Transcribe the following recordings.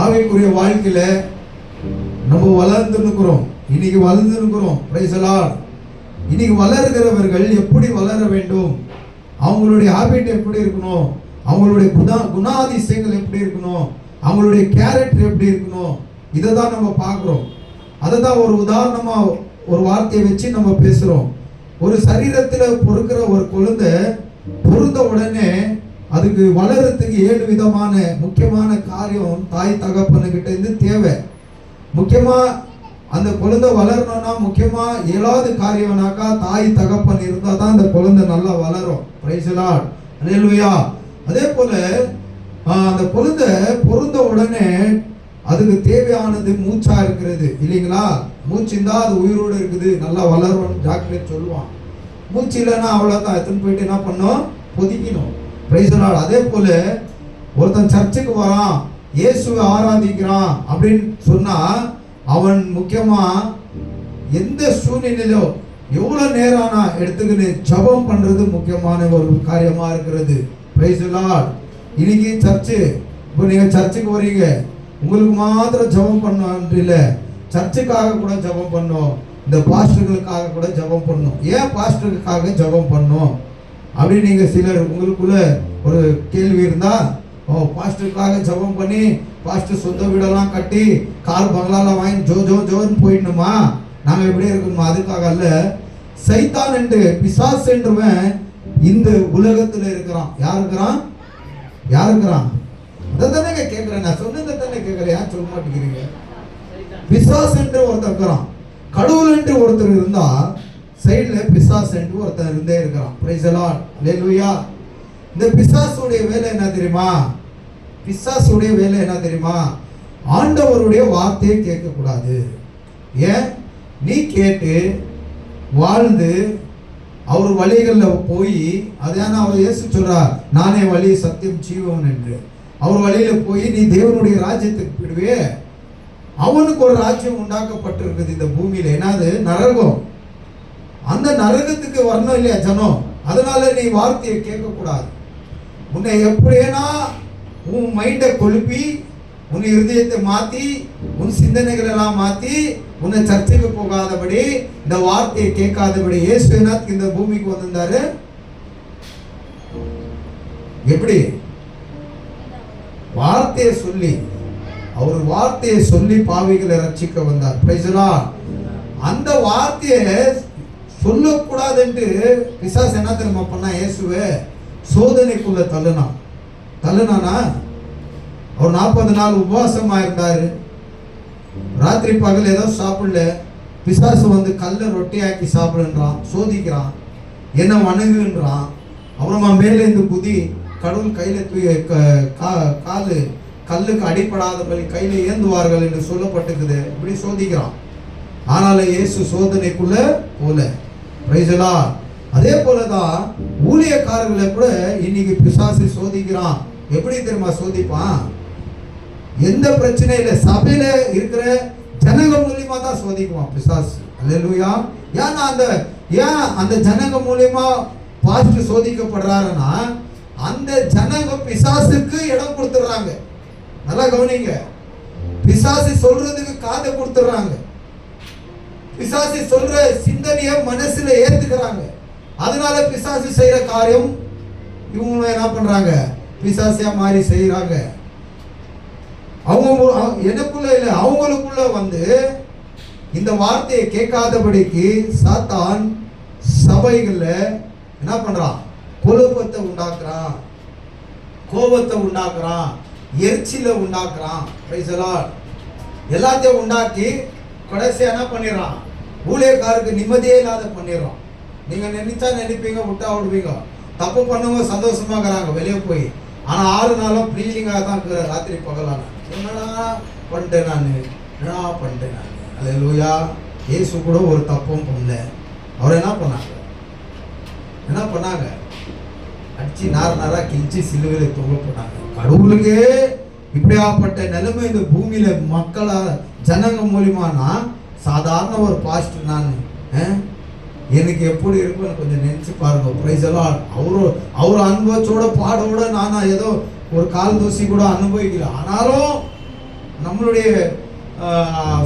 ஆவிக்குரிய வாழ்க்கையில நம்ம வளர்ந்துருக்கிறோம். இன்னைக்கு வளர்ந்துருக்கிறோம். Price the Lord. இன்னைக்கு வளர்கிறவர்கள் எப்படி வளர வேண்டும், அவங்களுடைய ஹாபிட் எப்படி இருக்கணும், அவங்களுடைய குணாதிசயங்கள் எப்படி இருக்கணும், அவங்களுடைய கேரக்டர் எப்படி இருக்கணும், இதை தான் நம்ம பார்க்குறோம். அதை தான் ஒரு உதாரணமா ஒரு வார்த்தையை வச்சு நம்ம பேசுறோம். ஒரு சரீரத்தில் பொறுக்கிற ஒரு குழந்தை பொருந்த உடனே அதுக்கு வளர்றதுக்கு 7 விதமான முக்கியமான காரியம் தாய் தகப்பனுக்கிட்ட இருந்து தேவை. முக்கியமா அந்த குழந்தை வளரணும்னா முக்கியமா 7வது காரியம்னாக்கா தாய் தகப்பன் இருந்தால் தான் அந்த குழந்தை நல்லா வளரும். Praise the lord. அல்லேலூயா. அதே போல அந்த குழந்தை பொருந்த உடனே அதுக்கு தேவையானது மூச்சா இருக்கிறது இல்லைங்களா? மூச்சு இருந்தா அது உயிரோடு இருக்குது, நல்லா வளரும் டாக்டர் சொல்லுவான். மூச்சு இல்லைன்னா அவ்வளோதான், எத்தனை போயிட்டு என்ன பண்ணோம், பொதிக்கணும். Price the Lord. அதே போல ஒருத்தன் சர்ச்சுக்கு வரான், இயேசுவை ஆராதிக்கிறான் அப்படின்னு சொன்னா அவன் முக்கியமா எந்த சூழ்நிலையிலோ எவ்வளோ நேரம் எடுத்துக்கிட்டு ஜபம் பண்றது முக்கியமான ஒரு காரியமா இருக்கிறது. Price the Lord. இன்னைக்கு சர்ச்சு, இப்போ நீங்க சர்ச்சுக்கு வரீங்க, உங்களுக்கு மாத்திரம் ஜபம் பண்ண இல்லை, சர்ச்சுக்காக கூட ஜபம் பண்ணும், இந்த பாஸ்டர்களுக்காக கூட ஜபம் பண்ணும். ஏன் பாஸ்டருக்காக ஜபம் பண்ணும் அப்படின்னு நீங்க சிலர் உங்களுக்குள்ள ஒரு கேள்வி இருந்தா, பாஸ்டருக்காக ஜபம் பண்ணி பாஸ்டர் சொந்த வீடெல்லாம் கட்டி கார் பங்களாலாம் வாங்கி ஜோன்னு போயிடணுமா, நாங்க எப்படி இருக்கணுமா? அதுக்காக அல்ல. சைத்தான் என்று பிசாசு என்றவன் இந்த உலகத்துல இருக்கிறான். யார் இருக்கிறான்? அதை தானே கேட்கிறேன், நான் சொன்னதை தானே கேட்கிறேன், ஏன் சொல்ல மாட்டேங்கிறீங்க? பிசாசு என்று ஒருத்தர் இருக்கிறான். கடவுள் என்று ஒருத்தர் இருந்தா சைடுல பிசாசு என்று ஒருத்தர் இருந்தே இருக்கிறான். Praise the lord. அல்லேலூயா. இந்த பிசாசுடைய வேலை என்ன தெரியுமா? பிசாசுடைய வேலை என்ன தெரியுமா? ஆண்டவருடைய வார்த்தையை கேட்கக்கூடாது. ஏன்? நீ கேட்டு வாழ்ந்து அவர் வழிகளில் போய், அதான அவர் இயேசு சொல்றார், நானே வழி சத்தியம் ஜீவன் என்று. அவர் வழியில போய் நீ தேவனுடைய ராஜ்யத்துக்கு போயிடுவே. அவனுக்கு ஒரு ராஜ்யம் உண்டாக்கப்பட்டிருக்குது இந்த பூமியில, என்னது? நரகம். அந்த நரகத்துக்கு வரணும் இல்லையா ஜனம்? அதனால நீ வார்த்தையை கேட்கக்கூடாது. உன்னை எப்படின்னா உன் மைண்டை கொழுப்பி, உன் இருதயத்தை மாத்தி, உன் சிந்தனைகள் எல்லாம் மாத்தி, உன்னை சர்ச்சைக்கு போகாதபடி, இந்த வார்த்தையை கேட்காதபடி இயேசுநாத் இந்த பூமிக்கு வந்திருந்தாரு. எப்படி? வார்த்தையை சொல்லி, அவர் வார்த்தையை சொல்லி பாவிகளை ரட்சிக்க வந்தார். Price the Lord. அந்த வார்த்தையை சொல்லக்கூடாது என்று பிசாசு என்ன தெரியுமா பண்ணா? இயேசுவை சோதனைக்குள்ள தள்ளுனானா? அவர் 40 நாள் உபவாசமா இருந்தாரு, ராத்திரி பகல் ஏதோ சாப்பிடல. பிசாசு வந்து கல்லை ரொட்டியாக்கி சாப்பிடுன்றான், சோதிக்கிறான், என்ன வணங்குன்றான். அப்புறமா மேலேந்து குதி, கடவுள் கையில காலு கல்லுக்கு அடிப்படாதபடி கையில ஏந்துவார்கள் என்று சொல்லப்பட்டிருக்குது. இப்படி சோதிக்கிறான். ஆனாலும் இயேசு சோதனைக்குள்ள போல. Price the Lord. அதே போலதான் ஊழியக்காரர்களை கூட இன்னைக்கு பிசாசு சோதிக்கிறான். எப்படி தெரியுமா சோதிப்பான்? எந்த பிரச்சனையும் இல்லை, சபையில இருக்கிற ஜனங்க மூலியமா தான் சோதிக்குவான் பிசாசு. அல்லேலூயா. ஏன் அந்த ஜனங்க மூலியமா பாஸ்டர் சோதிக்கப்படுறாருன்னா, அந்த ஜனங்க பிசாசுக்கு இடம் கொடுத்துடுறாங்க. நல்லா கவனிங்க. பிசாசு சொல்றதுக்கு காதை கொடுத்துடுறாங்க. பிசாசு சொல்ற சிந்தனைய மனசுல ஏத்துக்கிறாங்க. அதனால பிசாசு செய்யற காரியம் இவங்க என்ன பண்றாங்க? பிசாசியா மாறி செய்யறாங்க. அவங்க எனக்குள்ள இல்ல, அவங்களுக்குள்ள வந்து இந்த வார்த்தையை கேட்காதபடிக்கு சாத்தான் சபைகள்ல என்ன பண்றான்? குழப்பத்தை உண்டாக்குறான், கோபத்தை உண்டாக்குறான், எரிச்சலை உண்டாக்குறான். Price the Lord. எல்லாத்தையும் உண்டாக்கி கடைசியா என்ன பண்ணிடுறான்? ஊழியக்காரருக்கு நிம்மதியே இல்லாத பண்ணிடுறான். நீங்க நினைச்சா நினைப்பீங்க, விட்டா விடுவீங்க. தப்பு பண்ணுங்க, சந்தோஷமா இருக்கிறாங்க வெளியே போய். ஆனா 6 நாளும் ப்ளீடிங்காக தான் இருக்கிற, ராத்திரி பகலான. என்னடா பண்ணிட்டேன் நான். அல்லேலூயா. இயேசு கூட ஒரு தப்பும் பண்ணல. அவர் என்ன பண்ணாங்க? அடிச்சு நாரா கிழிச்சு சிலுவையில தொங்க போட்டாங்க. கடவுளுக்கே இப்படியாப்பட்ட நிலைமை இந்த பூமியில மக்களா ஜனங்க மூலியமானா, சாதாரண ஒரு பாஸ்டர் நான் எனக்கு எப்படி இருக்கும் கொஞ்சம் நினைச்சு பாருங்க. Price the Lord. அவரு அனுபவத்தோட பாடோட நானா ஏதோ ஒரு கால் தூசி கூட அனுபவிக்கல. ஆனாலும் நம்மளுடைய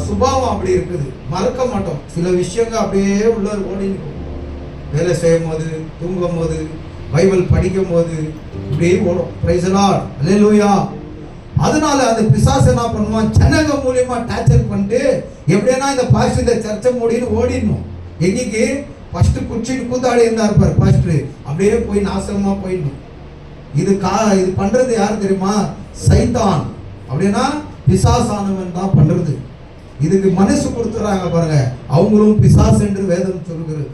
சுபாவம் அப்படி இருக்குது, மறக்க மாட்டோம். சில விஷயங்கள் அப்படியே உள்ள ஓடி வேலை செய்யும் போது, தூங்கும் போது, பைபிள் படிக்கும் போது இப்படியே ஓடும். Price the lord, alleluia. அதனால அந்த பிசாசு என்ன பண்ணுவான், ஜனங்க மூலியமா டார்ச்சர் பண்ணிட்டு எப்படின்னா இந்த பாஸ்டர் இந்த சர்ச்சை மூடின்னு ஓடிடணும். எங்கேக்கு ஃபர்ஸ்ட் குச்சின்னு கூத்தாடி இருந்தார் பாரு பாஸ்டர், அப்படியே போய் நாசமா போயிடணும். இது பண்றது யார் தெரியுமா? சைத்தான். அப்படின்னா பிசாசானவன் தான் பண்றது. இதுக்கு மனசு கொடுத்துறாங்க பாருங்க, அவங்களும் பிசாசு என்று வேதம் சொல்கிறது.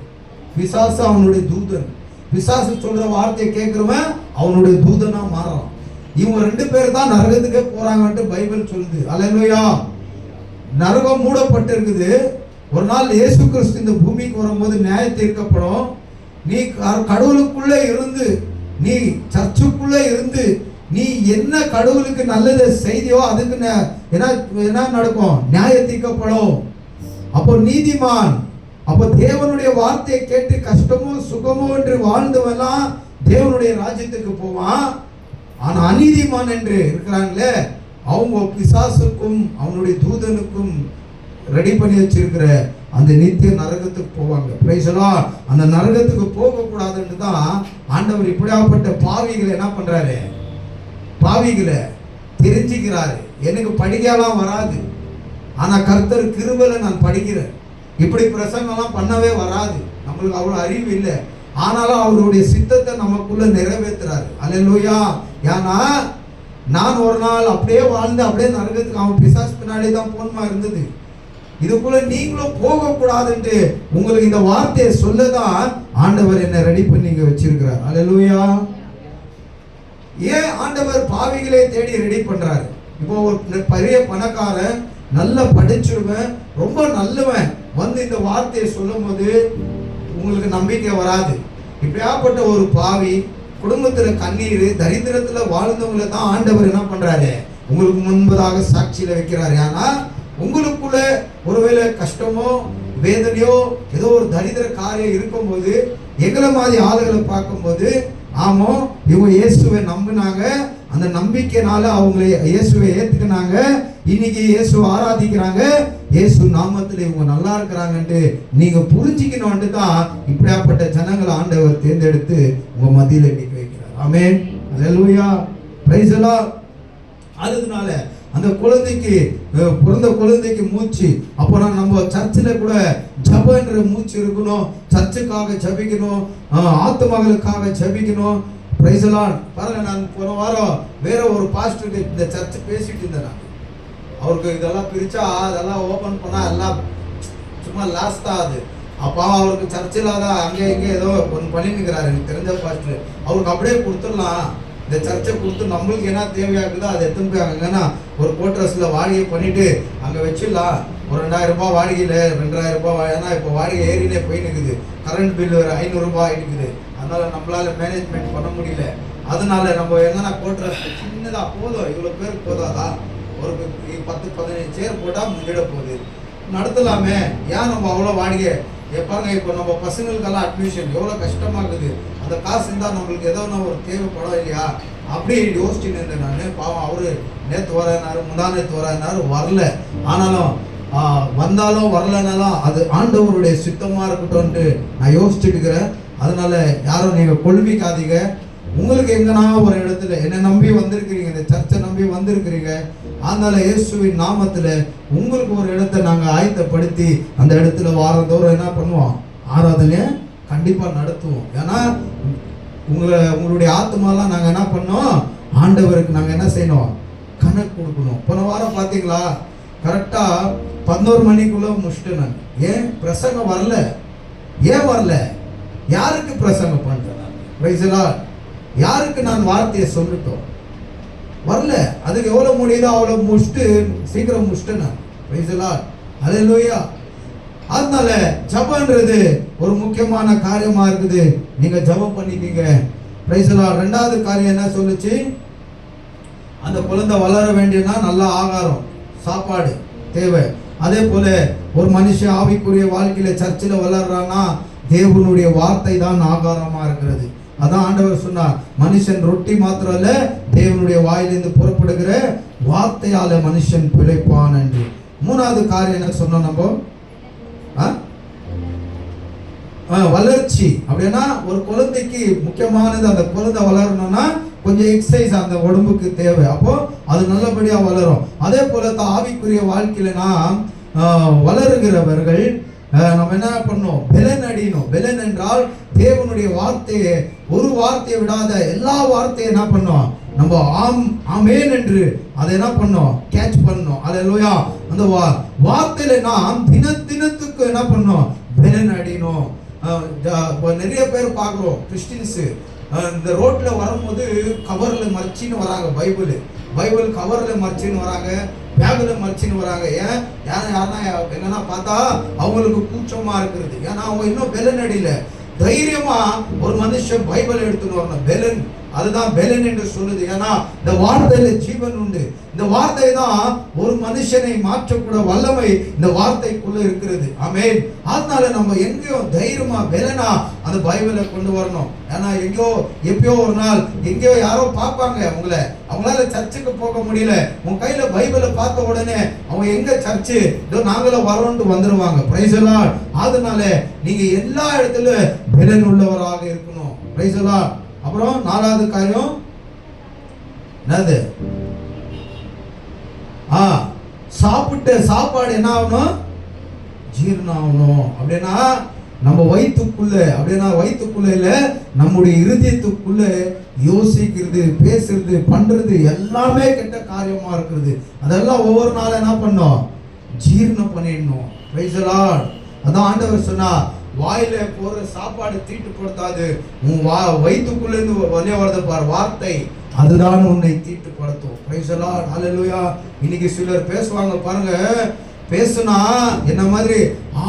பிசாசு அவனுடைய தூதன். பிசாசு சொல்ற வார்த்தையை கேட்கிறவன் அவனுடைய தூதனா மாறான். இவங்க 2 பேர் தான் நரகத்துக்கே போறாங்கன்ட்டு பைபிள் சொல்லுது. அல்லேலூயா. நரகம் மூடப்பட்டு இருக்குது. ஒரு நாள் இயேசு கிறிஸ்து இந்த பூமிக்கு வரும்போது நியாய தீர்க்கப்படும். நீ கடவுளுக்குள்ளே இருந்து, நீ சர்ச்சுக்குள்ளே இருந்து, நீ என்ன கடவுளுக்கு நல்லது செய்தியோ அதுக்கு என்ன நடக்கும்? நியாய தீர்க்கப்படும். அப்போ நீதிமான், அப்போ தேவனுடைய வார்த்தையை கேட்டு கஷ்டமோ சுகமோ என்று வாழ்ந்தவெல்லாம் தேவனுடைய ராஜ்யத்துக்கு போவான். ஆனா அநீதிமான் என்று இருக்கிறாங்களே, அவங்க பிசாசுக்கும் அவனுடைய தூதனுக்கும் ரெடி பண்ணி வச்சிருக்கிற அந்த நித்திய நரகத்துக்கு போவாங்க. Price the Lord. அந்த நரகத்துக்கு போக கூடாதுன்னு தான் ஆண்டவர் இப்படியாப்பட்ட பாவிகளை என்ன பண்றாரு? பாவிகளை தெரிஞ்சுக்கிறாரு. எனக்கு படிக்கலாம் வராது, ஆனா கர்த்தர் கிருபையில நான் படிக்கிறேன். இப்படி பிரசங்கம்லாம் பண்ணவே வராது, நம்மளுக்கு அவ்வளவு அறிவு இல்லை. ஆனாலும் அவருடைய சித்தத்தை நமக்குள்ள நிறைவேற்றுறாரு. அல்லேலூயா. ஏன்னா நான் ஒரு நாள் அப்படியே வாழ்ந்து அப்படியே நரகத்துக்கு அவன் பிசாசு பின்னாடி தான் போன்மா இருந்தது. இதுக்குள்ள நீங்களும் போக கூடாதுன்ட்டு உங்களுக்கு இந்த வார்த்தையை சொல்லதான் ஆண்டவர் என்ன ரெடி பண்ணி இங்க வச்சிருக்கிறார். அல்லேலூயா. ஏன் ஆண்டவர் பாவிகளை தேடி ரெடி பண்றாரு? இப்போ ஒரு பெரிய பணக்காரன், நல்ல படிச்சிருவன், ரொம்ப நல்லவன் வந்து இந்த வார்த்தையை சொல்லும் போது உங்களுக்கு நம்பிக்கை வராது. இப்படியாப்பட்ட ஒரு பாவி, குடும்பத்துல கண்ணீர், தரித்திரத்துல வாழ்ந்தவங்களை தான் ஆண்டவர் என்ன பண்றாரு? உங்களுக்கு முன்பதாக சாட்சியில வைக்கிறாரு. ஆனா உங்களுக்குள்ள ஒருவேளை கஷ்டமோ வேதனையோ ஏதோ ஒரு தரித்திர காரியம் இருக்கும்போது எங்களை மாதிரி ஆளுகளை பார்க்கும்போது, ஆமோ இவங்க இயேசுவை நம்பினாங்க, அந்த நம்பிக்கைனால அவங்களை இயேசுவை ஏத்துக்கினாங்க, இன்னைக்கு இயேசுவை ஆராதிக்கிறாங்க, இயேசு நாமத்தில் இவங்க நல்லா இருக்கிறாங்கன்ட்டு நீங்க புரிஞ்சுக்கணும்னு தான் இப்படியாப்பட்ட ஜனங்களை ஆண்டவர் தேர்ந்தெடுத்து உங்க மத்தியில நிக்க வைக்கிறார். Amen. Alleluia. Praise the lord. அதனால அந்த குழந்தைக்கு பிறந்த குழந்தைக்கு மூச்சு, அப்போ நம்ம சர்ச்சில் கூட ஜபன்ற மூச்சு இருக்கணும். சர்ச்சுக்காக ஜபிக்கணும், ஆத்துமகளுக்காக ஜபிக்கணும். Praise the lord. பாருங்க, நான் போன வாரம் வேற ஒரு பாஸ்டர் இந்த சர்ச் பேசிட்டு இருந்தேன். அவருக்கு இதெல்லாம் பிரிச்சா அதெல்லாம் ஓபன் பண்ணா எல்லாம் சும்மா லாஸ்ட் தான் அது. அப்போ அவருக்கு சர்ச்சில் தான் அங்கே இங்கே ஏதோ ஒன்று பண்ணிருக்கிறாரு. எனக்கு தெரிஞ்ச பாஸ்டர் அவருக்கு அப்படியே கொடுத்துடலாம், இந்த சர்ச்சை கொடுத்து நம்மளுக்கு என்ன தேவையாகுதோ அதை எடுத்துன்னு போய் அங்கன்னா ஒரு கோட்ரஸில் வாடகை பண்ணிட்டு அங்கே வச்சிடலாம். ஒரு 2000 ரூபாய் வாடகையில் 2000 ரூபாய். ஏன்னா இப்போ வாடகை ஏறினே போயினுக்குது, கரண்ட் பில் ஒரு 500 ரூபாய் ஆகிட்டுக்குது. அதனால நம்மளால மேனேஜ்மெண்ட் பண்ண முடியல. அதனால நம்ம எங்கன்னா கோட்ரஸ் சின்னதாக போதும், இவ்வளோ பேருக்கு போதாதா, ஒரு 10-15 சேர் போட்டால் முன்னிட போகுது, நடத்தலாமே. ஏன் நம்ம அவ்வளோ வாடகை? பாருங்க, இப்போ நம்ம பசங்களுக்கெல்லாம் அட்மிஷன் எவ்வளோ கஷ்டமாகுது. அந்த காசு இருந்தால் நம்மளுக்கு ஏதோ ஒரு தேவைப்படும் இல்லையா? அப்படியே யோசிச்சுன்னு இருந்தேன் நான். பாவம் அவரு நேற்று வரேனாரு, முந்தானேற்று வரேனாரு, வரல. ஆனாலும் வந்தாலும் வரலனாலும் அது ஆண்டவருடைய சித்தமாக இருக்கட்டும்ன்ட்டு நான் யோசிச்சுட்டு இருக்கிறேன். அதனால யாரும் நீங்கள் கொள்விக்காதீங்க. உங்களுக்கு எங்கன்னா ஒரு இடத்துல என்னை நம்பி வந்திருக்கிறீங்க, இந்த சர்ச்சை நம்பி வந்திருக்கிறீங்க. அதனால இயேசுவின் நாமத்தில் உங்களுக்கு ஒரு இடத்தை நாங்கள் ஆயத்தப்படுத்தி அந்த இடத்துல வாரந்தோறும் என்ன பண்ணுவோம்? ஆராதனையை கண்டிப்பாக நடத்துவோம். ஏன்னா உங்களுடைய ஆத்மாலாம் நாங்கள் என்ன பண்ணோம்? ஆண்டவருக்கு நாங்கள் என்ன செய்யணும்? கணக்கு கொடுக்கணும். போன வாரம் பார்த்தீங்களா, கரெக்டாக 11 மணிக்குள்ளே முடிச்சுட்டு நான். ஏன் பிரசங்கம் வரல? ஏன் வரல? யாருக்கு பிரசங்கம் பண்ணுறேன் நான்? Praise the Lord. யாருக்கு நான் வார்த்தையை சொல்லட்டும்? வரல. அதுக்கு எவ்வளோ முடியுதோ அவ்வளோ முடிச்சுட்டு சீக்கிரம் முடிச்சுட்டேன் நான். Praise the lord. அல்லேலூயா. அதனால ஜபம்ன்றது ஒரு முக்கியமான காரியமா இருக்குது. நீங்க ஜபம் பண்ணிக்கீங்க. Price the Lord. 2வது காரியம் என்ன சொல்லுச்சு? அந்த குழந்தை வளர வேண்டியனா நல்ல ஆகாரம், சாப்பாடு தேவை. அதே போல ஒரு மனுஷன் ஆவிக்குரிய வாழ்க்கையில சர்ச்சில் வளர்றான்னா தேவனுடைய வார்த்தை தான் ஆகாரமா இருக்கிறது. அதான் ஆண்டவர் சொன்னார், மனுஷன் ரொட்டி மாத்திரம் இல்ல, தேவனுடைய வாயிலிருந்து புறப்படுகிற வார்த்தையால மனுஷன் பிழைப்பான் என்று. மூணாவது காரியம் என்ன சொன்னோம் நம்ம? வளர்ச்சி. அப்படின்னா ஒரு குழந்தைக்கு முக்கியமானது, அந்த குழந்தை வளரணும்னா கொஞ்சம் எக்ஸசைஸ் அந்த உடம்புக்கு தேவை. அப்போ அது நல்லபடியா வளரும். அதே போல ஆவிக்குரிய வாழ்க்கையில நாம் வளருகிறவர்கள் நம்ம என்ன பண்ணணும்? பெலன் அடியணும். பெலன் என்றால் தேவனுடைய வார்த்தையை, ஒரு வார்த்தையை விடாத எல்லா வார்த்தையை என்ன பண்ணோம்? நம்ம ஆமேன் என்று அதை என்ன பண்ணோம்? கேட்ச் பண்ணோம். அல்லேலூயா. அந்த வார்த்தையில நாம் தினத்துக்கு என்ன பண்ணோம்? பெலன் அடியணும். நிறைய பேர் பார்க்குறோம், கிறிஸ்டின்ஸு இந்த ரோட்ல வரும்போது கவர்ல மறைச்சின்னு வராங்க. பைபிள் கவர்ல மறைச்சின்னு வராங்க, பேக்ல மறைச்சின்னு வராங்க. யாருன்னா என்னன்னா பார்த்தா அவங்களுக்கு கூச்சமா இருக்கிறது. ஏன்னா அவங்க இன்னும் பெலன் அடியில. தைரியமா ஒரு மனுஷன் பைபிள் எடுத்துன்னு வரணும். பெலன், அதுதான் பெலன் என்று சொல்லுது. ஏன்னா இந்த வார்த்தையில ஜீவன் உண்டு. இந்த வார்த்தை தான் ஒரு மனுஷனை மாற்றக்கூட வல்லமை இந்த வார்த்தைக்குள்ள இருக்கிறது. ஆமென். அதனால நம்ம எங்கேயோ தைரியமா பெலனா அந்த பைபிளை கொண்டு வரணும். ஏன்னா எங்கேயோ எப்பயோ ஒரு நாள் எங்கேயோ யாரோ பார்ப்பாங்க உங்களை, அவங்களால சர்ச்சுக்கு போக முடியல, உன் கையில பைபிளை பார்த்த உடனே அவங்க எங்க சர்ச்சு இதோ நாங்களும் வரோன்ட்டு வந்துருவாங்க. Price the lord. அதனால நீங்க எல்லா இடத்துல பெலன் உள்ளவராக இருக்கணும். Price the Lord. அப்புறம் நாலாவது காரியம் என்னது? சாப்பிட்ட சாப்பாடு என்ன ஆகணும்? ஜீரணம் ஆகணும். அப்படின்னா நம்ம வயிற்றுக்குள்ள, அப்படின்னா வயிற்றுக்குள்ள இல்ல, நம்முடைய இருதயத்துக்குள்ள யோசிக்கிறது, பேசுறது, பண்றது எல்லாமே கெட்ட காரியமா இருக்கிறது. அதெல்லாம் ஒவ்வொரு நாளும் என்ன பண்ணோம்? ஜீரணம் பண்ணிடணும். Price the Lord. அதான் ஆண்டவர் சொன்னா, வாயில போற சாப்பாடு தீட்டுப்படுத்தாது, உன் வயிற்றுக்குள்ள இருந்து வெளியே வரது பார் வார்த்தை, அதுதான் உன்னை தீட்டுப்படுத்தும். Price the lord. ஹல்லேலூயா. இன்னைக்கு சிலர் பேசுவாங்க பாருங்க, பேசுனா என்ன மாதிரி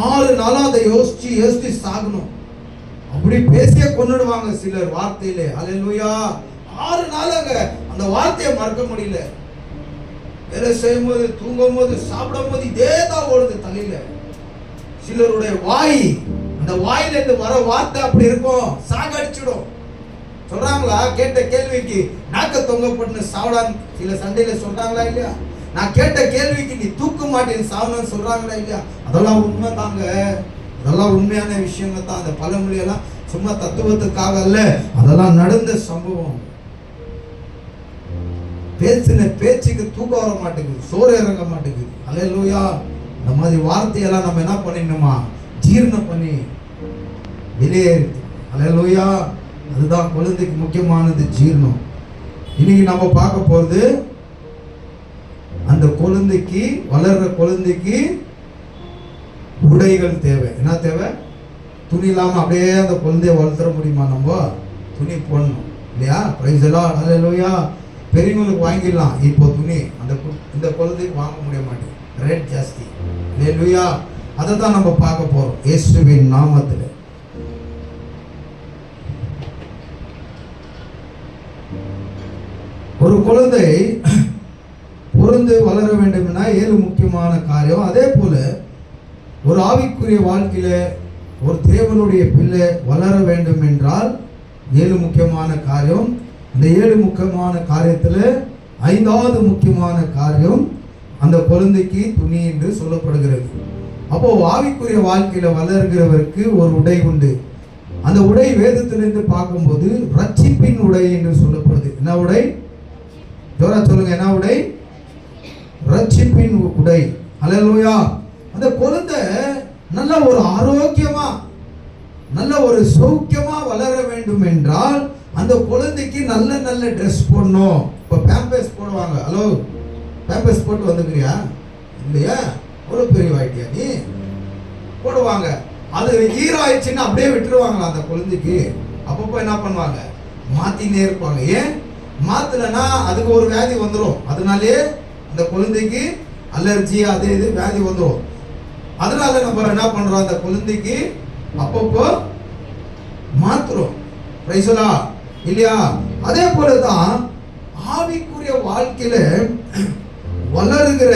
6 நாளா அதை யோசிச்சு சாகணும். அப்படி பேசிய கொன்னுடுவாங்க சிலர் வார்த்தையிலே. ஹல்லேலூயா. 6 நாளாக அந்த வார்த்தையை மறக்க முடியல. வேலை செய்யும் போது, தூங்கும் போது, சாப்பிடும் போது இதே தான் ஓடுது தலையில. சிலருடைய வாய், அந்த வாயில இருந்து வர வார்த்தை அப்படி இருக்கும், சாகடிச்சிடும். சொல்றாங்களா? கேட்ட கேள்விக்கு நாக்க தொங்க போட்டு சாவடான்னு சில சண்டையில சொல்றாங்களா இல்லையா? நான் கேட்ட கேள்விக்கு நீ தூக்க மாட்டேன்னு சாவணும்னு சொல்றாங்களா இல்லையா? அதெல்லாம் உண்மை தாங்க. அதெல்லாம் உண்மையான விஷயங்க தான். அந்த பழமொழியெல்லாம் சும்மா தத்துவத்துக்காக அல்ல, அதெல்லாம் நடந்த சம்பவம். பேசின பேச்சுக்கு தூக்கம் வர மாட்டேங்குது, சோறு இறங்க மாட்டேங்குது. அல்லேலூயா. இந்த மாதிரி வார்த்தையெல்லாம் நம்ம என்ன பண்ணிடணுமா? ஜீரணம் பண்ணி வெளியேறு. அல்லேலூயா. அதுதான் குழந்தைக்கு முக்கியமானது, ஜீரணம். இன்னைக்கு நம்ம பார்க்க போறது, அந்த குழந்தைக்கு, வளர்ற குழந்தைக்கு உடைகள் தேவை. என்ன தேவை? துணி இல்லாம அப்படியே அந்த குழந்தைய வளர்த்துற முடியுமா? நம்ம துணி போடணும் இல்லையா? Praise the lord. ஹல்லேலூயா. பெரியவங்களுக்கு வாங்கிடலாம் இப்போ துணி, இந்த குழந்தைக்கு வாங்க முடிய மாட்டேங்குது, ரேட் ஜாஸ்தி. ஹல்லேலூயா. அதை தான் நம்ம பார்க்க போறோம் இயேசுவின் நாமத்தில். ஒரு குழந்தை பிறந்து வளர வேண்டும்னா 7 முக்கியமான காரியம். அதே போல ஒரு ஆவிக்குரிய வாழ்க்கையில ஒரு தேவனுடைய பிள்ளை வளர வேண்டும் என்றால் 7 முக்கியமான காரியம். அந்த 7 முக்கியமான காரியத்தில் 5வது முக்கியமான காரியம் அந்த குழந்தைக்கு துணி என்று சொல்லப்படுகிறது. அப்போ ஆவிக்குரிய வாழ்க்கையில வளர்கிறவருக்கு ஒரு உடை உண்டு. அந்த உடை வேதத்திலிருந்து பார்க்கும்போது ரட்சிப்பின் உடை என்று சொல்லப்படுது. என்ன உடை? ஜோரா சொல்லுங்க, என்ன உடை? ரட்சிப்பின் உடை. ஹல்லேலூயா. அந்த குழந்தை நல்ல ஒரு ஆரோக்கியமா, நல்ல ஒரு சௌக்கியமா வளர வேண்டும் என்றால் அந்த குழந்தைக்கு நல்ல நல்ல ட்ரெஸ் போடணும். இப்போ பேம்பர்ஸ் போடுவாங்க. ஹலோ, பேம்பர்ஸ் போட்டு வந்துக்கிறியா? இல்லையா? ஒரு பெரிய வாய்ட்டியா நீ? போடுவாங்க. அது ஈரம் ஆயிடுச்சுன்னா அப்படியே விட்டுருவாங்களா அந்த குழந்தைக்கு? அப்பப்போ என்ன பண்ணுவாங்க? மாத்தினே இருப்பாங்க. ஏன் மாத்தலைன்னா அதுக்கு ஒரு வியாதி வந்துடும். அதனாலே அந்த குழந்தைக்கு அலர்ஜி, அது இது வியாதி வந்துடும். அதனால நம்ம என்ன பண்றோம்? அந்த குழந்தைக்கு அப்பப்போ மாத்துறோம். Price the Lord. இல்லையா? அதே போலதான் ஆவிக்குரிய வாழ்க்கையில வளருகிற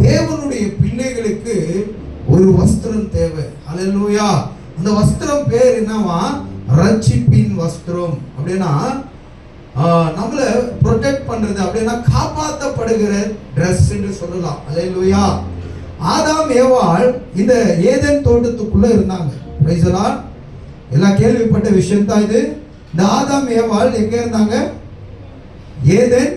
தேவனுடைய பிள்ளைகளுக்கு ஒரு வஸ்திரம் தேவை. ஹல்லேலூயா. அந்த வஸ்திரம் பேர் என்னவா? ரட்சிப்பின் வஸ்திரம். அப்படின்னா நம்மளை ப்ரொடெக்ட் பண்றது, அப்படின்னா காப்பாற்றப்படுகிற ட்ரெஸ் என்று சொல்லலாம். அல்லேலூயா. ஆதாம் ஏவாள் இந்த ஏதேன் தோட்டத்துக்குள்ள இருந்தாங்க. Price the Lord. எல்லாம் கேள்விப்பட்ட விஷயம் தான் இது. இந்த ஆதாம் ஏவாள் எங்க இருந்தாங்க? ஏதேன்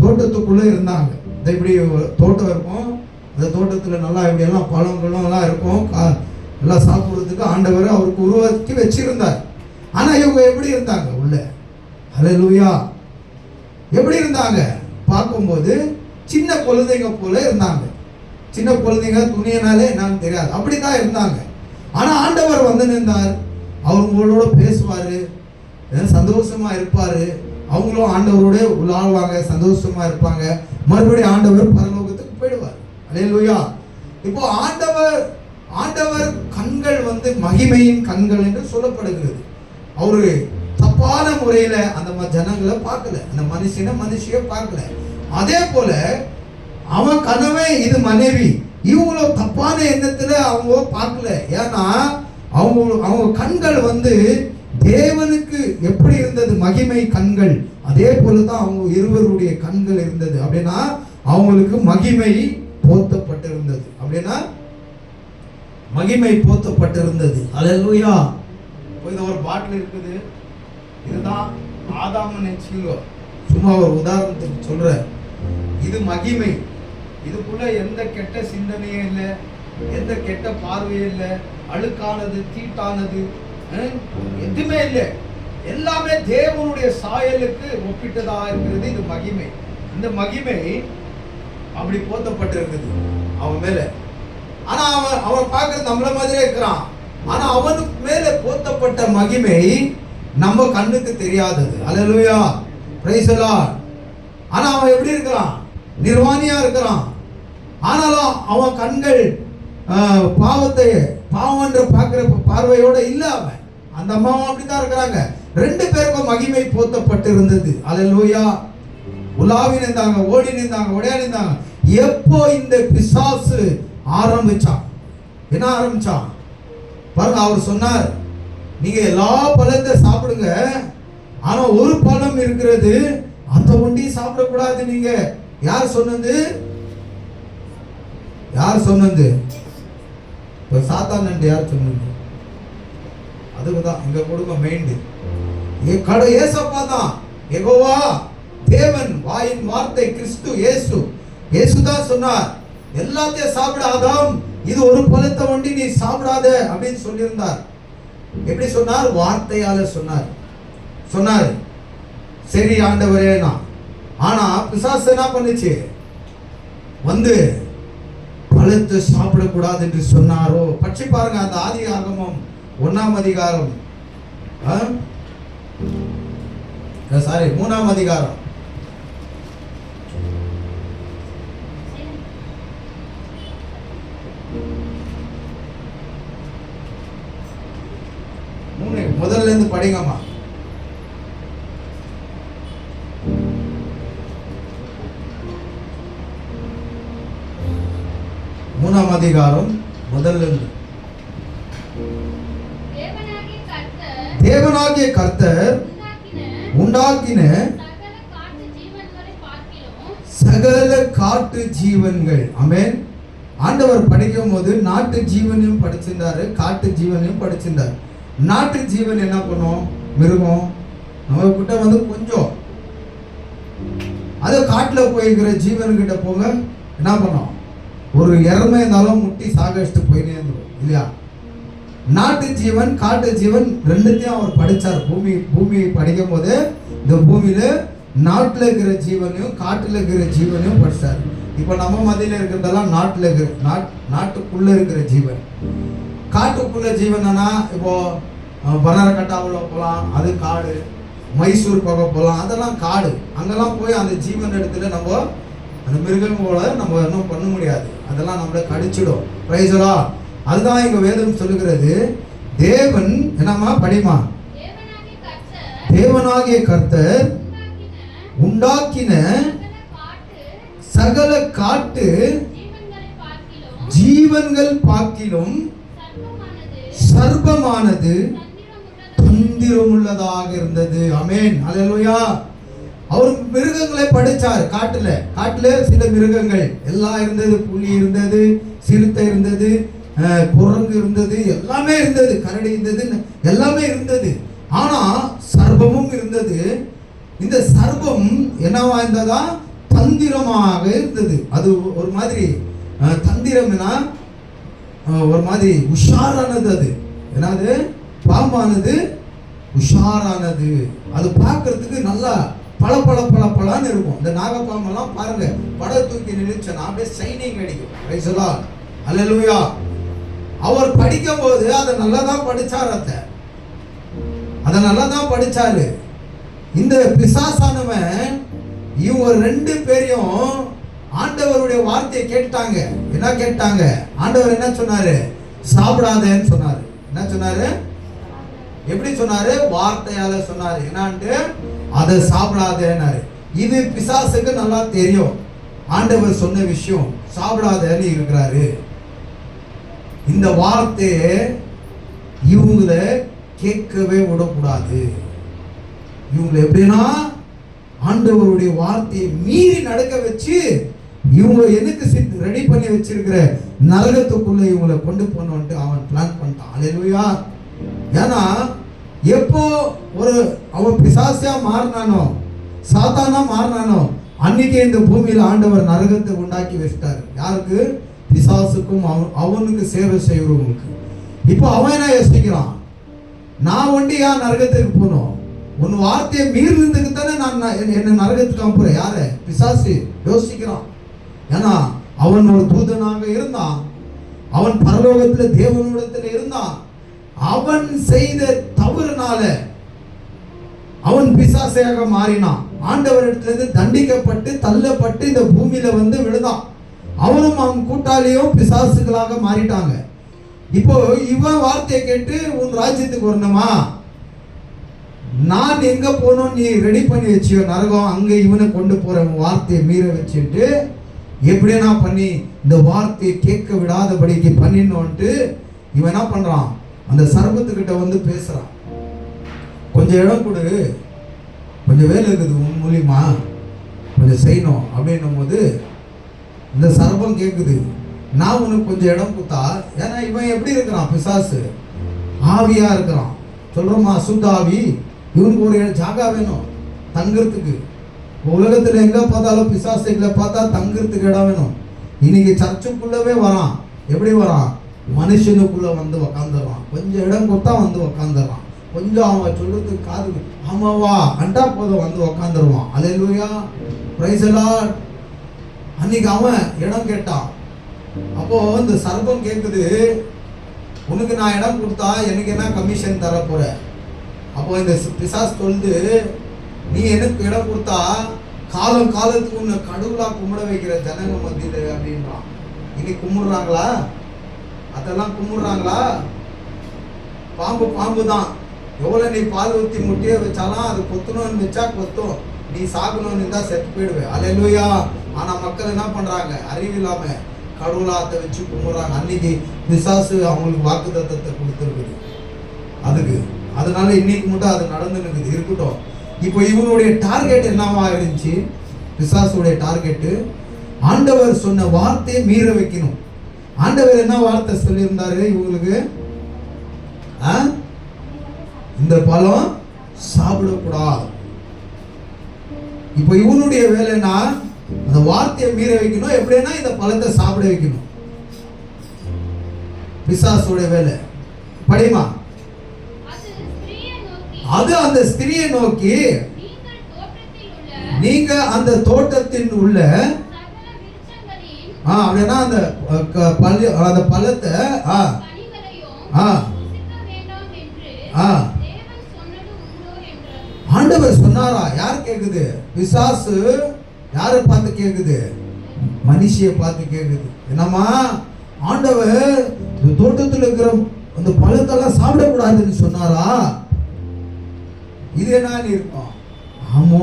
தோட்டத்துக்குள்ள இருந்தாங்க. இப்படி தோட்டம் இருக்கும், அந்த தோட்டத்தில் நல்லா இப்படி எல்லாம் பழங்களும் எல்லாம் இருக்கும், எல்லாம் சாப்பிட்றதுக்கு ஆண்டவர் அவருக்கு உருவாக்கி வச்சிருந்தார். ஆனா இவங்க எப்படி இருந்தாங்க உள்ள? அல்லேலூயா. எப்படி இருந்தாங்க? பார்க்கும்போது சின்ன குழந்தைங்க போல இருந்தாங்க. சின்ன குழந்தைங்க துணியினாலே என்னன்னு தெரியாது, அப்படிதான் இருந்தாங்க. ஆனா ஆண்டவர் வந்து நின்றார். அவர் உங்களோட பேசுவாரு, சந்தோஷமா இருப்பாரு. அவங்களும் ஆண்டவரோட உலாவாங்க, சந்தோஷமா இருப்பாங்க. மறுபடியும் ஆண்டவர் பரலோகத்துக்கு போயிடுவார். அல்லேலூயா. இப்போ ஆண்டவர் கண்கள் வந்து மகிமையின் கண்கள் என்று சொல்லப்படுகிறது. அவரு தப்பான முறையில அந்த ஜனங்களை பார்க்கல, அந்த மனுஷிய பார்க்கல. அதே போல அவன் கனவே இது மனைவி, இவங்களும் தப்பான எண்ணத்துல அவங்க பார்க்கல. ஏன்னா அவங்க கண்கள் வந்து தேவனுக்கு எப்படி இருந்தது? மகிமை கண்கள். அதே போலதான் அவங்க இருவருடைய கண்கள் இருந்தது. அப்படின்னா அவங்களுக்கு மகிமை போர்த்தப்பட்டிருந்தது. அப்படின்னா மகிமை போர்த்தப்பட்டிருந்தது. அல்லேலூயா. இந்த ஒரு பாட்டில் இருக்குது, இதுதான் ஆதாம் நினைச்சுங்க. சும்மா ஒரு உதாரணத்துக்கு சொல்ற, இது மகிமை. இதுக்குள்ள எந்த கெட்ட சிந்தனையும் இல்லை, எந்த கெட்ட பார்வையும் இல்லை, அழுக்கானது தீட்டானது எதுவுமே இல்லை. எல்லாமே தேவனுடைய சாயலுக்கு ஒப்பிட்டதா இருக்கிறது. இது மகிமை. இந்த மகிமை அப்படி போத்தப்பட்டிருக்குது அவன் மேல. ஆனா அவன் பார்க்கறது நம்மள மாதிரியே இருக்கிறான். ஆனா அவனுக்கு மேல போத்தப்பட்ட மகிமை நம்ம கண்ணுக்கு தெரியாதது. அல்லேலூயா. Praise the lord. ஆனா அவன் எப்படி இருக்கிறான்? நிர்வாணியா இருக்கிறான். ஆனாலும் அவன் கண்கள் பாவம் என்று பார்க்கிற பார்வையோட இல்ல. அவன் அந்த அம்மாவும் அப்படித்தான் இருக்கிறாங்க. ரெண்டு பேருக்கும் மகிமை போத்தப்பட்டு இருந்தது. அல்லேலூயா. உலாவி நின்றாங்க, ஓடி நின்றாங்க, உடையா நின்றாங்க. எப்போ இந்த பிசாசு ஆரம்பிச்சான், என்ன ஆரம்பிச்சான் பாருங்க. அவர் சொன்னார், நீங்க எல்லா பழத்தை சாப்பிடுங்க, ஆனா ஒரு பழம் இருக்கிறது, அந்த ஒண்டி சாப்பிடக்கூடாது. நீங்க யார் சொன்னது? யார் சொன்னது? சாத்தான் என்று யார் சொன்னது? அதுக்குதான் இங்க கொடுங்க மெயின் கடை. ஏசப்பா தான், யெகோவா தேவன், வாயின் வார்த்தை கிறிஸ்து இயேசு தான் சொன்னார், எல்லாத்தையும் சாப்பிடாதாம், இது ஒரு பழத்தை ஒண்டி நீ சாப்பிடாத அப்படின்னு சொல்லியிருந்தார். எப்படி சொன்னார்? வார்த்தையால சொன்னார். சரி ஆண்டவரே. ஆனா பிசாசு என்ன பண்ணுச்சு? வந்து பழத்தை சாப்பிடக்கூடாது என்று சொன்னாரோ? பற்றி பாருங்க, அந்த ஆதியாகமம் 1ஆம் அதிகாரம், 3ஆம் அதிகாரம், முதல்ல இருந்து படிங்கம்மா. மூணாம் அதிகாரம் முதல்ல இருந்து. தேவனாகிய கர்த்தர் உண்டாக்கின சகல காட்டு ஜீவன்கள். ஆமென். ஆண்டவர் படிக்கும் போது நாட்டு ஜீவனையும் படிச்சிருந்தாரு, காட்டு ஜீவனையும் படிச்சிருந்தாரு. நாட்டு ஜீவன் என்ன பண்ணும்? மிருகம். நம்ம கிட்ட வந்து கொஞ்சம் அது காட்டுல போயிருக்கிற ஜீவன் கிட்ட போங்க, என்ன பண்ணோம்? ஒரு எருமை இருந்தாலும் முட்டி சாகடிச்சுட்டு போயினே இருந்தோம் இல்லையா? நாட்டு ஜீவன் காட்டு ஜீவன் ரெண்டுத்தையும் அவர் படிச்சார். பூமியை படிக்கும் போது இந்த பூமியில நாட்டுல இருக்கிற ஜீவனையும் காட்டுல இருக்கிற ஜீவனையும் படிச்சார். இப்ப நம்ம மத்தியில இருக்கிறதெல்லாம் நாட்டுல இருக்கிற நாட்டுக்குள்ள இருக்கிற ஜீவன். காட்டுக்குள்ள ஜீவனா இப்போ பனரக்கட்டாவில் போகலாம், அது காடு. மைசூர் பக்கம் போகலாம், அதெல்லாம் காடு. அங்கெல்லாம் போய் அந்த ஜீவன் இடத்துல நம்ம அந்த மிருகங்களோட நம்ம இன்னும் பண்ண முடியாது, அதெல்லாம் நம்மளை கடிச்சிடும். Price the Lord. அதுதான் இங்க வேதம் சொல்லுகிறது. தேவன் என்னமா படிமா? தேவனாகிய கர்த்தர் உண்டாக்கின சகல காட்டு ஜீவன்கள் பார்க்கிலும் சர்ப்பமானது தந்திரமுள்ளதாக இருந்தது. ஆமென். அல்லேலூயா. அவர் மிருகங்களை படைச்சார். காட்டுல சில மிருகங்கள் எல்லாம் இருந்தது. புலி இருந்தது, சிறுத்தை இருந்தது, குரங்கு இருந்தது, எல்லாமே இருந்தது, கரடி இருந்தது, எல்லாமே இருந்தது. ஆனா சர்ப்பமும் இருந்தது. இந்த சர்ப்பம் என்னவா இருந்ததா? தந்திரமாக இருந்தது. அது ஒரு மாதிரி தந்திரம்னா ஒரு மாதிரி உஷாரானது. அது என்னது? பாம்பானது உஷாரானது. அது பார்க்கறதுக்கு நல்லா பளபளன்னு இருக்கும். இந்த நாகப்பாம்பெல்லாம் பாருங்க, படம் தூக்கி நினைச்சனா அப்படியே சைனிங் அடிக்கும். பிரைஸ் தி லார்ட், அல்லேலூயா. அவர் படிக்கும் போது அதை நல்லா தான் படிச்சார். அதை நல்லா தான் படிச்சாரு. இந்த பிசாசானவன் இவங்க 2 பேரையும் ஆண்டவருடைய வார்த்தையை கேட்டாங்க. என்ன கேட்டாங்க? ஆண்டவர் என்ன சொன்னாரு? சாப்பிடாதேன்னு சொன்னாரு. என்ன சொன்னாரு? எப்படி சொன்னாரு? வார்த்தையால சொன்னாரு. என்னான்ட்டு? அதை சாப்பிடாதேன்னாரு. இது பிசாசுக்கு நல்லா தெரியும். ஆண்டவர் சொன்ன விஷயம் சாப்பிடாதேன்னு இருக்கிறாரு. இந்த வார்த்தையை இவங்கள கேட்கவே விடக்கூடாது. இவங்களை எப்படின்னா ஆண்டவருடைய வார்த்தையை மீறி நடக்க வச்சு இவங்க எனக்கு ரெடி பண்ணி வச்சிருக்கிற நரகத்துக்குள்ள இவங்களை கொண்டு போனோன்ட்டு அவன் பிளான் பண்ணிட்டான். அல்லேலூயா. ஏன்னா எப்போ அவன் பிசாசியா மாறினானோ, சாத்தானா மாறினானோ, அன்னைக்கு இந்த பூமியில ஆண்டவர் நரகத்தை உண்டாக்கி வச்சிட்டாரு. யாருக்கு? பிசாசுக்கும் அவனுக்கு சேவை செய்யறவங்களுக்கு. இப்போ அவன் என்ன யோசிக்கிறான்? நான் ஒண்டியா நரகத்துக்கு போனோம்? உன் வார்த்தையை மீறினதுக்கு தானே நான் என்ன நரகத்துக்கு அனுப்புறேன். யாரு? பிசாசு யோசிக்கிறான். ஏன்னா அவன் ஒரு தூதனாக இருந்தான். அவன் பரலோகத்துல தேவனிடத்துல இருந்தான். அவன் செய்த தவறுனால அவன் பிசாசையாக மாறினான். ஆண்டவரிடத்திலிருந்து தண்டிக்கப்பட்டு தள்ளப்பட்டு இந்த பூமியில வந்து விழுந்தான். அவனும் அவன் கூட்டாளியும் பிசாசுகளாக மாறிட்டாங்க. இப்போ இவன் வார்த்தையை கேட்டு உன் ராஜ்யத்துக்கு வரணுமா? நான் எங்க போனோம் நீ ரெடி பண்ணி வச்சியோ நரகம், அங்க இவனை கொண்டு போற வார்த்தையை மீற வச்சுட்டு எப்படியா பண்ணி இந்த வார்த்தையை கேட்க விடாதபடிக்கு பண்ணினோன்ட்டு இவன் என்ன பண்றான்? அந்த சர்பத்துக்கிட்ட வந்து பேசுறான். கொஞ்சம் இடம் கொடு, கொஞ்சம் வேலை இருக்குது உன் மூலியமா, கொஞ்சம் செய்யணும் அப்படின்னும் போது இந்த சர்பம் கேட்குது, நான் உனக்கு கொஞ்சம் இடம் கொடுத்தா. ஏன்னா இவன் எப்படி இருக்கிறான்? பிசாசு ஆவியா இருக்கிறான். சொல்றோமா? சுத்தாவி. இவனுக்கு ஒரு ஜாகா வேணும் தங்குறதுக்கு. உலகத்துல எங்க பார்த்தாலும் பிசாசுகளை பார்த்தா தங்குறதுக்கு இடம் வேணும். இன்னைக்கு சர்ச்சுக்குள்ளவே வரான். எப்படி வரான்? மனுஷனுக்குள்ள வந்து உக்காந்துடுறான். கொஞ்சம் இடம் கொடுத்தா வந்து உக்காந்துடுறான். கொஞ்சம் அவன் சொல்றதுக்கு காது ஆமாவா அண்டா போதும் வந்து உக்காந்துருவான். அல்லேலூயா, பிரைஸ் தி லார்ட். அன்னைக்கு அவன் இடம் கேட்டான். அப்போ இந்த சர்பம் கேட்குது, உனக்கு நான் இடம் கொடுத்தா எனக்கு என்ன கமிஷன் தர போற? அப்போ இந்த பிசாஸ் சொல்லுது, நீ எனக்கு இடம் கொடுத்தா காலத்துக்கு உன்னை கடவுளா கும்பிட வைக்கிற ஜனங்க மத்தியில அப்படின்றான். இன்னைக்கு கும்பிடுறாங்களா? அதெல்லாம் கும்பிடுறாங்களா? பாம்பு தான். எவ்வளவு நீ பால் ஊற்றி முட்டிய வச்சாலும் அது கொத்தணும்னு வச்சா கொத்தும். நீ சாகணும்னு இருந்தா செத்து போயிடுவேன். அல்லேலூயா. ஆனா மக்கள் என்ன பண்றாங்க? அறிவில்லாம கடவுளாத்தை வச்சு கும்பிடுறாங்க. அன்னைக்கு பிசாசு அவங்களுக்கு வாக்குத்தத்தத்தை கொடுத்துருக்குது அதுக்கு. அதனால இன்னைக்கு மட்டும் அது நடந்துருக்குது. இருக்கட்டும். இப்போ இவனுடைய டார்கெட் என்னவா இருந்துச்சு? பிசாசுடைய டார்கெட் ஆண்டவர் சொன்ன வார்த்தையை மீற வைக்கணும். ஆண்டவர் என்ன வார்த்தை சொல்லியிருந்தாரு இவங்களுக்கு? இந்த பழம் சாப்பிடக்கூடாது. இப்போ இவனுடைய வேலைன்னா அந்த வார்த்தையை மீற வைக்கணும். எப்படின்னா இந்த பழத்தை சாப்பிட வைக்கணும். பிசாசுடைய வேலை. படிமா. அது அந்த ஸ்திரியை நோக்கி, நீங்க அந்த தோட்டத்தில் உள்ள அப்படின்னா அந்த பழத்தை ஆண்டவர் சொன்னாரா? யார் கேக்குது? பிசாசு யாரை பார்த்து கேக்குது? மனுஷிய பார்த்து கேக்குது. என்னமா ஆண்டவர் தோட்டத்தில் இருக்கிற அந்த பழத்தெல்லாம் சாப்பிடக்கூடாதுன்னு சொன்னாரா? இது என்ன இருக்கும்? ஆமோ.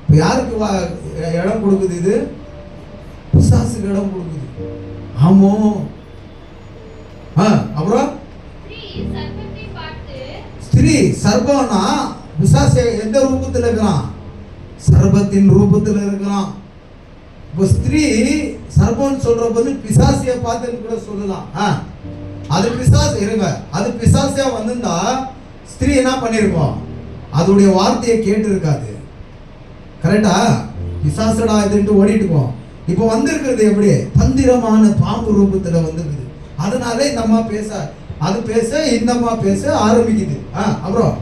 இப்ப யாருக்கு இடம் கொடுக்குது? இது பிசாசுக்கு இடம் கொடுக்குது. ஆமோ. அப்புறம் ஸ்திரீ சர்பம்னா பிசாசு எந்த ரூபத்தில் இருக்கிறான்? சர்பத்தின் ரூபத்தில் இருக்கிறான். இப்போ ஸ்திரீ சர்பம் சொல்ற போது பிசாசிய பார்த்துன்னு கூட சொல்லலாம். அது பிசாசு இருங்க, அது பிசாசியா வந்திருந்தா ஸ்திரீ என்ன பண்ணிருப்போம்? அதோடைய வார்த்தையை கேட்டு இருக்காது. கரெக்டா? பிசாசடா இதுன்ட்டு ஓடிட்டுப்போம். இப்போ வந்திருக்கிறது எப்படி? தந்திரமான பாம்பு ரூபத்துல வந்திருக்குது. அதனால இந்த அம்மா பேச, அது பேச, இந்த அம்மா பேச ஆரம்பிக்குது. அப்புறம்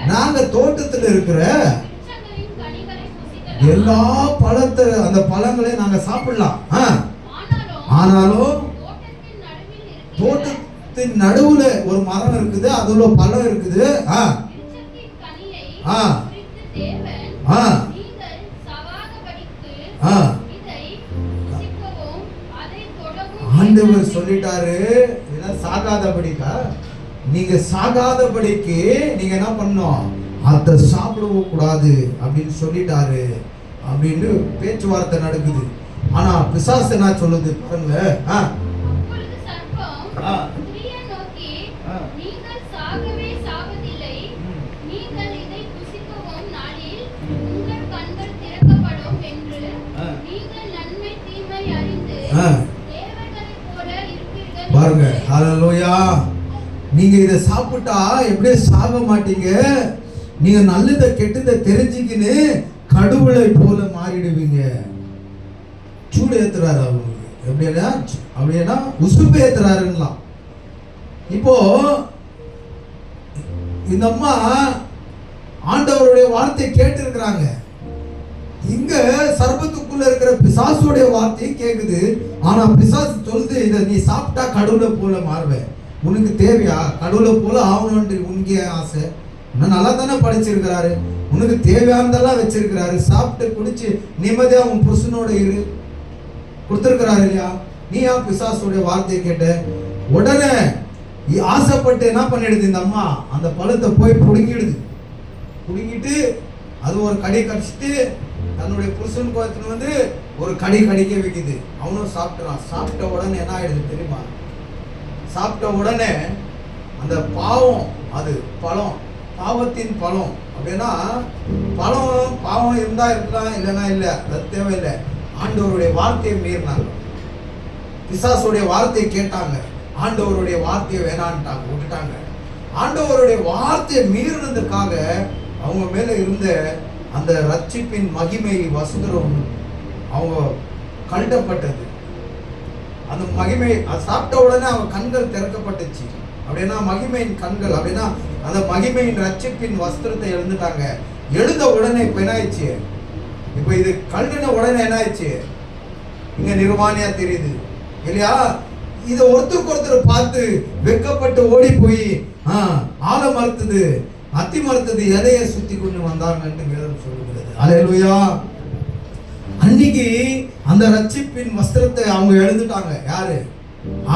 நாங்க தோட்டத்தில் இருக்கிற எல்லா பழத்தை, அந்த பழங்களை நாங்க சாப்பிடலாம். ஆனாலும் தோட்டத்தின் நடுவுல ஒரு மரம் இருக்குது, அதுல பழம் இருக்குது. ஆண்டவர் சொல்லிட்டாரு, சாகாதபடிக்கா, நீங்க சாகாதபடிக்கு நீங்க என்ன பண்ணணும்? அதை சாப்பிடவும் கூடாது அப்படின்னு சொல்லிட்டாரு அப்படின்னு பேச்சுவார்த்தை நடக்குது. ஆனா பிசாசு என்ன சொல்லுது பாருங்க. பாருங்க, ஹல்லேலூயா. நீங்க இதை சாப்பிட்டா எப்படியே சாக மாட்டீங்க, நீங்க நல்லதை கெட்டதை தெரிஞ்சுக்கின்னு கடவுளை போல மாறிடுவீங்க. சூடு ஏத்துறாரு அவங்களுக்கு. எப்படின்னா அப்படின்னா உசுப்பு ஏத்துறாருலாம். இப்போ இந்த அம்மா ஆண்டவருடைய வார்த்தையை கேட்டு இருக்கிறாங்க. இங்க சர்பத்துக்குள்ள இருக்கிற பிசாசுடைய வார்த்தையை கேக்குது. ஆனா பிசாசு சொல்லுது, இதை நீ சாப்பிட்டா கடவுளை போல மாறுவேன். உனக்கு தேவையா? கடவுளை போல ஆகணும்னு உனக்கு ஆசை? நல்லா தானே படிச்சிருக்கிறாரு, உனக்கு தேவையானதெல்லாம் வச்சிருக்கிறாரு. சாப்பிட்டு குடிச்சு நிம்மதியா உன் புருஷனோட இரு கொடுத்துருக்கிறாரு இல்லையா? நீ ஏன் பிசாசுடைய வார்த்தையை கேட்ட? உடனே ஆசைப்பட்டு என்ன பண்ணிடுது இந்த அம்மா? அந்த பழத்தை போய் புடுங்கிடுது. புடுங்கிட்டு அது ஒரு கடி கடிச்சிட்டு தன்னுடைய புருஷன் கோயத்துல வந்து ஒரு கடி கடிக்க வைக்குது. அவனும் சாப்பிட்றான். சாப்பிட்ட உடனே என்ன ஆயிடுது தெரியுமா? சாப்பிட்ட உடனே அந்த பாவம், அது பழம், பாவத்தின் பழம். அப்படின்னா பழம் பாவம் இருந்தா இருக்கலாம், இல்லைன்னா இல்லை, அது தேவையில்லை. ஆண்டவருடைய வார்த்தையை மீறினாங்க, பிசாசுடைய வார்த்தையை கேட்டாங்க, ஆண்டவருடைய வார்த்தையை வேணான்ட்டாங்க, விட்டுட்டாங்க. ஆண்டவருடைய வார்த்தையை மீறினதுக்காக அவங்க மேல இருந்த அந்த ரட்சிப்பின் மகிமை வஸ்திரம் அவங்க கழட்டப்பட்டது. அந்த மகிமை சாப்பிட்ட உடனே அவங்க கண்கள் திறக்கப்பட்டுச்சு. அப்படின்னா மகிமையின் கண்கள், அப்படின்னா அந்த மகிமையின் ரட்சிப்பின் வஸ்திரத்தை எழுந்துட்டாங்க. எழுந்த உடனே இப்ப என்ன ஆயிடுச்சு? இப்ப இது கழுடின உடனே என்ன ஆயிடுச்சு? இங்க நிர்வாணியா தெரியுது இல்லையா? இதை ஒருத்தருக்கு ஒருத்தர் பார்த்து வெக்கப்பட்டு ஓடி போய் ஆலை மறுத்தது, அத்தி மறுத்தது, எதைய சுத்தி கொண்டு வந்தாங்கன்னு சொல்லுகிறது. அல்லேலூயா. அன்னைக்கு அந்த ரட்சிப்பின் வஸ்திரத்தை அவங்க எழுந்துட்டாங்க. யாரு?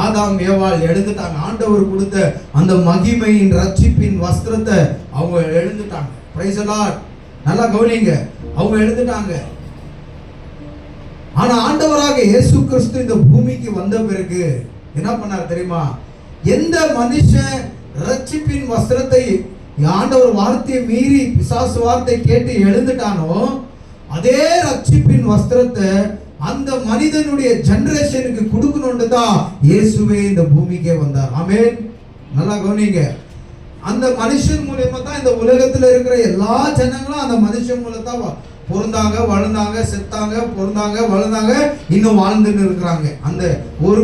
ஆதாம் ஏவாள் எழுந்துட்டாங்க. ஆண்டவர் கொடுத்த அந்த மகிமையின் ரட்சிப்பின் வஸ்திரத்தை அவங்க எழுந்துட்டாங்க. Price the Lord. நல்லா கவனிங்க, அவங்க எழுந்துட்டாங்க. ஆனா ஆண்டவராக இயேசு கிறிஸ்து இந்த பூமிக்கு வந்த பிறகு என்ன பண்ணார் தெரியுமா? எந்த மனுஷன் ரட்சிப்பின் வஸ்திரத்தை, ஆண்டவர் வார்த்தையை மீறி பிசாசு வார்த்தை கேட்டு எழுந்துட்டானோ, அதே ரட்சிப்பின் வஸ்திரத்தை அந்த மனிதனுடைய ஜெனரேஷனுக்கு கொடுக்கணும்னு தான் இயேசுவே இந்த பூமிக்கே வந்தார். ஆமென். நல்லா கவனிங்க. அந்த மனுஷன் மூலமா தான் இந்த உலகத்துல இருக்கிற எல்லா ஜனங்களும் அந்த மனுஷன் மூலத்தான் பிறந்தாங்க, வளர்ந்தாங்க, செத்தாங்க, பிறந்தாங்க, வளர்ந்தாங்க, இன்னும் வாழ்ந்துன்னு இருக்கிறாங்க. அந்த ஒரு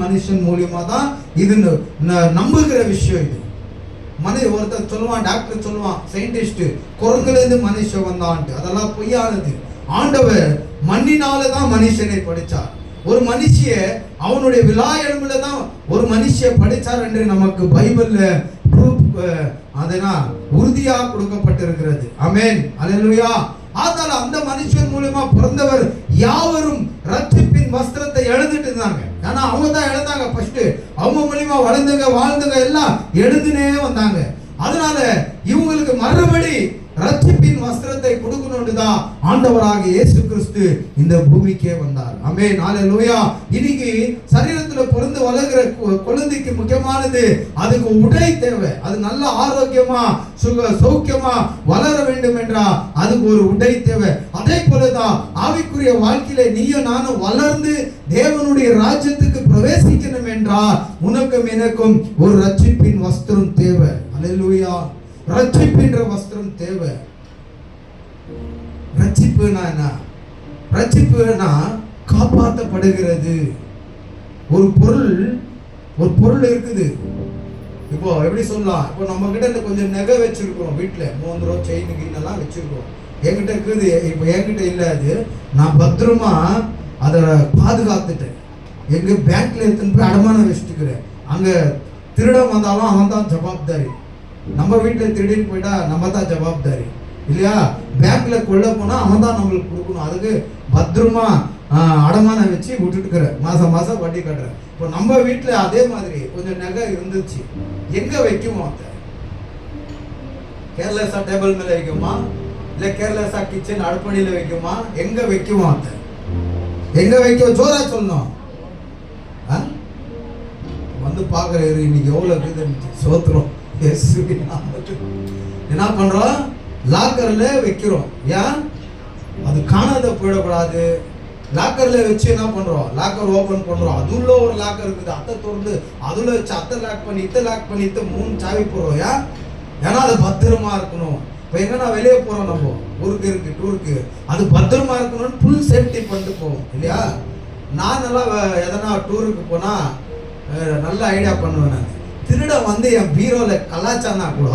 மனுஷன் மூலியமா தான் இது நம்புகிற விஷயம். இது ஒருத்தர் சொல்லுவான், டாக்டர் சொல்லுவான், சயின்டிஸ்ட், குரங்குல இருந்து மனுஷன் வந்தான்ட்டு. அதெல்லாம் பொய்யானது. ஆண்டவர் மண்ணினால தான் மனுஷனை படிச்சார். ஒரு மனுஷிய அவனுடைய விழா எலும்புல தான் ஒரு மனுஷிய படிச்சார் என்று நமக்கு பைபிள்ல ப்ரூஃப் அதனால் உறுதியா கொடுக்கப்பட்டிருக்கிறது. ஆமென். அல்லேலூயா. அதனால அந்த மனுஷன் மூலமா பிறந்தவர் யாவரும் ரட்சிப்பின் வஸ்திரத்தை எழுதிட்டு இருந்தாங்க. ஆனா அவங்க தான் எழுந்தாங்க. ஃபர்ஸ்ட் அவங்க மூலமா வளர்ந்துங்க, வாழ்ந்துங்க, எல்லாம் எழுதுனே வந்தாங்க. அதனால இவங்களுக்கு மறுபடி ரட்சிப்பின் வஸ்திரத்தை கொடுக்கணும் கொண்டுதான் ஆண்டவராக இயேசு கிறிஸ்து இந்த பூமிக்கே வந்தார். ஆமென், ஹல்லேலூயா. இன்னைக்கு சரீரத்துல பிறந்து வளர்கிற குழந்தைக்கு முக்கியமானது அதுக்கு உடை தேவை. அது நல்ல ஆரோக்கியமா சௌக்கியமா வளர வேண்டும் என்றா அதுக்கு ஒரு உடை தேவை. அதே போலதான் ஆவிக்குரிய வாழ்க்கையில நீயும் நானும் வளர்ந்து தேவனுடைய ராஜ்யத்துக்கு பிரவேசிக்கணும் என்றால் உனக்கும் எனக்கும் ஒரு ரட்சிப்பின் வஸ்திரம் தேவை. ஹல்லேலூயா. ரட்சிப்பின்ற வஸ்திரம் தேவை. ரட்சிப்புனா என்ன? ரட்சிப்புனா காப்பாற்றப்படுகிறது. ஒரு பொருள் இருக்குது. இப்போ எப்படி சொல்லலாம், இப்போ நம்ம கிட்ட கொஞ்சம் நகை வச்சிருக்கிறோம், வீட்டுல மோதிரம் செயின் கிண்ணெல்லாம் வச்சிருக்கோம். என்கிட்ட இருக்குது, இப்போ என்கிட்ட இல்லை. அது நான் பத்திரமா அதை பாதுகாத்துட்டேன். எங்க பேங்க்ல எடுத்துன்னு போய் அடமானம் வச்சுட்டுக்கிறேன். அங்க திருடம் வந்தாலும் அவன் தான் ஜவாப்தாரி. நம்ம வீட்டுல திருடின்னு போயிட்டா நம்ம தான் ஜவாப்தாரி இல்லையா? பேங்க்ல கொள்ள போனா அவன் தான் நம்மளுக்கு கொடுக்கணும். அதுக்கு பத்திரமா அடமானம் வச்சு விட்டுட்டுக்கிற மாசம் வட்டி கட்டுறேன். இப்போ நம்ம வீட்டுல அதே மாதிரி கொஞ்சம் நகை இருந்துச்சு. எங்க வைக்குமோ? அதை கேர்லெஸ்ஸா டேபிள் மேல வைக்குமா, இல்ல கேர்லெஸ்ஸா கிச்சன் அடுப்படியில வைக்குமா? எங்க வைக்குமோ? அதை எங்க வைக்க ஜோரா சொல்லணும். வந்து பாக்குறாரு இன்னைக்கு எவ்வளவு இருக்குது சோத்துறோம். என்ன பண்றோம்? லாக்கர்ல வைக்கிறோம். ஏன்? அது காணாத போயிடக்கூடாது. லாக்கர்ல வச்சு என்ன பண்றோம்? லாக்கர் ஓபன் பண்றோம். அதுல ஒரு லாக்கர் இருக்குது, அத்தை திறந்து அதுல வச்சு அத்தை லாக் பண்ணி இத்த 3 சாவி போடுறோம். ஏன்னா அது பத்திரமா இருக்கணும். இப்போ எங்கன்னா வெளியே போறோம், நம்ம ஊருக்கு இருக்கு டூருக்கு, அது பத்திரமா இருக்கணும்னு ஃபுல் சேஃப்டி பண்ணிட்டு போவோம் இல்லையா? நான் நல்லா எதனா டூருக்கு போனா நல்ல ஐடியா பண்ணுவேன். நான் திருட வந்து என் பீரோல கலாச்சானா கூட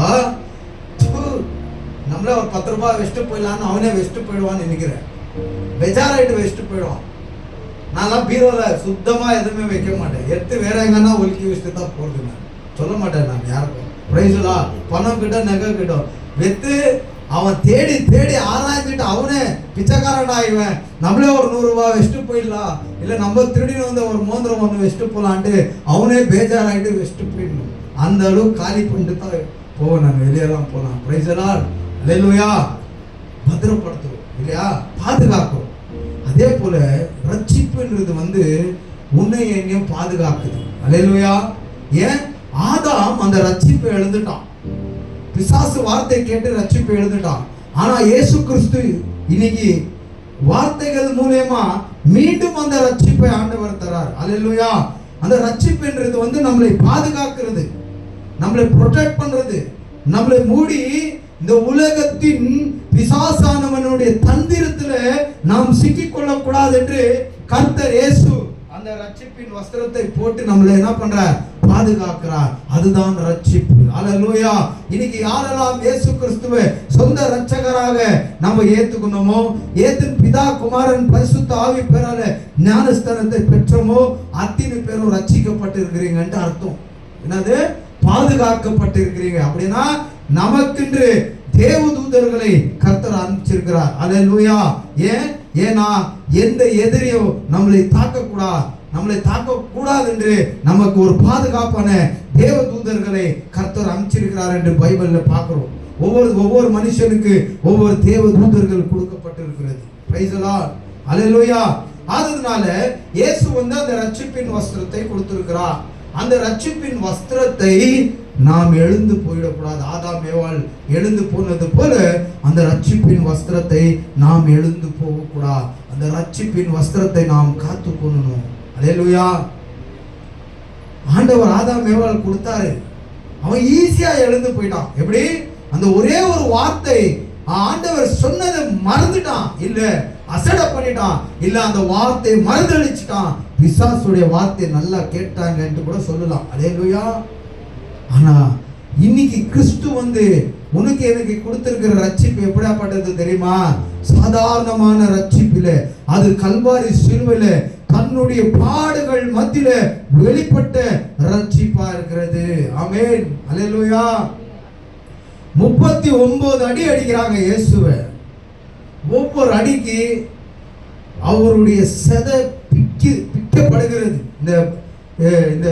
நம்மளே ஒரு 10 ரூபாய் வச்சுட்டு போயிடலான்னு அவனே வச்சுட்டு போயிடுவான்னு நினைக்கிறேன். பெஜாராயிட்டு வச்சுட்டு போயிடுவான். நான்லாம் பீரோல சுத்தமா எதுவுமே வைக்க மாட்டேன். எடுத்து வேற எங்கன்னா ஒழுக்கி வச்சுட்டு தான் போறது. நான் சொல்ல மாட்டேன் நான் யாருக்கும். பிரைஸ்லா பணம் கிட்ட நகை கிட்ட வெத்து அவன் தேடி தேடி ஆராய்ஞ்சிட்டு அவனே பிச்சைக்காரன் ஆயிடுவேன். நம்மளே ஒரு 100 ரூபாய் வச்சுட்டு போயிடலாம், இல்லை நம்ம திருடின்னு வந்து ஒரு மோதிரம் ஒன்று வச்சுட்டு போகலான்ட்டு அவனே பேஜாராயிட்டு வச்சுட்டு போயிடணும். அந்த அளவுக்கு காலி பண்ணிட்டு தான் போவேன் நான். வெளியெல்லாம் போகலாம். பிரைஸ்லால் அல்லேலூயா. பத்திரப்படுத்துறோம் இல்லையா? பாதுகாக்கிறோம். அதே போல ரட்சிப்புன்றது வந்து உன்னை என்னையும் பாதுகாக்குது. அல்லேலூயா. ஏன்? ஆதாம் அந்த ரட்சிப்பை எழுந்துட்டான். பிசாசு வார்த்தை கேட்டு ரட்சிப்பை எழுந்துட்டான். ஆனா இயேசு கிறிஸ்து இன்னைக்கு வார்த்தைகள் மூலமா மீண்டும் அந்த ரட்சிப்பை ஆண்டவர் தரார். அல்லேலூயா. அந்த ரட்சிப்புன்றது வந்து நம்மளை பாதுகாக்கிறது, நம்மளை ப்ரொடெக்ட் பண்றது, நம்மளை மூடி இந்த உலகத்தின் பிசாசானவனுடைய தந்திரத்துல நாம் சிக்கிக்கொள்ள கூடாது என்று கர்த்தர் இயேசு அந்த ரட்சிப்பின் வஸ்திரத்தை போட்டு நம்மளை என்ன பண்றார்? பாதுகாக்கிறார். அதுதான் ரட்சிப்பு. அல்லேலூயா. இன்னைக்கு யாரெல்லாம் இயேசு கிறிஸ்துவை சொந்த ரட்சகராக நம்ம ஏத்துக்கணுமோ, பிதா குமாரன் பரிசுத்த ஆவி பேரால ஞானஸ்தானத்தை பெற்றோமோ அத்தனை பேரும் ரட்சிக்கப்பட்டு இருக்கிறீங்கன்னு அர்த்தம். என்னது? பாதுகாக்கப்பட்டு இருக்கிறீங்க. அப்படின்னா நமக்கென்று தேவதூதர்களை கர்த்தர் அனுப்பிச்சிருக்கிறார். அல்லேலூயா. ஏன்னா எந்த எதிரியும் நம்மளை தாக்கக்கூடாது என்று நமக்கு ஒரு பாதுகாப்பான தேவதூதர்களை கர்த்தர் அனுப்பிச்சிருக்கிறார் என்று பைபிள்ல பார்க்கிறோம். ஒவ்வொரு மனுஷனுக்கு ஒவ்வொரு தேவதூதர்கள் கொடுக்கப்பட்டிருக்கிறது. Praise the lord. அல்லேலூயா. அதனால இயேசு வந்து அந்த ரட்சிப்பின் வஸ்திரத்தை கொடுத்திருக்கிறார். அந்த ரட்சிப்பின் வஸ்திரத்தை நாம் எழுந்து போயிடக்கூடாது. ஆதாம் ஏவாள் எழுந்து போனது போல அந்த ரட்சிப்பின் வஸ்திரத்தை நாம் எழுந்து போகக்கூடாது. அந்த ரட்சிப்பின் வஸ்திரத்தை நாம் காத்து கொள்ளணும். அல்லேலூயா. ஆண்டவர் ஆதாம் ஏவாள் கொடுத்தாரு, அவன் ஈஸியா எழுந்து போயிட்டான். எப்படி? அந்த ஒரே ஒரு வார்த்தை ஆண்டவர் சொன்னதை மறந்துட்டான், இல்ல அசட பண்ணிட்டான், இல்ல அந்த வார்த்தை மறந்தளிச்சிட்டான். பிசாசுடைய வார்த்தை நல்லா கேட்டாங்கன்னு கூட சொல்லலாம். அல்லேலூயா. ஆனா இன்னைக்கு கிறிஸ்து வந்து உனக்கு எனக்கு கொடுத்திருக்கிற ரட்சிப்பு எப்படியாப்பட்டது தெரியுமா? சாதாரணமான ரட்சிப்பில, அது கல்வாரி சிலுவையில தன்னுடைய பாடுகள் மத்தியில வெளிப்பட்ட ரட்சிப்பா இருக்கிறது. ஆமென். அல்லேலூயா. 39 அடி அடிக்கிறாங்க இயேசுவை. ஒவ்வொரு அடிக்கு அவருடைய செதை பிக்கப்படுகிறது. இந்த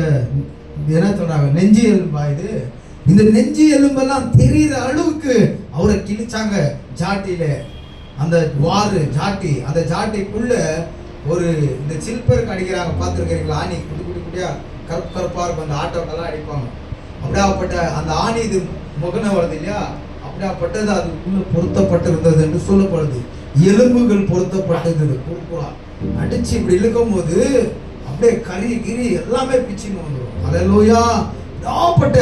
என்ன சொல்றாங்க, நெஞ்சு எலும்பா இது? இந்த நெஞ்சு எலும்பெல்லாம் தெரிகிற அளவுக்கு அவரை கிழிச்சாங்க ஜாட்டியில. அந்த வாறு ஜாட்டி, அந்த ஜாட்டிக்குள்ள ஒரு இந்த சில்பருக்கு அடிக்கிறாங்க, பார்த்துருக்கீங்களா? ஆணி குட்டி குட்டி குட்டியா கருப்பு கருப்பா இருக்கும், அந்த ஆட்டோக்கெல்லாம் அடிப்பாங்க. அப்படியாப்பட்ட அந்த ஆணி இது முகனை வருது இல்லையா, அப்படியாப்பட்டது அதுக்குள்ள பொருத்தப்பட்டிருந்தது என்று சொல்லப்படுது. எலும்புகள் பொருத்தப்பட்டிருந்தது. குறுக்குறா அடிச்சு இப்படி இழுக்கும் போது அப்படியே கறி கிரி எல்லாமே பிச்சுன்னு வந்துடும். அல்லேலூயா! அப்படியாப்பட்ட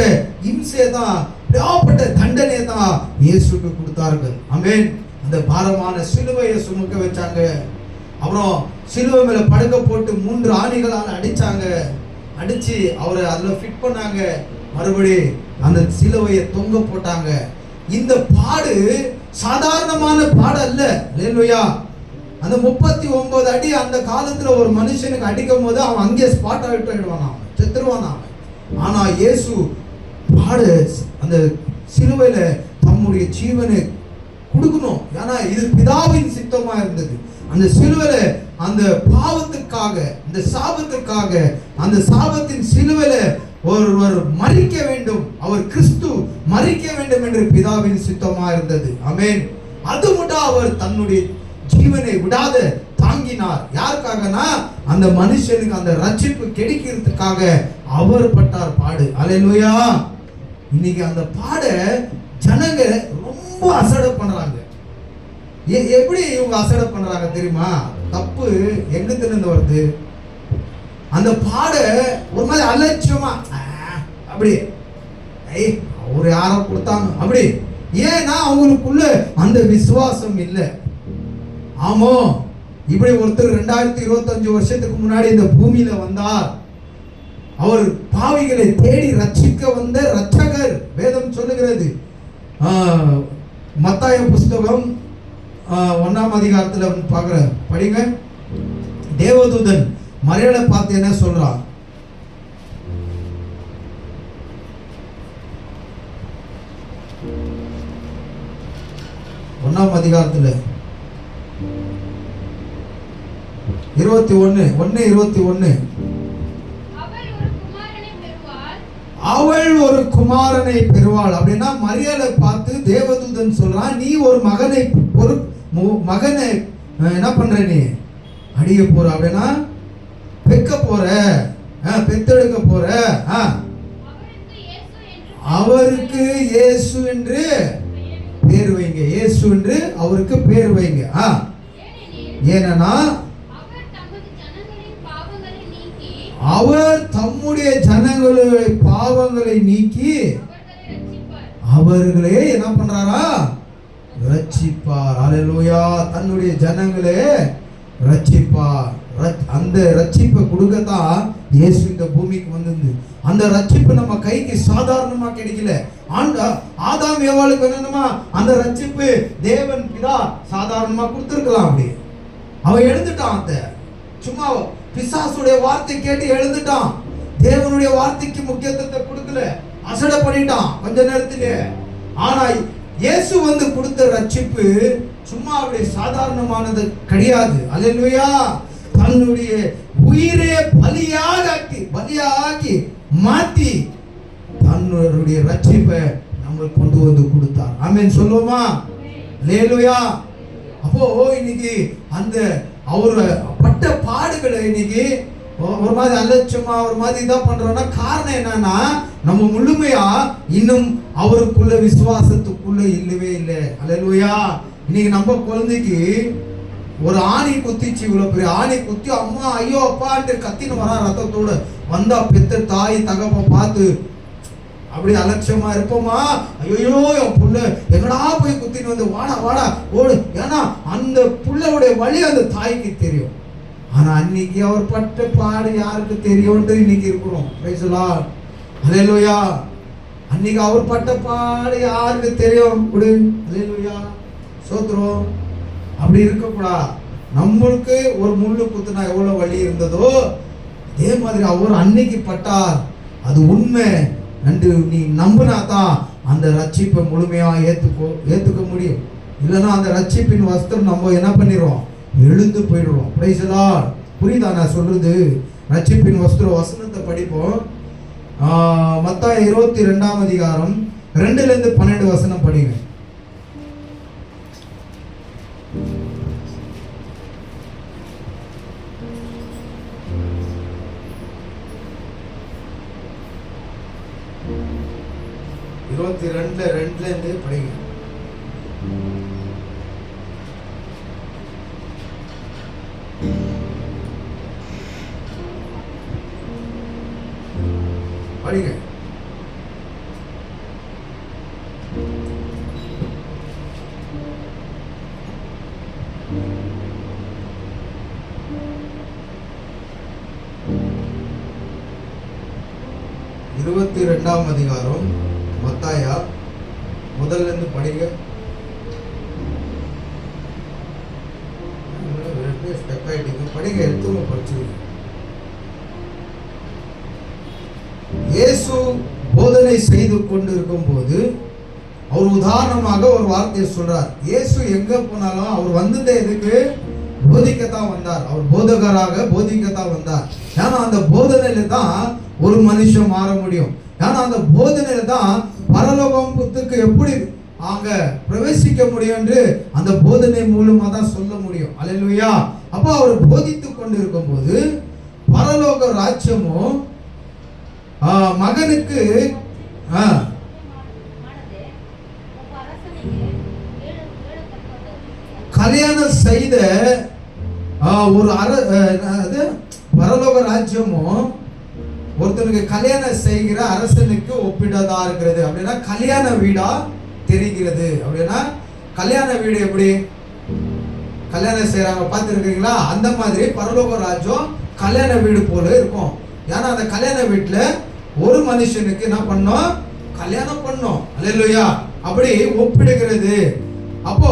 இம்சை தான், அப்படியாப்பட்ட தண்டனை தான் இயேசுக்கு கொடுத்தார்கள். ஆமென். அந்த பாரமான சிலுவையை சுமக்க வச்சாங்க. அப்புறம் சிலுவை மேல படுக்க போட்டு 3 ஆணிகளால் அடிச்சாங்க. அடிச்சு அவரை அதுல ஃபிட் பண்ணாங்க. மறுபடி அந்த சிலுவையை தொங்க போட்டாங்க. இந்த பாடு சாதாரணமான பாடு அல்ல. அல்லேலூயா! அந்த 39 அடி அந்த காலத்துல ஒரு மனுஷனுக்கு அடிக்கும் போது அவன் அங்கே ஸ்பாட் அவுட் ஆயிடுவான், அவன் செத்துருவான் அவன். ஆனா இயேசு பாடு அந்த சிலுவையில தம்முடைய ஜீவனை கொடுக்கணும். ஏன்னா இது பிதாவின் சித்தமா இருந்தது. அந்த சிலுவையில அந்த பாவத்துக்காக, இந்த சாபத்துக்காக, அந்த சாபத்தின் சிலுவையில ஒருவர் மரிக்க வேண்டும், அவர் கிறிஸ்து மரிக்க வேண்டும் என்று பிதாவின் சித்தமா இருந்தது. ஆமென். அது மட்டும் அவர் தன்னுடைய ஜீவனை விடாத தாங்கினார். யாருக்காகனா அந்த மனுஷனுக்கு அந்த ரட்சிப்பு கிடைக்கிறதுக்காக அவர் பட்டார் பாடு. அல்லேலூயா! இன்னைக்கு அந்த பாட ஜனங்க ரொம்ப அசடை பண்றாங்க. எப்படி இவங்க அசடை பண்றாங்க தெரியுமா? தப்பு எங்கிருந்து வருது? அந்த பாட ஒரு மாதிரி அலட்சியமா அப்படி அவரு யாரோ கொடுத்தாங்க அப்படி. ஏன்னா அவங்களுக்குள்ள அந்த விசுவாசம் இல்லை. ஆமோ, இப்படி ஒருத்தர் 2025 வருஷத்துக்கு முன்னாடி இந்த பூமியில வந்தார். அவர் பாவிகளை தேடி ரட்சிக்க வந்த ரட்சகர். வேதம் சொல்லுகிறது. மத்தாய புஸ்தகம் 1ஆம் அதிகாரத்துல பார்க்கிற படிங்க. தேவதூதன் மரியாதை பார்த்து என்ன சொல்றான்? ஒன்னாம் அதிகாரத்துல 21:21 அவள் ஒரு குமாரனை பெறுவாள். அப்படின்னா மரியாதை பார்த்து தேவதூதன் சொல்றான், நீ ஒரு மகனை என்ன பண்ற, நீ அடிய போற, அப்படின்னா பெக்க போற, பெத்தெடுக்க போற. அவருக்கு இயேசு என்று பேர் வைங்க. இயேசு என்று அவருக்கு பேர் வைங்க. ஏன்னா அவர் தம்முடைய ஜனங்களுடைய பாவங்களை நீக்கி அவர்களே என்ன பண்றாரா? ரட்சிப்பார். அல்லேலூயா! தன்னுடைய ஜனங்களே ரட்சிப்பார். அந்த ரட்சிப்பை கொடுக்கத்தான் இயேசு இந்த பூமிக்கு வந்தது. அந்த ரட்சிப்பு நம்ம கைக்கு சாதாரணமா கிடைக்கல. ஆதாம் ஏவாளுக்கு என்னமா அந்த ரட்சிப்பு தேவன் பிதா சாதாரணமா கொடுத்திருக்கலாம். அப்படி அவன் எழுந்துட்டான். அந்த சும்மா பிசாசுடைய வார்த்தை கேட்டு எழுந்துட்டான். தேவனுடைய வார்த்தைக்கு முக்கியத்துவத்தை கொடுக்கல, அசடை பண்ணிட்டான் கொஞ்ச நேரத்திலே. ஆனா இயேசு வந்து கொடுத்த ரட்சிப்பு சும்மா அப்படி சாதாரணமானது கிடையாது. அல்லேலூயா! தன்னுடைய உயிரே பலியாகி மாத்தி தன்னுடைய ரட்சிப்பை நம்ம கொண்டு வந்து கொடுத்தார். ஆமென் சொல்லுவோமா? அல்லேலூயா! அப்போ இன்னைக்கு அந்த அவர் பட்ட பாடுகளை இன்னைக்கு ஒரு மாதிரி அலட்சியமா ஒரு மாதிரி இதான் பண்றோம்னா காரணம் என்னன்னா, நம்ம முழுமையா இன்னும் அவருக்குள்ள விசுவாசத்துக்குள்ள இல்லவே இல்லை. அல்லேலூயா! இன்னைக்கு நம்ம குழந்தைக்கு ஒரு ஆணி குத்திச்சு, இவ்வளவு பெரிய ஆணி குத்தி அம்மா ஐயோ அப்பான்ட்டு கத்தின்னு வரா ரத்தத்தோட வந்தா, பெத்த தாய் தகப்ப பார்த்து அப்படி அலட்சியமா இருப்போமா? ஐயோ என் புள்ள எங்கடா போய் குத்தின்னு வந்து வாடா வாடா ஓடு. ஏன்னா அந்த புள்ளவுடைய வழி அந்த தாய்க்கு தெரியும். ஆனா அன்னைக்கு அவர் பட்ட பாடு யாருக்கு தெரியும்னு இன்னைக்கு இருக்கிறோம். Praise the lord. அல்லேலூயா! அன்னைக்கு அவர் பட்ட பாடு யாருக்கு தெரியும்? அல்லேலூயா! சோத்ரம். அப்படி இருக்கக்கூடாது. நம்மளுக்கு ஒரு முள்ளு குத்துனா எவ்வளவு வலி இருந்ததோ அதே மாதிரி அவர் அன்னைக்கு பட்டார். அது உண்மை என்று நீ நம்பினாதான் அந்த ரட்சிப்பை முழுமையா ஏத்துக்க முடியும். இல்லைன்னா அந்த ரட்சிப்பின் வஸ்திரம் நம்ம என்ன பண்ணிடுவோம்? எழுந்து போயிடுவோம். Price the Lord. புரியுதா நான் சொல்றது? ரட்சிப்பின் வஸ்திரம் வசனத்தை படிப்போம். மத்தாய் 22ஆம் அதிகாரம் 2 to 12 வசனம் படிங்க. 22:2 படிங்க. படிங்க. இருபத்தி 22ஆம் அதிகாரம் மத்தாயா, முதல்ல இருந்து படிங்க. படிங்க, எடுத்து படிச்சுங்க. இயேசு போதனை செய்து கொண்டிருக்கும் போது அவர் உதாரணமாக ஒரு வார்த்தையை சொல்றார். இயேசு எங்க போனாலும் அவர் வந்தது எதுக்கு? போதிக்கத்தான் வந்தார். அவர் போதகராக போதிக்கத்தான் வந்தார். ஏன்னா அந்த போதனையில தான் ஒரு மனுஷன் மாற முடியும். ஏன்னா அந்த போதனையில தான் பரலோகத்துக்கு எப்படி அங்க பிரவேசிக்க முடியும் என்று அந்த போதனை மூலமா தான் சொல்ல முடியும். அல்லேலூயா. அப்போ அவர் போதித்துக் கொண்டிருக்கும் போது பரலோக ராஜ்யமும் மகனுக்கு கல்யாணம் செய்த ஒரு பரலோக ராஜ்யமும் ஒருத்தனுக்கு கல்யாணம் செய்கிற அரசனுக்கு ஒப்பிடதா இருக்கிறது. அப்படின்னா கல்யாண வீடா தெரிகிறது. அப்படின்னா கல்யாண வீடு எப்படி கல்யாணம் செய்யறாங்க பார்த்துருக்கீங்களா? அந்த மாதிரி பரலோக ராஜ்யம் கல்யாண வீடு போல இருக்கும். ஏன்னா அந்த கல்யாண வீட்டுல ஒரு மனுஷனுக்கு என்ன பண்ணோம்? கல்யாணம் பண்ணோம். அல்லேலூயா. அப்படி ஒப்பிடுகிறது. அப்போ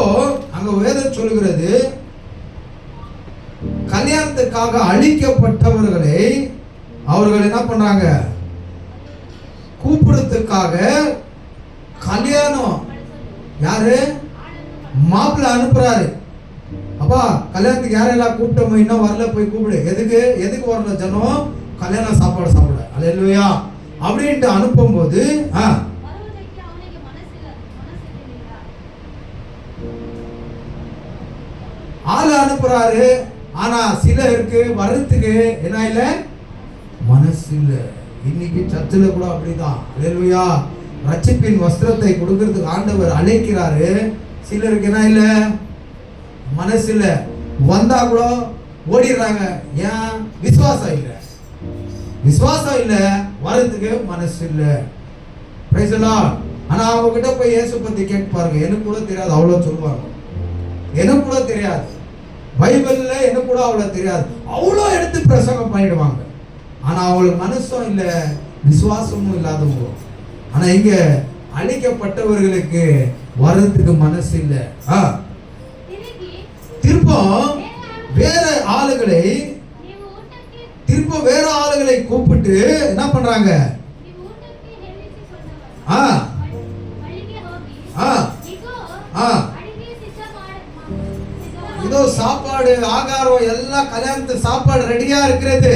அங்க வேதம் சொல்லுகிறது, கல்யாணத்துக்காக அழிக்கப்பட்டவர்களை அவர்கள் என்ன பண்றாங்க? கூப்பிடுறதுக்காக கல்யாணம் யாரு? மாப்பிள்ளை அனுப்புறாரு. அப்பா கல்யாணத்துக்கு யாரெல்லாம் கூப்பிட்டோமோ இன்னும் வரல, போய் கூப்பிடு. எதுக்கு வரல ஜனம்? கல்யாண சாப்பாடு சாப்பிட. அல்லேலூயா. அப்படின்ட்டு அனுப்பும் போது ஆளு அனுப்புறாரு. ஆனா சிலருக்கு வர்றதுக்கு என்ன இல்ல? மனசு இல்ல. இன்னைக்கு சர்ச்சில் கூட அப்படிதான். அல்லேலூயா. ரட்சிப்பின் வஸ்திரத்தை கொடுக்கிறதுக்கு ஆண்டவர் அழைக்கிறாரு. சிலருக்கு என்ன இல்ல? மனசு இல்ல. வந்தா கூட ஓடிடுறாங்க. ஏன்? விசுவாசம் இல்ல. விசுவாசம் இல்ல, வரதுக்கு மனசு இல்ல. Price the lord. ஆனா அவங்க கிட்ட போய் இயேசு பத்தி கேட்டு பாருங்க. எனக்கு கூட தெரியாது, அவ்வளவு சொல்லுவாங்க. எனக்கு கூட தெரியாது, பைபிள்ல எனக்கு கூட அவ்வளவு தெரியாது, அவ்வளோ எடுத்து பிரசங்கம் பண்ணிடுவாங்க. ஆனா அவங்களுக்கு மனசும் இல்ல, விசுவாசமும் இல்லாதவங்க. ஆனா இங்க அழிக்கப்பட்டவர்களுக்கு வர்றதுக்கு மனசு இல்ல. வேற ஆளுகளை கூப்பிட்டு என்ன பண்றாங்க? இதோ சாப்பாடு ஆகாரம் எல்லாம் கல்யாணத்து சாப்பாடு ரெடியா இருக்கிறது.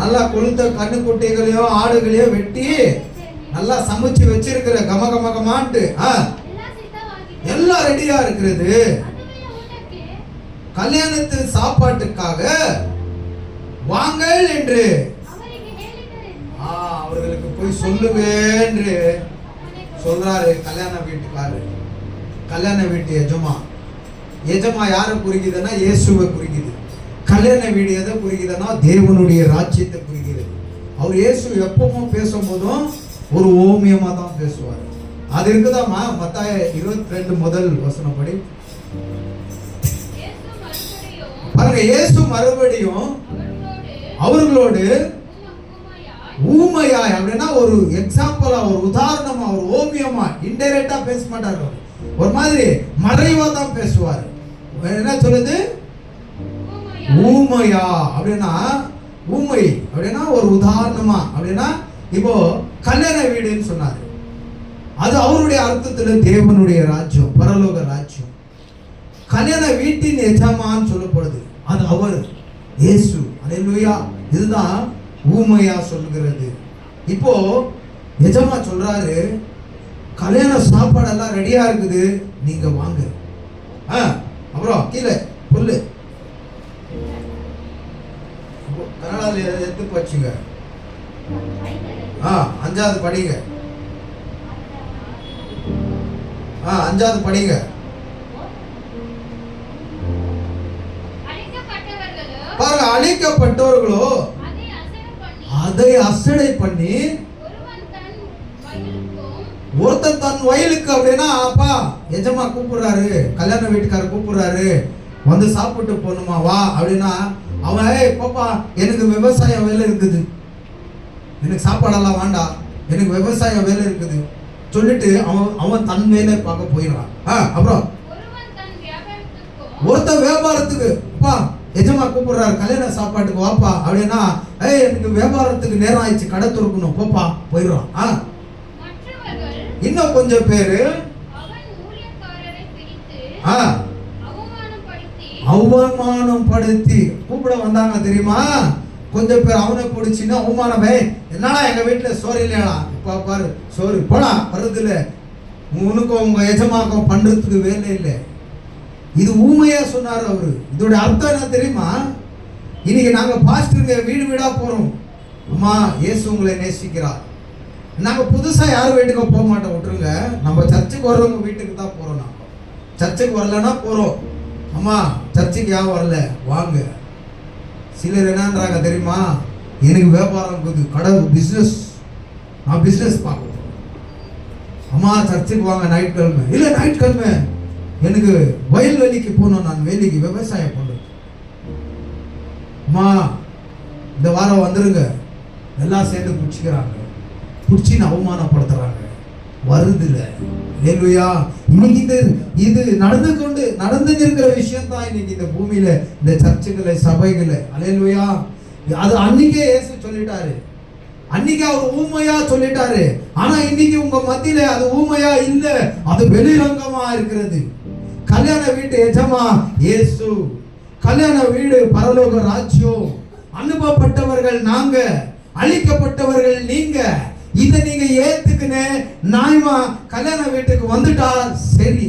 நல்லா கொளுத்த கண்ணுக்குட்டிகளையும் ஆடுகளையும் வெட்டி நல்லா சமைச்சு வச்சிருக்கிற கமகமகமான்ட்டு எல்லாம் ரெடியா இருக்கிறது. கல்யாணத்து சாப்பாட்டுக்காக வாங்கள் என்று அவர்களுக்கு போய் சொல்லுங்க என்று சொல்றாரு கல்யாண வீட்டுக்காரர். கல்யாண வீட்டு எஜமா யாரை குறிக்குதுன்னா இயேசுவை குறிக்குது. கல்யாண வீடு எதை குறிக்குதுன்னா தேவனுடைய ராஜ்யத்தை குறிக்கிறது. அவர் இயேசு எப்பவும் பேசும்போதும் ஒரு ஓமியமா தான் பேசுவார். அது இருக்குதாமா மத்தாய 22 முதல் வசனம் படி பாருங்க. இயேசு மறுபடியும் அவர்களோடு ஊமையாய், அப்படின்னா ஒரு எக்ஸாம்பிளா, ஒரு உதாரணமா, ஒரு ஓமியமா, இன்டைரக்டா பேச மாட்டாரு. ஒரு மாதிரி மறைவா தான் பேசுவார். என்ன சொல்லுது? ஊமையா. அப்படின்னா ஊமை அப்படின்னா ஒரு உதாரணமா. அப்படின்னா இப்போ கல்யாண வீடுன்னு சொன்னாரு. அது அவருடைய அர்த்தத்துல தேவனுடைய ராஜ்யம், பரலோக ராஜ்யம். கல்யாண வீட்டின் எஜமான் சொல்லப்படுது. அது அவர் இயேசு. அல்லேலூயா. இதுதான் ஊமையா சொல்லுகிறது. இப்போ எஜமா சொல்றாரு, கல்யாண சாப்பாடெல்லாம் ரெடியா இருக்குது, நீங்க வாங்க. அப்புறம் கீழே புல்லு கனடால எடுத்து வச்சுங்க. அஞ்சாவது படிங்க. அஞ்சாவது படிங்க. பாருங்க, அழிக்கப்பட்டவர்களோ அதை அசடை பண்ணி ஒருத்தன் தன் வயலுக்கு, அப்படின்னா அப்பா எஜமா கூப்பிடுறாரு, கல்யாண வீட்டுக்காரர் கூப்பிடுறாரு, வந்து சாப்பிட்டு போகணுமா வா அப்படின்னா அவன் பாப்பா எனக்கு விவசாய வேலை இருக்குது, எனக்கு சாப்பாடெல்லாம் வேண்டாம், எனக்கு விவசாய வேலை இருக்குது சொல்லிட்டு அவன் தன் வேலை பார்க்க போயிடுறான். அப்புறம் ஒருத்தன் வியாபாரத்துக்கு, அப்பா எஜமா கூப்பிடுறாரு கல்யாண சாப்பாட்டுக்கு வாப்பா அப்படின்னா எனக்கு வியாபாரத்துக்கு நேரம் ஆயிடுச்சு, கடை துறக்கணும் போப்பா போயிடுறான். இன்னும் கொஞ்சம் பேரு அவமானப்படுத்தி கூப்பிட வந்தாங்க தெரியுமா? கொஞ்சம் பேர் அவனை பிடிச்சின்னு அவமானமே, என்னடா எங்க வீட்டுல சோறு இல்லையா, இப்ப பாரு சோறு போடா வருது இல்ல, உனக்கும் உங்க எஜமாக்கும் பண்றதுக்கு வேலை இல்லை. இது ஊமையா சொன்னாரு அவரு. இதோட அர்த்தம் என்ன தெரியுமா? இன்னைக்கு நாங்க பாஸ்டருங்க வீடு வீடா போறோம், அம்மா இயேசு உங்களை நேசிக்கிறார். நாங்க புதுசா யாரும் வீட்டுக்கு போக மாட்டோம், விட்டுருங்க. நம்ம சர்ச்சுக்கு வர்றவங்க வீட்டுக்கு தான் போறோம். நாம சர்ச்சுக்கு வரலன்னா போறோம், அம்மா சர்ச்சுக்கு யாரும் வரல வாங்க. சிலர் என்னன்றாங்க தெரியுமா? எனக்கு வியாபாரம் இருக்குது, கடை பிசினஸ், நான் பிசினஸ் பார்க்க, அம்மா சர்ச்சுக்கு வாங்க ஞாயிற்றுக்கிழமை. இல்லை ஞாயிற்றுக்கிழமை எனக்கு வயல்வெளிக்கு போகணும், நான் வேலைக்கு விவசாயம் பண்றேன், அம்மா இந்த வாரம் வந்துருங்க. எல்லாம் சேர்ந்து பிடிச்சிக்கிறாங்க, பிடிச்சின்னு அவமானப்படுத்துறாங்க, வருது இல்லை. இன்னைக்கு இது நடந்து இருக்கிற விஷயம் தான் இன்னைக்கு இந்த பூமியில, இந்த சர்ச்சுகளை சபைகளை. அல்லேலூயா. அது அன்னைக்கே இயேசு சொல்லிட்டாரு, அன்னைக்கு அவர் ஊமையா சொல்லிட்டாரு. ஆனா இன்னைக்கு உங்க மத்தியில அது ஊமையா இல்ல, அது வெளிரங்கமா இருக்கிறது. கல்யாண வீட்டு எஜமா இயேசு, கல்யாண வீடு பரலோக ராஜ்யம். அனுபவப்பட்டவர்கள் நாங்க, அழிக்கப்பட்டவர்கள் நீங்க. இதை நீங்க ஏத்துக்குன்னு நாய்மா கல்யாண வீட்டுக்கு வந்துட்டா சரி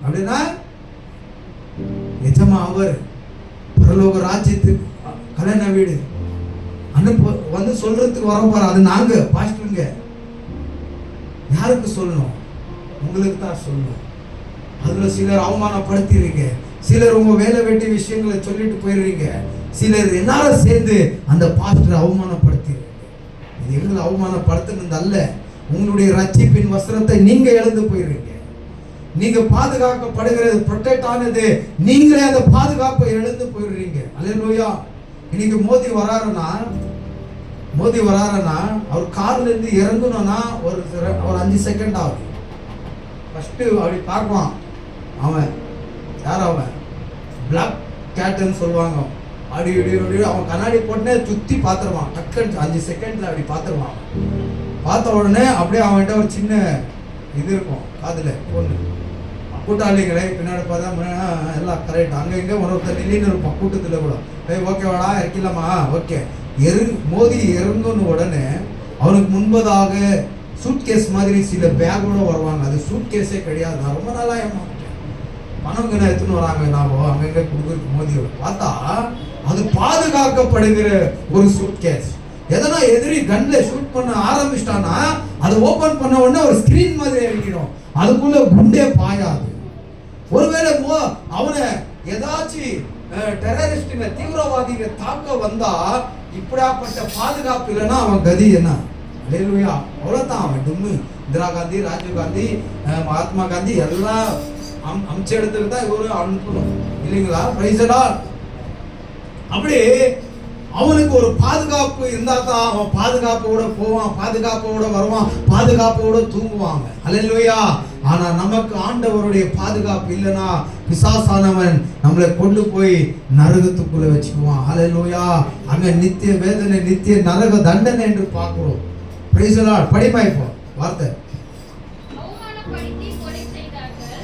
அப்படின்னா எஜமா அவர் பரலோக ராஜ்யத்துக்கு கல்யாண வீடு வந்து சொல்றதுக்கு வர போற. அது நாங்க பாஸ்டருங்க. யாருக்கு சொல்லணும்? உங்களுக்கு தான் சொல்லணும். அதுல சிலர் அவமானப்படுத்திடுறீங்க, சிலர் உங்க வேலை வெட்டி விஷயங்களை சொல்லிட்டு போயிடுறீங்க, சிலர் எல்லாரும் சேர்ந்து அந்த பாஸ்டரை அவமானப்படுத்திடுறீங்க. எங்களை அவமானப்படுத்தினது அல்ல, உங்களுடைய ரட்சிப்பின் வஸ்திரத்தை நீங்க இழந்து போயிடுறீங்க. நீங்க பாதுகாக்கப்படுகிறது ப்ரொடெக்ட் ஆனது, நீங்களே அந்த பாதுகாப்பை இழந்து போயிடுறீங்க. அல்லேலூயா. இன்னைக்கு மோதி வராருன்னா அவர் கார்ல இருந்து இறங்கணும்னா ஒரு 5 செகண்ட் ஆகுது. ஃபர்ஸ்ட் அப்படி பார்க்குவான். அவன் யார்? அவன் பிளாக் கேட்னு சொல்லுவாங்க. அப்படி அவன் கண்ணாடி போட்டுனே சுத்தி பார்த்துருவான். டக்குன்னு 5 செகண்ட்ல அப்படி பார்த்துருவான். பார்த்த உடனே அப்படியே அவன்கிட்ட ஒரு சின்ன இது இருக்கும் காதுல பொண்ணு, கூட்டாளிகளே பின்னாடி பார்த்தா எல்லாம் கரெக்ட். அங்கே இங்கே ஒருத்தர் நிலைன்னு இருப்பான் கூட்டத்தில் கூட. ஓகேவாடா இருக்கலாமா? ஓகே. மோதி இறங்குன்னு உடனே அவனுக்கு முன்பதாக சூட்கேஸ் மாதிரி சில பேக்கோட வருவாங்க. அது சூட்கேஸே கிடையாது. நான் ரொம்ப நாளாக ஏமாட்டேன். பணம் கிணறு எடுத்துன்னு வராங்க, நான் அங்கங்கே கொடுக்குறதுக்கு மோதியோட பார்த்தா அது பாதுகாக்கப்படுகிற ஒரு சூட்கேஸ். எதனா எதிரி கன்ல ஷூட் பண்ண ஆரம்பிச்சிட்டானா அதை ஓபன் பண்ண உடனே ஒரு ஸ்கிரீன் மாதிரி இறங்கிடும், அதுக்குள்ள குண்டே பாயாது. ஒருவேளை அவனை ஏதாச்சும் டெரரிஸ்டுங்க தீவிரவாதிங்க தாக்க வந்தா இப்படியாப்பட்ட பாதுகாப்பு இல்லைன்னா அவன் கதி என்ன? அல்லேலூயா. அவ்வளவுதான். அவன் டும்மு. இந்திரா காந்தி, ராஜீவ் காந்தி, மகாத்மா காந்தி எல்லாம் அம்ச இடத்துக்கு தான் இவரு அனுப்பணும் இல்லைங்களா? பிரைஸ் அப்படி அவனுக்கு ஒரு பாதுகாப்பு இருந்தா தான் அவன் பாதுகாப்போட போவான், பாதுகாப்போட வருவான், பாதுகாப்போட தூங்குவாங்க. அல்லேலூயா. ஆனா நமக்கு ஆண்டவருடைய பாதுகாப்பு இல்லைன்னா பிசாசானவன் நம்மளை கொண்டு போய் நரகத்துக்குள்ள வச்சுக்குவான். அல்லேலூயா. அங்க நித்திய வேதனை, நித்திய நரக தண்டனை என்று பார்க்கிறோம். Price the Lord. படிமா இப்போ வார்த்தை.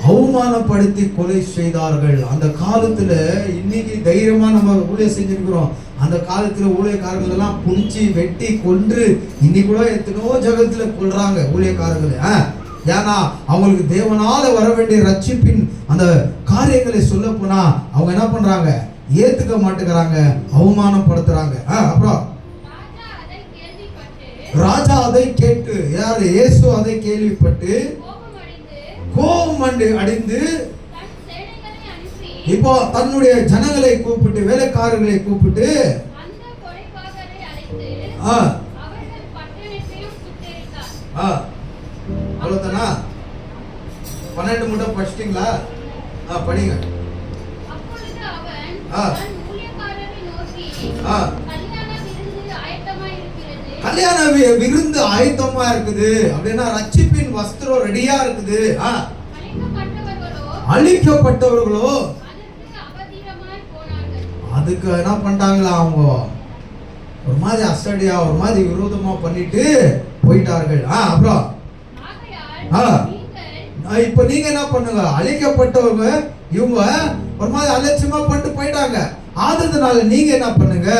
அவமானப்படுத்தி கொலை செய்தார்கள். அந்த காலத்துல இன்னைக்கு தைரியமா நம்ம ஊழியம் செஞ்சிருக்கிறோம். அந்த காலத்துல ஊழியக்காரர்கள் எல்லாம் புடிச்சு வெட்டி கொன்று இன்னைக்கு கூட எத்தனோ ஜகத்துல கொள்றாங்க ஊழியக்காரர்களை. ஏன்னா அவங்களுக்கு தேவனால வர வேண்டிய ரட்சிப்பின் அந்த காரியங்களை சொல்ல போனா அவங்க என்ன பண்றாங்க? ஏத்துக்க மாட்டேங்கிறாங்க, அவமானப்படுத்துறாங்க. அப்புறம் ராஜா அதை கேட்டு, யாரு? இயேசு அதை கேள்விப்பட்டு கோபம் அடைந்து இப்போ தன்னுடைய ஜனங்களை கூப்பிட்டு, வேலைக்காரர்களை கூப்பிட்டு அவ்வளவுதானா? 12 மட்டும் படிச்சிட்டீங்களா? படிங்க. கல்யாண விருந்து ஆயத்தமா இருக்குது அப்படின்னா ரட்சிப்பின் வஸ்திரம் ரெடியா இருக்குது. அழிக்கப்பட்டவர்களோ அதுக்கு என்ன பண்ணிட்டாங்களா? அவங்க ஒரு மாதிரி அசடியா, ஒரு மாதிரி விரோதமா பண்ணிட்டு போயிட்டார்கள். அப்புறம் இப்ப நீங்க என்ன பண்ணுங்க? அழிக்கப்பட்டவங்க இவங்க ஒரு மாதிரி அலட்சியமா பண்ணிட்டு போயிட்டாங்க. ஆததுனால நீங்க என்ன பண்ணுங்க?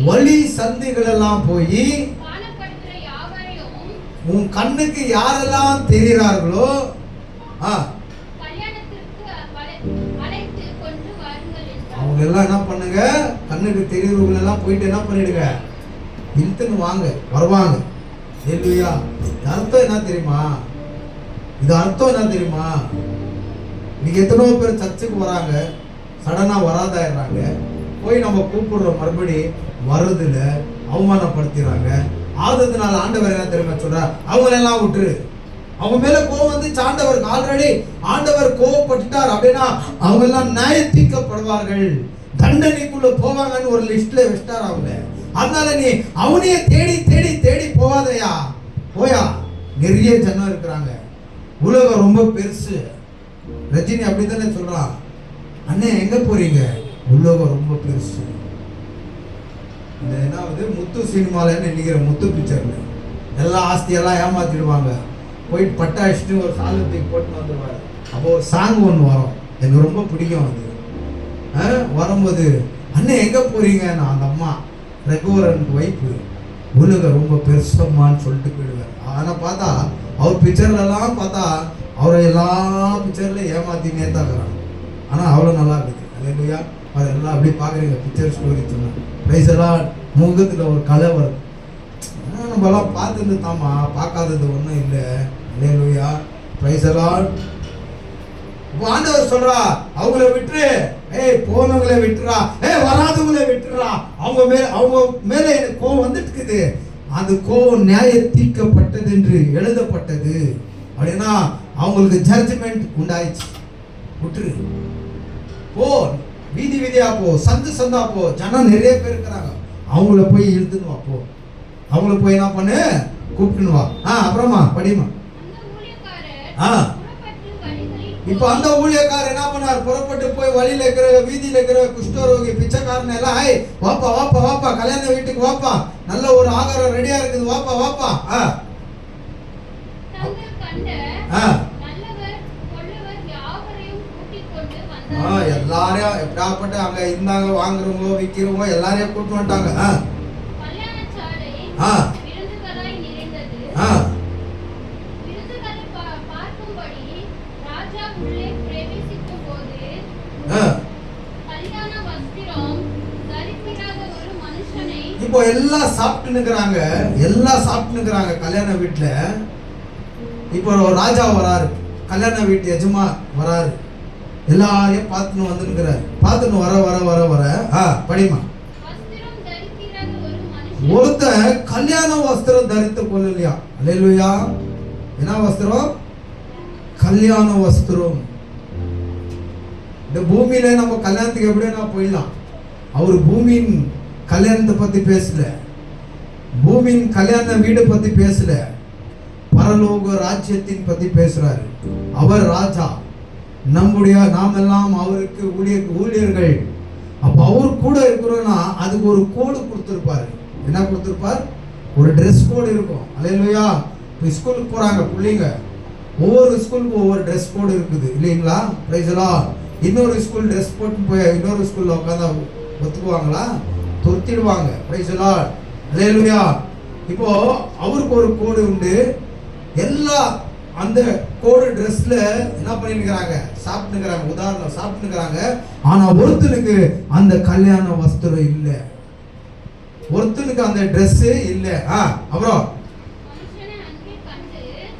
வழி சந்திகள் எல்லாம் போய் உன் கண்ணுக்கு யாரெல்லாம் தெரிகிறார்களோ அவங்க எல்லாம் என்ன பண்ணுங்க? கண்ணுக்கு தெரிகிறவங்க எல்லாம் போயிட்டு என்ன பண்ணிடுங்க? இழுத்துன்னு வாங்க, வருவாங்க. ஹல்லேலூயா. அர்த்தம் என்ன தெரியுமா? இது அர்த்தம் என்ன தெரியுமா? இன்னைக்கு எத்தனையோ பேர் சர்ச்சுக்கு வராங்க, சடனா வராதாயிடுறாங்க. போய் நம்ம கூப்பிடுறோம், மறுபடி வர்றதில்ல, அவமானப்படுத்திடுறாங்க. ஆததுனால ஆண்டவர் என்ன தெரியுமா சொல்றார்? அவங்களெல்லாம் விட்டுரு. அவங்க மேல கோபம் வந்து ஆண்டவர் ஆல்ரெடி ஆண்டவர் கோபப்பட்டுட்டார் அப்படின்னா அவங்க எல்லாம் நியாயத்தீர்க்கப்படுவார்கள், தண்டனைக்குள்ள போவாங்கன்னு ஒரு லிஸ்ட்ல வச்சிட்டார் அவங்க. அதனால நீ அவனையே தேடி தேடி தேடி போவாதையா, போயா. நிறைய ஜனம் இருக்கிறாங்க, உலகம் ரொம்ப பெருசு. ரஜினி அப்படித்தானே சொல்றான், அண்ணே எங்க போறீங்க? உலகம் ரொம்ப பெருசு. இந்த என்னாவது முத்து சினிமால நினைக்கிற முத்து பிக்சர்ல எல்லா ஆஸ்தியெல்லாம் ஏமாத்திடுவாங்க. போயிட்டு பட்டா அடிச்சுட்டு ஒரு சாலத்துக்கு போட்டு வந்துடுவாரு. அப்போ ஒரு சாங் ஒன்று வரும், எனக்கு ரொம்ப பிடிக்கும். அது வரும்போது அண்ணே எங்க போறீங்க? நான் அந்த அம்மா ரகுவரன் ஒய்ஃபு, உலகம் ரொம்ப பெருசம்மான்னு சொல்லிட்டு போயிடுவார். ஆனால் பார்த்தா அவர் பிக்சர்லாம் பார்த்தா அவரை எல்லா பிக்சர்லையும் ஏமாத்தினே தான் இருக்கிறாங்க. ஆனால் அவ்வளோ நல்லா இருக்குது. அல்லேலூயா. அது எல்லாம் அப்படி பார்க்குறீங்க பிக்சர் ஸ்டோரி சொன்னால் ப்ரைஸ் எல்லாம் முகத்தில் ஒரு கலை வருது. நம்மளாம் பார்த்துட்டு தாமா, பார்க்காதது ஒன்றும் இல்லை. அல்லேலூயா. ப்ரைஸ் எல்லாம் ஆண்டவர் சொல்றா, அவங்கள விட்டுரு, போனவங்களை விட்டுறா, வராதவங்களை விட்டுறா. அவங்க மேல எனக்கு கோவம் வந்துட்டு இருக்குது. அது கோவம் நியாய தீர்க்கப்பட்டது என்று எழுதப்பட்டது அப்படின்னா அவங்களுக்கு ஜட்ஜ்மெண்ட் உண்டாயிடுச்சு. விட்டுரு, போ, வீதி வீதியா போ, சந்து சந்தா போ. ஜனம் நிறைய பேர் இருக்கிறாங்க, அவங்கள போய் இழுத்துன்னு வா. போ, அவங்கள போய் என்ன பண்ணு? கூப்பிட்டுன்னு வா. அப்புறமா படிமா. இப்ப அந்த ஊழியக்காரர் என்ன பண்ணார்? புறப்பட்டு போய் வழியில இருக்கிற, வீதியில இருக்கிற குஷ்டரோகி, பிச்சைக்காரன் எல்லாம், வாப்பா வாப்பா வாப்பா, கல்யாண வீட்டுக்கு வாப்பா, நல்ல ஒரு ஆகாரம் ரெடியா இருக்குது, வாப்பா வாப்பா. எல்லாரையும் எப்படாப்பட்ட அங்க இருந்தாங்க வாங்குறவங்க விக்கிறவங்க எல்லாரையும் கூட்டு வந்துட்டாங்க. இப்போ எல்லாம் சாப்பிட்டுனுக்குறாங்க, எல்லாம் சாப்பிட்டுனுக்குறாங்க கல்யாண வீட்டுல. இப்போ ஒரு ராஜா வராரு, கல்யாண வீட்டு எஜமா வராரு, எல்லாரையும் பார்த்துன்னு வந்துருக்கிறாரு. பார்த்துன்னு வர வர வர வர படிமா. ஒருத்தன் கல்யாண வஸ்திரம் தரித்து கொள்ளலையா? அல்லேலூயா. என்ன வஸ்திரம்? கல்யாண வஸ்திரம். இந்த பூமியில நம்ம கல்யாணத்துக்கு எப்படியா போயிடலாம். அவர் பூமியின் கல்யாணத்தை பத்தி பேசல, பூமியின் கல்யாண வீடு பத்தி பேசல, பரலோக ராஜ்யத்தின் பத்தி பேசுறாரு. அவர் ராஜா, நம்முடைய நாமெல்லாம் அவருக்கு ஊழியர்கள். அப்ப அவர் கூட இருக்கிறோம்னா அதுக்கு ஒரு கோடு கொடுத்திருப்பாரு. என்ன கொடுத்திருப்பார்? ஒரு ட்ரெஸ் கோடு இருக்கும். அல்லேலூயா. இப்போ ஸ்கூலுக்கு போறாங்க பிள்ளைங்க, ஒவ்வொரு ஸ்கூலுக்கும் ஒவ்வொரு ட்ரெஸ் கோடு இருக்குது இல்லைங்களா? பிரைஸ் எல்லாம். இன்னொரு ஸ்கூல் ட்ரெஸ் போட்டு போய் இன்னொரு ஸ்கூல்ல உட்காந்தா ஒத்துக்குவாங்களா? துரத்திடுவாங்க. பிரைஸ் எல்லாம். அல்லேலூயா. இப்போ அவருக்கு ஒரு கோடு உண்டு. எல்லா அந்த கோடு ட்ரெஸ்ல என்ன பண்ணிருக்கிறாங்க? சாப்பிட்டுக்கிறாங்க. உதாரணம் சாப்பிட்டுக்கிறாங்க. ஆனா ஒருத்தனுக்கு அந்த கல்யாண வஸ்திரம் இல்லை. ஒருத்தனுக்கு அந்த ட்ரெஸ் இல்ல. அப்புறம்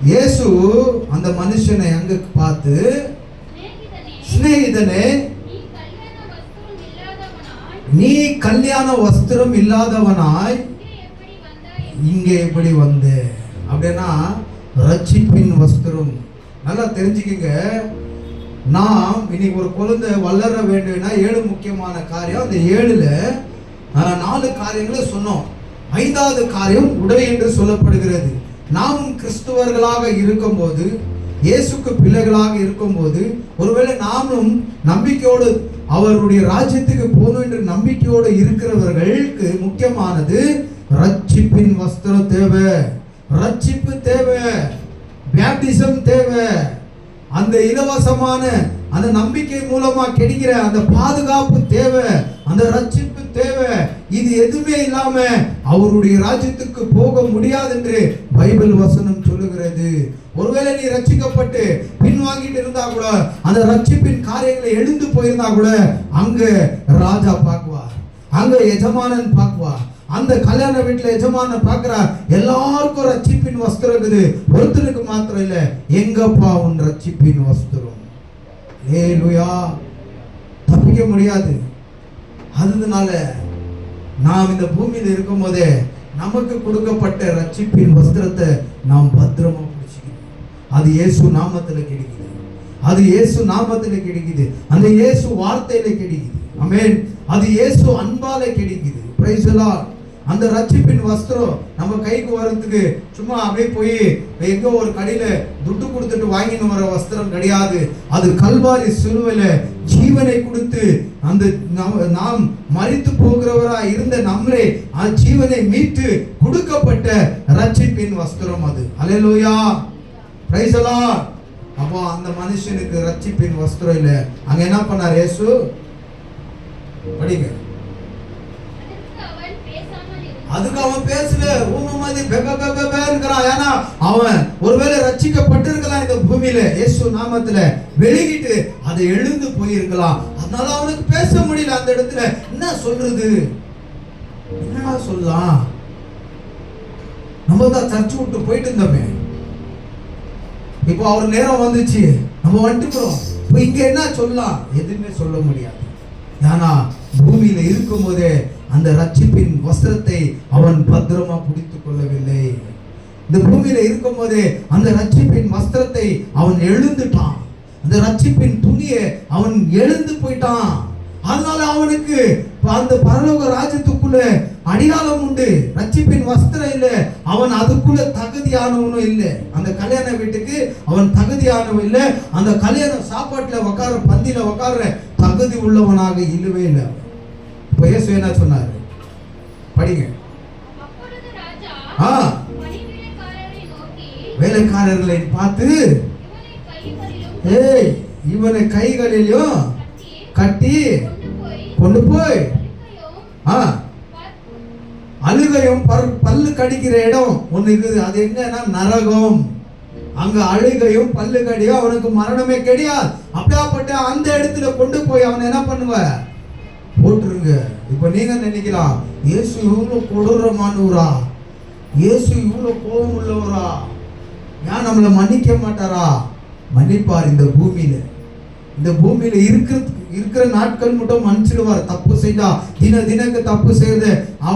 இயேசு அந்த மனுஷனை அங்க பார்த்து, சிநேகிதனே, நீ கல்யாண வஸ்திரம் இல்லாதவனாய் இங்கே எப்படி வந்த? அப்படின்னா ரட்சிப்பின் வஸ்திரம். நல்லா தெரிஞ்சுக்கங்க, நாம் இன்னைக்கு ஒரு குழந்தை வளர வேண்டும்னா 7 முக்கியமான காரியம். அந்த 7ல 4 காரியங்களை சொன்னோம். 5வது காரியம் உடை என்று சொல்லப்படுகிறது. நாம் கிறிஸ்துவர்களாக இருக்கும்போது, இயேசுக்கு பிள்ளைகளாக இருக்கும்போது, ஒருவேளை நாமும் நம்பிக்கையோடு அவருடைய ராஜ்யத்துக்கு போகணும் என்று நம்பிக்கையோடு இருக்கிறவர்களுக்கு முக்கியமானது ரட்சிப்பின் வஸ்திரம் தேவை, ரட்சிப்பு தேவை, பேப்டிசம் தேவை. அந்த இலவசமான அந்த நம்பிக்கை மூலமா கிடைக்கிற அந்த பாதுகாப்பு தேவை, அந்த ரட்சிப்பு தேவை. இது எதுவுமே இல்லாம அவருடைய ராஜ்யத்துக்கு போக முடியாது என்று பைபிள் வசனம் சொல்லுகிறது. ஒருவேளை நீ ரட்சிக்கப்பட்டு பின்வாங்கிட்டு இருந்தா கூட, அந்த ரட்சிப்பின் காரியங்களை எழுந்து போயிருந்தா கூட, அங்க ராஜா பார்க்குவார், அங்க எஜமானன் பார்க்குவார். அந்த கல்யாண வீட்டுல எஜமான பார்க்கிறா, எல்லாருக்கும் ரட்சிப்பின் வஸ்திரம் இருக்குது, ஒருத்தனுக்கு மாத்திரம் இல்ல. எங்கப்பா உன் ரட்சிப்பின் வஸ்திரம்? ஹல்லேலூயா. தப்பிக்க முடியாது. அதனால நாம் இந்த பூமியில இருக்கும் போதே நமக்கு கொடுக்கப்பட்ட ரட்சிப்பின் வஸ்திரத்தை நாம் பத்திரமா பிடிச்சிக்கணும். அது இயேசு நாமத்துல கிடைக்குது, அது இயேசு நாமத்துல கிடைக்குது, அந்த இயேசு வார்த்தையில கிடைக்குது. ஆமென். அது இயேசு அன்பால கிடைக்குது. Price the Lord. அந்த ரட்சிப்பின் வஸ்திரம் நம்ம கைக்கு வரதுக்கு சும்மா அப்படியே போய் எங்க ஒரு கடையில துட்டு கொடுத்துட்டு வாங்கின்னு வர வஸ்திரம் கிடையாது. அது கல்வாரி சிலுவையில ஜீவனை கொடுத்து அந்த நாம் மரித்து போகிறவரா இருந்த நம்மளே ஜீவனை மீட்டு கொடுக்கப்பட்ட ரட்சிப்பின் வஸ்திரம் அது. அல்லேலூயா. Praise the lord. அப்போ அந்த மனுஷனுக்கு ரட்சிப்பின் வஸ்திரம் இல்ல. அங்க என்ன பண்ணார் இயேசு? படிங்க. அதுக்கு அவன் பேசல, ஊம மாதிரி பெபெபெபெபென்றான். ஏன்னா அவன் ஒருவேளை ரட்சிக்கப்பட்டிருக்கலாம் இந்த பூமியில இயேசு நாமத்துல, வெளியிட்டு அதை எழுந்து போயிருக்கலாம். அதனால அவனுக்கு பேச முடியல. அந்த இடத்துல என்ன சொல்றது, என்ன சொல்லலாம்? நம்ம தான் சர்ச்சு விட்டு போயிட்டு இருந்தோமே, இப்போ அவர் நேரம் வந்துச்சு, நம்ம வந்துட்டோம். இப்போ இங்க என்ன சொல்லலாம்? எதுவுமே சொல்ல முடியாது. ஏன்னா பூமியில இருக்கும் போதே அந்த ரட்சிப்பின் வஸ்திரத்தை அவன் பத்திரமா பிடித்துக் கொள்ளவில்லை. இந்த பூமியில இருக்கும் போதே அந்த ரட்சிப்பின் வஸ்திரத்தை அவன் எழுந்துட்டான். அந்த ரட்சிப்பின் துணியை அவன் எழுந்து போயிட்டான். அதனால அவனுக்கு அந்த பரலோக ராஜ்யத்துக்குள்ள அடியாளம் உண்டு. ரட்சிப்பின் வஸ்திரம் இல்லை, அவன் அதுக்குள்ள தகுதியானவனும் இல்லை. அந்த கல்யாண வீட்டுக்கு அவன் தகுதியானவன் இல்லை. அந்த கல்யாண சாப்பாட்டுல உட்கார, பந்தியில உட்கார தகுதி உள்ளவனாக இல்லவே இல்லை. இப்ப இயேசு என்ன சொன்னாரு? படிங்க. வேலைக்காரர்களை பார்த்து, ஏய், இவனை கைகளிலும் கட்டி கொண்டு போய் அழுகையும் பல்லு கடிக்கிற இடம் ஒண்ணு இருக்குது. அது எங்கன்னா நரகம். அங்க அழுகையும் பல்லு கடியும், அவனுக்கு மரணமே கிடையாது. அப்படியாப்பட்ட அந்த இடத்துல கொண்டு போய் அவன் என்ன பண்ணுவ? போட்டுருங்க. இப்ப நீங்க நினைக்கலாம், இயேசு இவ்வளவு கொடூரமானவரா, இயேசு இவ்வளவு கோபம் உள்ளவரா, ஏன் நம்மளை மன்னிக்க மாட்டாரா? மன்னிப்பார். இந்த பூமியில இருக்கிற நாட்கள் மட்டும் மன்னிச்சிடுவார். தப்பு செய்தா தினக்கு தப்பு செய்து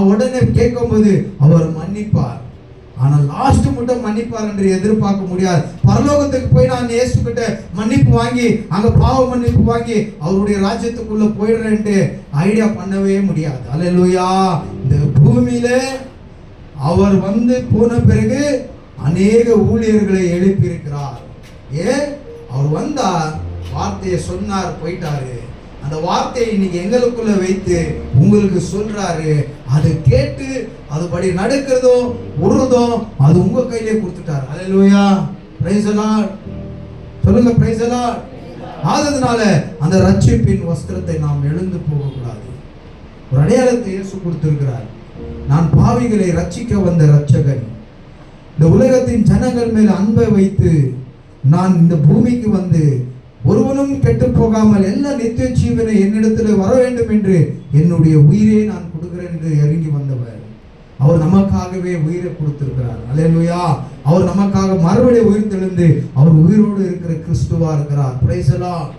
உடனே கேட்கும் போது அவர் மன்னிப்பார். ஆனால் லாஸ்ட் மட்டும் மன்னிப்பார் என்று எதிர்பார்க்க முடியாது. பரலோகத்துக்கு போய் நான் இயேசு கிட்ட மன்னிப்பு வாங்கி, அங்க பாவ மன்னிப்பு வாங்கி அவருடைய ராஜ்யத்துக்குள்ள போயிடுறேன்ட்டு ஐடியா பண்ணவே முடியாது. அல்லேலூயா. இந்த பூமியில அவர் வந்து போன பிறகு அநேக ஊழியர்களை எழுப்பியிருக்கிறார். அவர் வந்தா வார்த்தையை சொன்னார், போயிட்டாரு. அந்த வார்த்தையை இன்னைக்கு எங்களுக்குள்ள வைத்து உங்களுக்கு சொல்றாரு. அதை கேட்டு அதுபடி நடக்கிறதும் உருதும் அது உங்க கையிலே கொடுத்துட்டாரு. அல்லேலூயா. Praise the lord. சொல்லுங்க, பிரைஸ் தி லார்ட். அதனால அந்த ரட்சிப்பின் வஸ்திரத்தை நாம் எழுந்து போக கூடாது. ஒரு அடையாளத்தை இயேசு கொடுத்திருக்கிறார். நான் பாவிகளை ரட்சிக்க வந்த ரட்சகன். இந்த உலகத்தின் ஜனங்கள் மேல் அன்பை வைத்து நான் இந்த பூமிக்கு வந்து ஒருவனும் கெட்டு போகாமல் எல்லா நித்திய ஜீவனை என்னிடத்தில் வர வேண்டும் என்று என்னுடைய உயிரை நான் கொடுக்கிறேன் என்று இறங்கி வந்தவர். அவர் நமக்காகவே உயிரை கொடுத்திருக்கிறார். அல்லேலூயா. அவர் நமக்காக மறுபடியும் உயிர் தெழுந்து அவர் உயிரோடு இருக்கிற கிறிஸ்துவா இருக்கிறார். Price the Lord.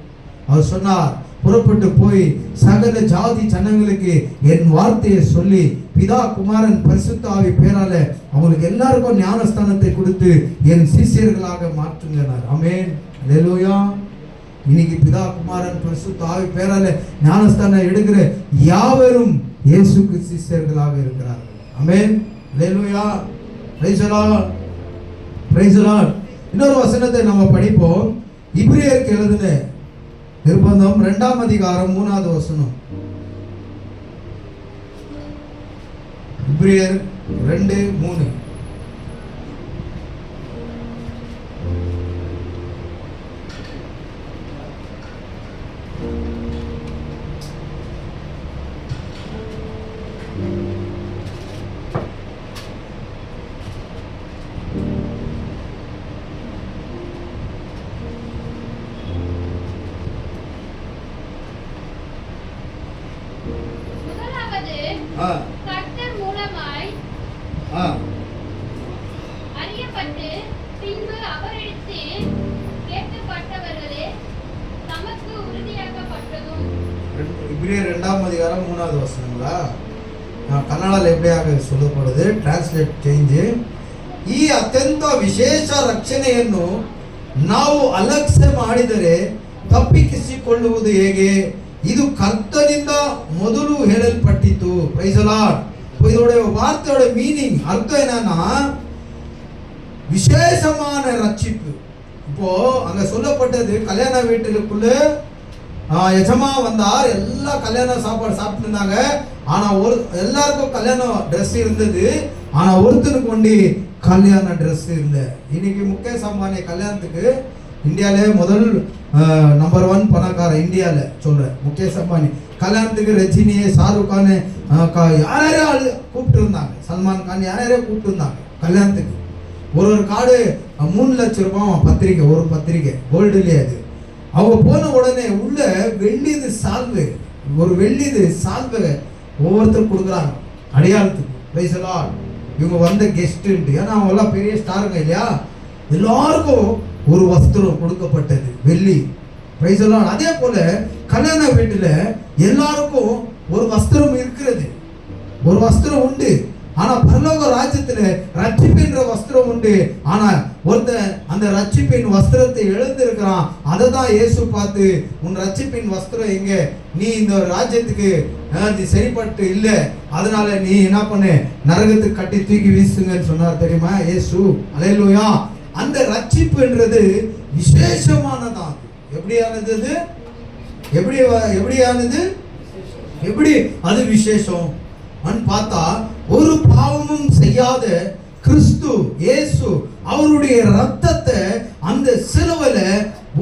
அவர் சொன்னார், புறப்பட்டு போய் சகல ஜாதி ஜனங்களுக்கு என் வார்த்தையை சொல்லி பிதா குமாரன் பரிசுத்த ஆவி பேரால அவங்களுக்கு எல்லாருக்கும் ஞானஸ்தானத்தை கொடுத்து என் சிஷ்யர்களாக மாற்றுகிறார். ஆமென். அல்லேலூயா. இன்னைக்கு பிதா குமாரன் பரிசுத்த ஆவி பேரால ஞானஸ்தானம் எடுக்கிற யாவரும் இயேசுக்கு சிஷ்யர்களாக இருக்கிறார்கள். Amen. Alleluia. Praise the lord. Praise the lord. இன்னொரு வசனத்தை நம்ம படிப்போம். இப்ரியருக்கு எழுதின நிருபந்தம் 2ஆம் அதிகாரம் 3வது வசனம். இப்ரியர் 2:3. கர்த்தர் மூலமாய் அறியப்பட்டு பின்பு அவரிடத்தில் கேட்கப்பட்டவர்களே தமக்கு உறுதியாக்கப்பட்டதும். இப்ரியர் 2ஆம் அதிகாரம் 3வது வசனங்களா? ಕನ್ನಡದಲ್ಲಿ எப்படியாக சொல்லப்படுது? Translate change. ಈ ಅತ್ಯಂತ ವಿಶೇಷ ರಕ್ಷಣೆಯನ್ನು ನಾವು ಅಲಕ್ಷ್ಯ ಮಾಡಿದರೆ ತಪ್ಪಿಸಿಕೊಳ್ಳುವುದು ಹೇಗೆ? ಇದು ಕರ್ತನಿಂದ ಮೊದಲು ಹೇಳಲ್ಪಟ್ಟಿತು. Price the lord. இதோட வார்த்தையோட மீனிங் அர்த்தம் என்னன்னா விசேஷமான ரட்சிப்பு. இப்போ அங்க சொல்லப்பட்டது கல்யாண வீட்டுக்குள்ள எஜமா வந்தார், எல்லா கல்யாண சாப்பாடு சாப்பிட்டு இருந்தாங்க. ஆனா எல்லாருக்கும் கல்யாண ட்ரெஸ் இருந்தது, ஆனா ஒருத்தனுக்கு ஒண்டி கல்யாண ட்ரெஸ் இல்லை. இன்னைக்கு முகேஷ் அம்பானி கல்யாணத்துக்கு இந்தியாவிலே முதல் நம்பர் 1 பணக்கார இந்தியாவில் சொல்கிறேன் முகேஷ் அம்பானி கல்யாணத்துக்கு ரஜினியை ஷாருக் கான் யாரையும் கூப்பிட்டு இருந்தாங்க, சல்மான் கான் யாரையும் கூப்பிட்டு இருந்தாங்க கல்யாணத்துக்கு. ஒரு கார்டு 3 லட்சம் ரூபாய் பத்திரிக்கை, ஒரு பத்திரிக்கை கோல்டுலேயே. அது அவங்க போன உடனே உள்ள வெள்ளிது சால்வு, ஒரு வெள்ளிது சால்வை ஒவ்வொருத்தரும் கொடுக்குறாங்க அடையாளத்துக்கு. Price the Lord. இவங்க வந்த கெஸ்ட்டு, ஏன்னா அவங்க எல்லாம் பெரிய ஸ்டாருங்க இல்லையா, எல்லாருக்கும் ஒரு வஸ்திரம் கொடுக்கப்பட்டது வெள்ளி. Price the Lord. அதே போல கல்யாண வீட்டில் எல்லாருக்கும் ஒரு வஸ்திரம் இருக்கிறது, ஒரு வஸ்திரம் உண்டு. ஆனா பரலோக ராஜ்யத்துல ரட்சிப்பின்ற வஸ்திரம் உண்டு. ஆனா ஒருத்தன் அந்த ரட்சிப்பின் வஸ்திரத்தை எழுந்திருக்கிறான். அதை தான் இயேசு பார்த்து, உன் ரட்சிப்பின் வஸ்திரம் எங்க? நீ இந்த ராஜ்யத்துக்கு நீ சரிப்பட்டு இல்லை, அதனால நீ என்ன பண்ணு, நரகத்துக்கு கட்டி தூக்கி வீசுங்கன்னு சொன்னார் தெரியுமா இயேசு. அல்லேலூயா. அந்த ரட்சிப்புன்றது விசேஷமானதான். எப்படியானது? எப்படியானது? எப்படி அது விசேஷம் பார்த்தா, ஒரு பாவமும் செய்யாத கிறிஸ்து இயேசு அவருடைய ரத்தத்தை அந்த சிலுவையில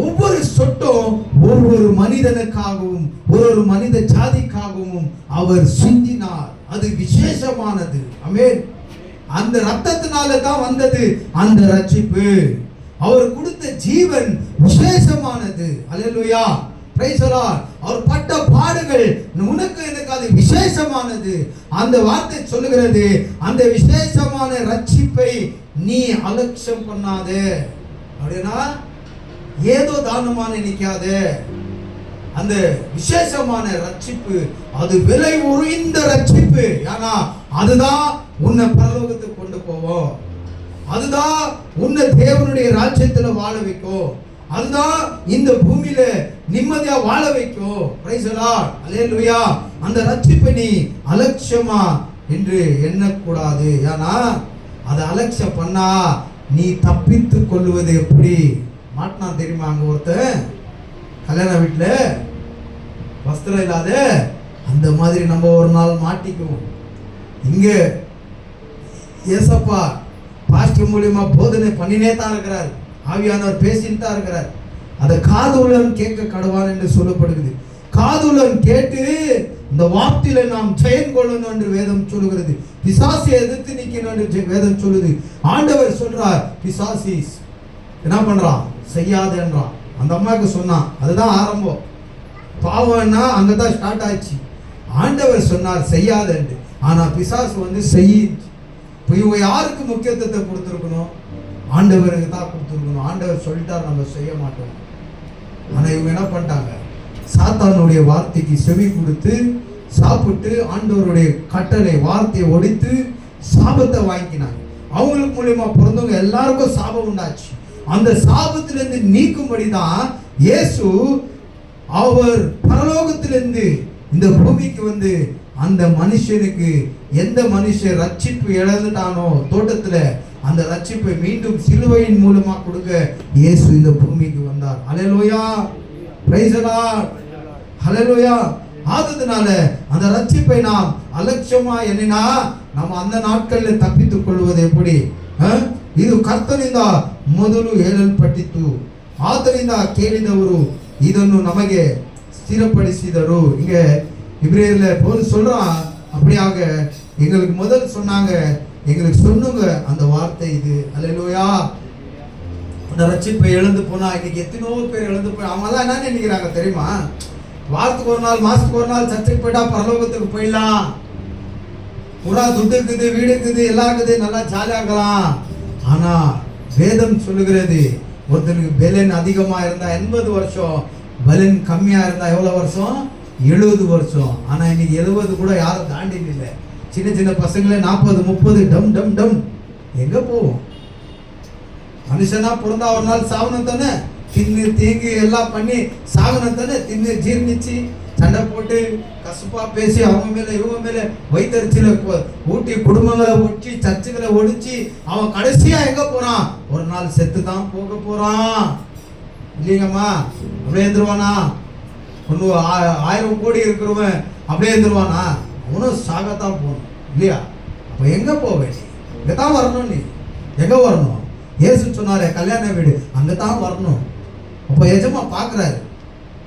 ஒவ்வொரு சொட்டும் ஒவ்வொரு மனிதனுக்காகவும் ஒரு மனித ஜாதிக்காகவும் அவர் சிந்தினார். அது விசேஷமானது. ஆமென். அந்த ரத்தத்தினால தான் வந்தது அந்த ரட்சிப்பு. அவர் கொடுத்த ஜீவன் விசேஷமானது. அல்லேலூயா. Praise the Lord. அவர் பட்ட பாடுகள் உனக்கு எனக்கு அது விசேஷமானது. அந்த வார்த்தை சொல்லுகிறது, அந்த விசேஷமான ரட்சிப்பை நீ அலட்சியம் பண்ணாதே. அப்படின்னா ஏதோ தானமா நினைக்காதே. அந்த விசேஷமான ரட்சிப்பு அது விலை உயர்ந்த ரட்சிப்பு. ஏன்னா அதுதான் உன்னை பரலோகத்துக்கு கொண்டு போவோம், அதுதான் உன்னை தேவனுடைய ராஜ்யத்துல வாழ வைக்கும், அதுதான் இந்த பூமியில நிம்மதியா வாழ வைக்கும். Praise the lord. அல்லேலூயா. அந்த ரட்சிப்பை நீ அலட்சியமா என்று எண்ணக்கூடாது. ஏன்னா அதை அலட்சியம் பண்ணா நீ தப்பித்து கொள்வது எப்படி? மாட்டினா தெரியுமா? அங்க ஒருத்தன் கல்யாண வீட்டுல வஸ்திரம் இல்லாத, அந்த மாதிரி நம்ம ஒரு நாள் மாட்டிக்குவோம். இங்க ஏசப்பா பாஸ்டர் மூலியமா போதனை பண்ணினே தான் இருக்கிறார், ஆவியானவர் பேசிட்டு தான் இருக்கிறார். அதை காதுள்ளவன் கேட்க கடவான் என்று சொல்லப்படுகிறது. காதுள்ளவன் கேட்டு இந்த வார்த்தையில நாம் ஜெயம் கொள்ளணும் என்று வேதம் சொல்லுகிறது. பிசாசை எதிர்த்து நிற்கணும் என்று வேதம் சொல்லுது. ஆண்டவர் சொல்றார், பிசாசி என்ன பண்றான்? செய்யாதேன்றான். அந்த அம்மாவுக்கு சொன்னான். அதுதான் ஆரம்பம். பாவம்னா அங்கதான் ஸ்டார்ட் ஆச்சு. ஆண்டவர் சொன்னார் செய்யாத என்று. ஆனா பிசாசு வந்து செய். இப்போ இவங்க யாருக்கு முக்கியத்துவத்தை கொடுத்துருக்கணும்? ஆண்டவருக்கு தான் கொடுத்துருக்கணும். ஆண்டவர் சொல்லிட்டார், நம்ம செய்ய மாட்டோம். ஆனா இவங்க என்ன பண்ணிட்டாங்க? சாத்தானுடைய வார்த்தைக்கு செவி கொடுத்து சாப்பிட்டு ஆண்டவருடைய கட்டளை வார்த்தையை ஒடித்து சாபத்தை வாங்கினாங்க. அவங்களுக்கு மூலியமா பிறந்தவங்க எல்லாருக்கும் சாபம் உண்டாச்சு. அந்த சாபத்திலிருந்து நீக்கும்படி தான் இயேசு அவர் பரலோகத்திலிருந்து இந்த பூமிக்கு வந்து அந்த மனுஷனுக்கு, எந்த மனுஷன் ரட்சிப்பு இழந்துட்டானோ தோட்டத்துல, அந்த ரட்சிப்பை மீண்டும் சிலுவையின் மூலமா கொடுக்க இயேசு இந்த பூமிக்கு வந்தார். ஹல்லேலூயா, பிரைஸ் தி லார்ட், ஹல்லேலூயா. ஆததனால அந்த ரட்சிப்பை நாம் அலட்சியமா எண்ணினா நம்ம அந்த நாட்களில் தப்பித்துக் கொள்வது எப்படி? ಇದು ಕರ್ತನಿಂದ ಮೊದಲು ಹೇಳಲ್ಪಟ್ಟಿತು, ಆತನಿಂದ ಕೇಳಿದವರು ಇದನ್ನು ನಮಗೆ ಸ್ಥಿರಪಡಿಸಿದರು. இங்க இப்ரேயர்ல பவுல் சொல்றான், அப்படியாக எங்களுக்கு முதல் சொன்னாங்க, எங்களுக்கு சொன்னங்க அந்த வார்த்தை இது. அல்லேலூயா. அந்த ரட்சிப்பை இழந்து போனா இன்னைக்கு எத்தனையோ பேர் இழந்து போய் அவங்களாம் என்ன நினைக்கிறாங்க தெரியுமா? வாரத்துக்கு ஒரு நாள், மாசத்துக்கு ஒரு நாள் சர்ச்சைக்கு போயிட்டா பரலோகத்துக்கு போயிடலாம், புறா துட்டு இருக்குது, வீடு இருக்குது, எல்லாம் இருக்குது, நல்லா ஜாலியாகலாம். ஆனா வேதம் சொல்லுகிறது, ஒருத்தனுக்கு பலன் அதிகமா இருந்தா 80 வருஷம், பலன் கம்மியா இருந்தா எவ்வளவு வருஷம்? 70 வருஷம். ஆனா இன்னைக்கு 70 கூட யாரும் தாண்டி இல்லை. சின்ன சின்ன பசங்களே 40 30 டம் டம் டம். எங்க போவோம்? மனுஷனா பிறந்தா ஒரு நாள் சாகனம் தானே, தின்னு தேங்கி எல்லாம் பண்ணி சாகனம் தானே, தின்னு ஜீர்ணிச்சு சண்டை போட்டு கசுப்பா பேசி அவங்க மேல இவங்க மேல வைத்தறிச்சல ஊட்டி குடும்பங்களை ஒட்டி சர்ச்சுகளை ஒடிச்சு அவன் கடைசியா எங்க போறான்? ஒரு நாள் செத்து தான் போக போறான். இல்லைங்கம்மா? அப்படியே எழுந்துருவானா? ஒன்று 1000 கோடி இருக்கிறவன் அப்படியே எழுந்துருவானா? அவனும் சாகத்தான் போகணும் இல்லையா? அப்போ எங்க போவேன்? இங்கே தான் வரணும். நீ எங்க வரணும்? ஏசு சொன்னாரே கல்யாண வீடு, அங்கே தான் வரணும். அப்போ எஜமா பார்க்குறாரு,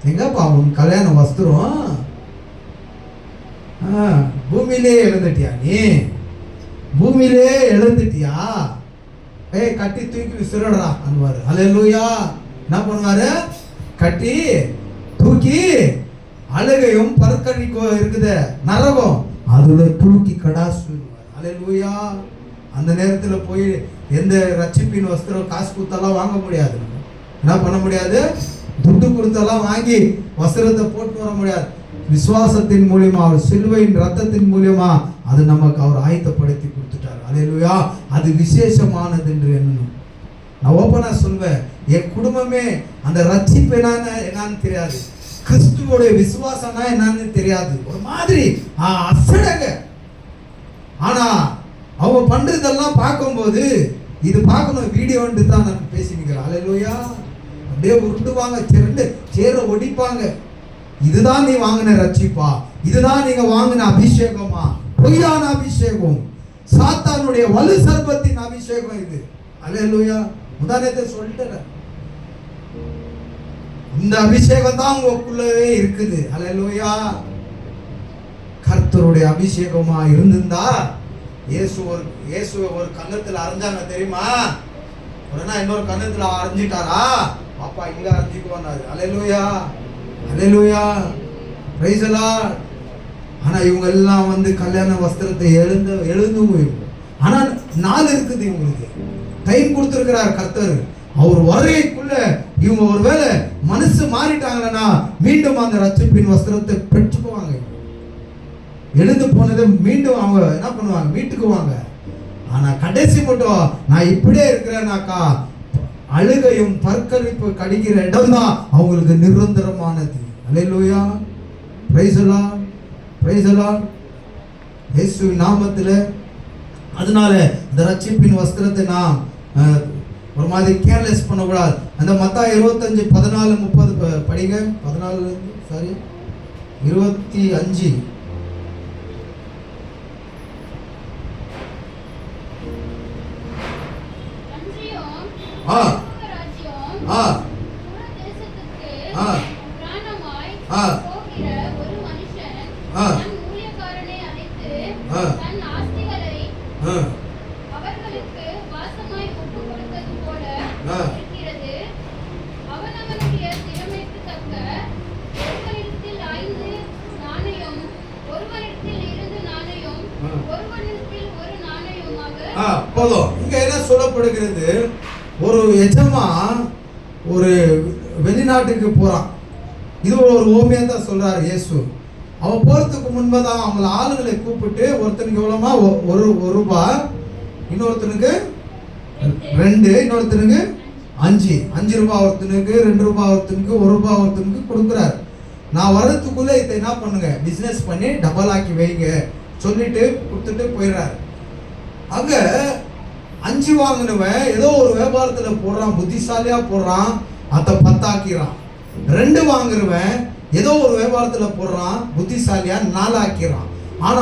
எங்கப்பா உன் கல்யாண வஸ்திரம்? பூமியிலே எழுந்துட்டியா? நீ பூமியிலே எழுந்துட்டியா? கட்டி தூக்கி விசிறடா அன்வாரு. அல்லேலூயா. என்ன பண்ணுவாரு? கட்டி தூக்கி அழுகையும் பற்கடிக்கும் இருக்குது நரகம், அதுல தூக்கி கடாசு. அல்லேலூயா. அந்த நேரத்தில் போய் எந்த ரட்சிப்பின் வஸ்திரம் காசு கொடுத்தாலாம் வாங்க முடியாது. என்ன பண்ண முடியாது? துட்டு கொடுத்தெல்லாம் வாங்கி வஸ்திரத்தை போட்டு வர முடியாது. விசுவாசத்தின் மூலியமா, அவர் சிலுவையின் ரத்தத்தின் மூலியமா அது நமக்கு அவர் ஆயத்தப்படுத்தி கொடுத்துட்டார். அல்லேலூயா. அது விசேஷமானது என்று எண்ணணும். நான் ஓப்பனா சொல்வேன், என் குடும்பமே அந்த ரட்சிப்பு என்னன்னு தெரியாது, கிறிஸ்துவோடைய விசுவாசம்னா என்னன்னு தெரியாது. ஒரு மாதிரி அசடங்க. ஆனா அவங்க பண்றதெல்லாம் பார்க்கும்போது இது பார்க்கணும் வீடியோன்ட்டு தான் நான் பேசிக்கிறேன். அல்லேலூயா. அப்படியே உருட்டுவாங்க, சேர ஒடிப்பாங்க. இதுதான் நீ வாங்கின ரட்சிப்பா, இதுதான் நீங்க வாங்கின அபிஷேகமா? பொய்யான அபிஷேகம், சாத்தானுடைய வலு சர்பத்தின் அபிஷேகம் இது. அல்லேலூயா. உதாரணத்தை சொல்லிட்டேன், இந்த அபிஷேகம் தான் உங்களுக்குள்ளவே இருக்குது. அல்லேலூயா. கர்த்தருடைய அபிஷேகமா இருந்திருந்தா இயேசுவை ஒரு கன்னத்துல அரைஞ்சாங்க தெரியுமா? உடனே இன்னொரு கன்னத்துல அரைஞ்சிட்டாரா? பாப்பா இங்க அரைஞ்சிக்குவாரு. அல்லேலூயா, அல்லேலூயா, பிரைஸ் தி லார்ட். ஆனா இவங்க எல்லாம் வந்து கல்யாண வஸ்திரத்தை எழுந்து ஆனா நாள் இருக்குது, இவங்களுக்கு டைம் கொடுத்திருக்கிறார் கர்த்தர். அவர் வருகைக்குள்ள இவங்க ஒருவேளை மனசு மாறிட்டாங்கன்னா மீண்டும் அந்த ரட்சிப்பின் வஸ்திரத்தை பெற்றுக்குவாங்க. எழுந்து போனதை மீண்டும் அவங்க என்ன பண்ணுவாங்க? மீட்டுக்குவாங்க. ஆனா கடைசி மட்டும் நான் இப்படியே இருக்கிறேன்னாக்கா அழுகையும் பற்கடிப்பு கடிக்கிற இடம் தான் அவங்களுக்கு நிரந்தரமானது. Alleluia, praise the lord, praise the lord. இயேசுவின் நாமத்தில். அதனால இந்த ரட்சிப்பின் வஸ்திரத்தை நாம் ஒரு மாதிரி கேர்லெஸ் பண்ணக்கூடாது. அந்த மத்தாய் 25 14 30 படிங்க. 14 சாரி 25. போதும். இங்க என்ன சொல்லப்படுகிறது, ஒரு எஜமா ஒரு வெளிநாட்டுக்கு போறான். இது ஒரு ஓமையா தான் சொல்றாரு இயேசு. அவன் போறதுக்கு முன்பதான் அவங்கள ஆளுங்களை கூப்பிட்டு, ஒருத்தனுக்கு எவ்வளோமா, ஒரு ரூபாய், இன்னொருத்தனுக்கு 2, இன்னொருத்தனுக்கு 5 ரூபாய் ஒருத்தனுக்கு, 2 ரூபாய் ஒருத்தனுக்கு, 1 ரூபாய் ஒருத்தனுக்கு கொடுக்குறாரு. நான் வரத்துக்குள்ள இதை என்ன பண்ணுங்க, பிசினஸ் பண்ணி டபுள் ஆக்கி வைங்க சொல்லிட்டு கொடுத்துட்டு போயிடுறாரு. அங்க 5 வாங்கினவன் ஏதோ ஒரு வியாபாரத்துல போடுறான், புத்திசாலியா போடுறான், அதை 10 ஆக்கிறான். 2 வாங்குறவன் ஏதோ ஒரு வியாபாரத்துல போடுறான், புத்திசாலியா 4 ஆக்கிறான். ஆனா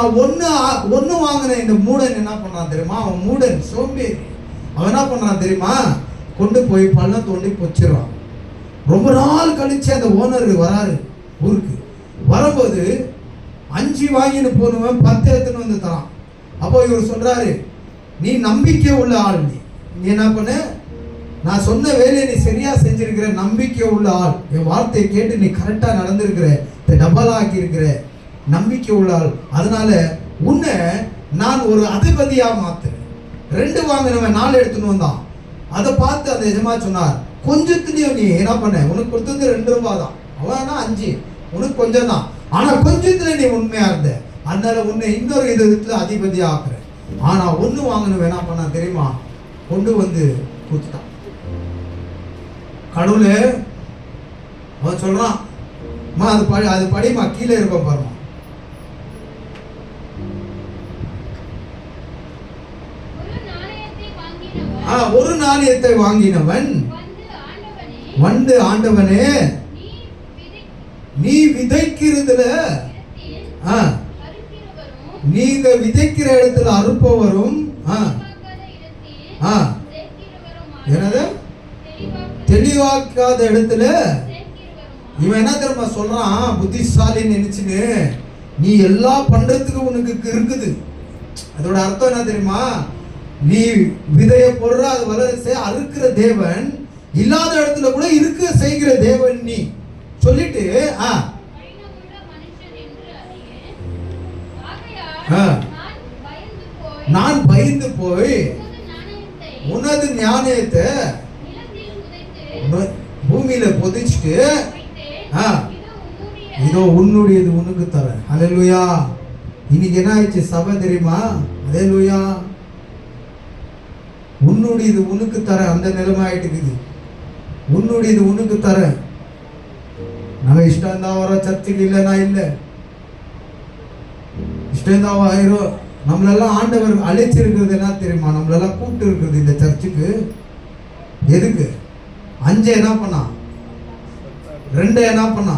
ஒன்னு வாங்கின இந்த மூடன் என்ன பண்றான் தெரியுமா? அவன் மூடன் சோம்பேறி. அவன் என்ன பண்றான் தெரியுமா? கொண்டு போய் பள்ளம் தோண்டி பொச்சிடறான். ரொம்ப நாள் கழிச்சு அந்த ஓனர் வராரு ஊருக்கு. வரும்போது 5 வாங்கின்னு போனவன் 10 எடுத்துன்னு வந்து தரான். அப்போ இவர் சொல்றாரு, நீ நம்பிக்கை உள்ள ஆள், நீ என்ன பண்ண, நான் சொன்ன வேலையை நீ சரியா செஞ்சிருக்கிற, நம்பிக்கை உள்ள ஆள், என் வார்த்தையை கேட்டு நீ கரெக்டா நடந்திருக்கிற, டபுள் ஆக்கி இருக்கிற, நம்பிக்கை உள்ள ஆள், அதனால உன்னை நான் ஒரு அதிபதியா மாத்துறேன். 2 வாங்கினவன் 4 எடுத்துன்னு வந்தான். அதை பார்த்து அந்த எஜமா சொன்னார், கொஞ்சத்துலயும் நீ என்ன பண்ண, உனக்கு கொடுத்தது 2 ரூபாய் தான், அவனா 5, உனக்கு கொஞ்சம் தான், ஆனா கொஞ்சத்துல நீ உண்மையா இருந்த, அதனால உன்னை இன்னொரு இதுல அதிபதியா ஆக்குறேன். ஆனா 1 வாங்கினவன் என்ன பண்ணா தெரியுமா? கொண்டு வந்து கொடுத்துட்டான். கடவுளே, அவன் சொல்றான், அது படிமா, கீழே இருக்க பாருமா. ஒரு நாணயத்தை வாங்கினவன் வந்து, ஆண்டவனே, நீ விதைக்கிறதுல, நீங்க விதைக்கிற இடத்துல அறுப்பவரும், என்னது தெளிவாக்காத இடத்துல, இவன் என்ன தெரியுமா சொல்றான், புத்திசாலின்னு நினைச்சுன்னு, நீ எல்லாம் பண்றதுக்கு உனக்கு இருக்குது. அதோட அர்த்தம் என்ன தெரியுமா? நீ விதைய போடுற, அது வளர அறுக்கிற தேவன், இல்லாத இடத்துல கூட இருக்க செய்கிற தேவன் நீ சொல்லிட்டு, நான் பயந்து போய் உனது ஞானத்தை பூமியில பொதிச்சுட்டு, இதோ உன்னுடையது உனக்கு தர. அல்லேலூயா. இன்னைக்கு என்ன ஆயிடுச்சு சபை தெரியுமா? அல்லேலூயா. உன்னுடையது உனக்கு தர, அந்த நிலைமை ஆயிட்டு. உன்னுடையது உனக்கு தர. நம்ம இஷ்டம் தான் வர சர்ச்சுக்கு, இல்லைன்னா இல்லை, இஷ்டம் தான் ஆயிரும். நம்மளெல்லாம் ஆண்டவர் அழைச்சிருக்கிறது என்ன தெரியுமா? நம்மளெல்லாம் கூப்பிட்டு இருக்கிறது இந்த சர்ச்சுக்கு எதுக்கு? 5 என்ன பண்ணா, 2 என்ன பண்ணா,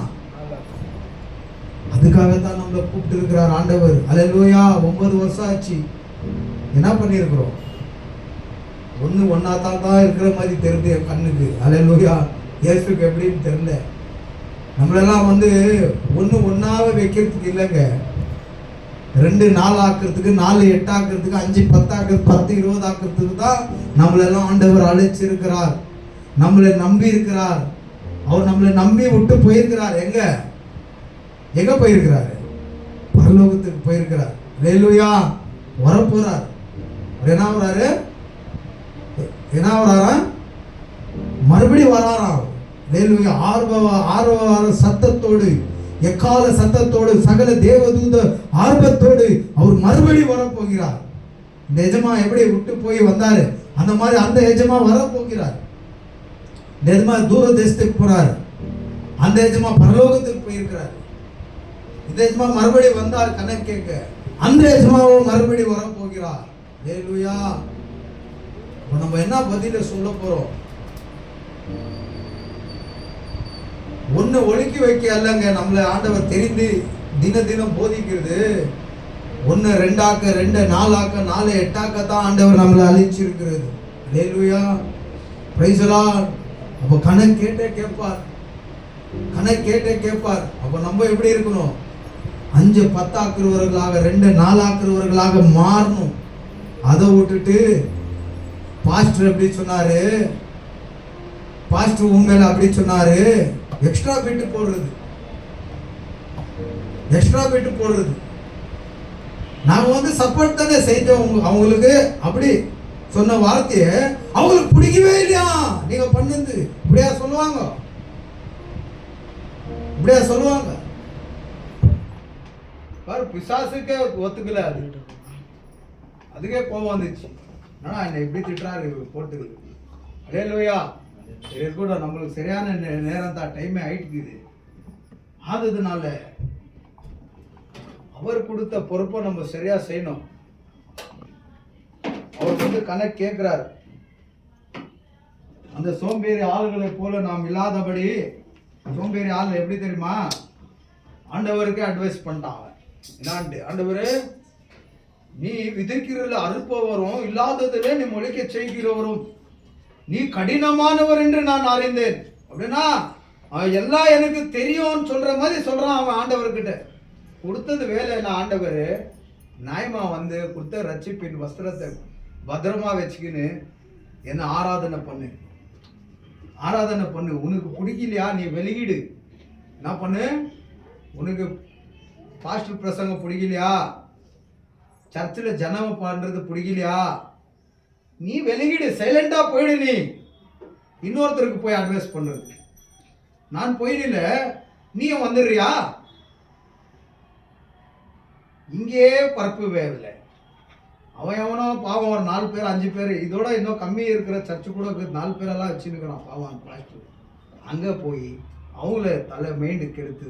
அதுக்காகத்தான் நம்மளை கூப்பிட்டு இருக்கிறார் ஆண்டவர். அல்லேலூயா. 9 வருஷம் ஆச்சு. என்ன பண்ணியிருக்கிறோம்? ஒன்னா தான் இருக்கிற மாதிரி தெரியுது என் கண்ணுக்கு. அல்லேலூயா. இயேசுக்கு எப்படின்னு தெரியல. நம்மளெல்லாம் வந்து ஒன்னாவே வைக்கிறதுக்கு இல்லைங்க, 2 4 ஆக்குறதுக்கு, 4 8 ஆக்குறதுக்கு, 5 10 ஆக்குறது, 10 20 ஆக்குறதுக்கு தான் நம்மளெல்லாம் ஆண்டவர் அழைச்சிருக்கிறார். நம்மளை நம்பி இருக்கிறார். அவர் நம்மளை நம்பி விட்டு போயிருக்கிறார். எங்க போயிருக்கிறாரு? பரலோகத்துக்கு போயிருக்கிறார். அல்லேலூயா. வரப்போறார். என்ன வராரு? என்ன வராரா? மறுபடியும் வராராம். அல்லேலூயா. ஆர்வ சத்தத்தோடு, எக்கால சத்தத்தோடு, சகல தேவதூத ஆர்வத்தோடு அவர் மறுபடியும் வரப்போகிறார். இந்த எஜமா எப்படி விட்டு போய் வந்தாரு, அந்த மாதிரி அந்த எஜமா வரப்போகிறார். இந்த எஜமா தூர தேசத்துக்கு போறாரு, அந்த எஜமா பரலோகத்துக்கு போயிருக்கிறார். இந்த எஜமா மறுபடியும் வந்தார் கணக்கு கேட்க, அந்த எஜமாவும் மறுபடியும் வரப்போகிறார். அல்லேலூயா. நம்ம என்ன பதில சொல்ல போறோம்? ஒன்னு ஒழுக்கி வைக்க அல்லங்க நம்மளை ஆண்டவர் தெரிந்து தினம் போதிக்கிறது. 1 2 ஆக்க, 2 4 ஆக்க, 4 8 ஆக்க தான் ஆண்டவர் நம்மளை அழைச்சிருக்கிறது. அல்லேலூயா. Praise the lord. அப்போ கணக்கு கேட்டே கேட்பார். அப்போ நம்ம எப்படி இருக்கணும்? 5 10 ஆக்குறவர்களாக, 2 4 ஆக்குறவர்களாக மாறணும். அதை விட்டுட்டு பாஸ்டர் எப்படி சொன்னாரு, பாஸ்டர் உண்மையில அப்படி சொன்னாரு, எக்ஸ்ட்ரா பிட்டு போடுறது. நாம வந்து சப்போர்ட் தானே செய்தோம் அவங்களுக்கு. அப்படி சொன்ன வார்த்தையை அவங்களுக்கு பிடிக்கவே இல்லையா. நீங்க பண்ணது இப்படியா சொல்லுவாங்க, இப்படியா சொல்லுவாங்க பாரு. பிசாசுக்கே ஒத்துக்கல, அதுக்கே கோபம் வந்துச்சு. ஆனா என்ன இப்படி திட்டுறாரு போட்டு. அல்லேலூயா. இது கூட நம்மளுக்கு சரியான நேரம் தான், டைமே ஆயிட்டுக்குது. ஆததுனால அவர் கொடுத்த பொறுப்பை நம்ம சரியா செய்யணும். அவர் வந்து கணக்கு கேட்கிறார். அந்த சோம்பேறி ஆளுகளை போல நாம் இல்லாதபடி. சோம்பேறி ஆள் எப்படி தெரியுமா, ஆண்டவருக்கு அட்வைஸ் பண்ணிட்டான். என்னான்ட்டு, ஆண்டவரே நீ விதைக்கிறதுல அறுப்பவரும் இல்லாததுல நீ முளைக்க செய்கிறவரும் நீ கடினமானவர் என்று நான் அறிந்தேன். அப்படின்னா எல்லாம் எனக்கு தெரியும்னு சொல்ற மாதிரி சொல்றான் அவன் ஆண்டவர்கிட்ட. கொடுத்தது வேலை என்ன, ஆண்டவர் நியாயமா வந்து கொடுத்த ரட்சிப்பின் வஸ்திரத்தை பத்திரமா வச்சுக்கின்னு என்ன ஆராதனை பண்ணு, ஆராதனை பண்ணு. உனக்கு பிடிக்கலையா நீ வெளியிடு. என்ன பண்ணு, உனக்கு பாஸ்டர் பிரசங்கம் பிடிக்கலையா, சர்ச்சில் ஜனம் பண்றது பிடிக்கலையா, நீ வெளியிடு, சைலண்டா போயிடு. நீ இன்னொருத்தருக்கு போய் அட்வைஸ் பண்றது. நான் போயிடல, நீ வந்துடுறியா? இங்கே பரப்பு வேவில்லை. அவன் எவனோ பாவம் ஒரு 4 பேர் 5 பேர், இதோட இன்னும் கம்மி இருக்கிற சர்ச்சு கூட 4 பேரெல்லாம் வச்சுருக்கிறான் பாவம் பாஸ்டர். அங்கே போய் அவங்கள தலை மைண்டுக்கு எடுத்து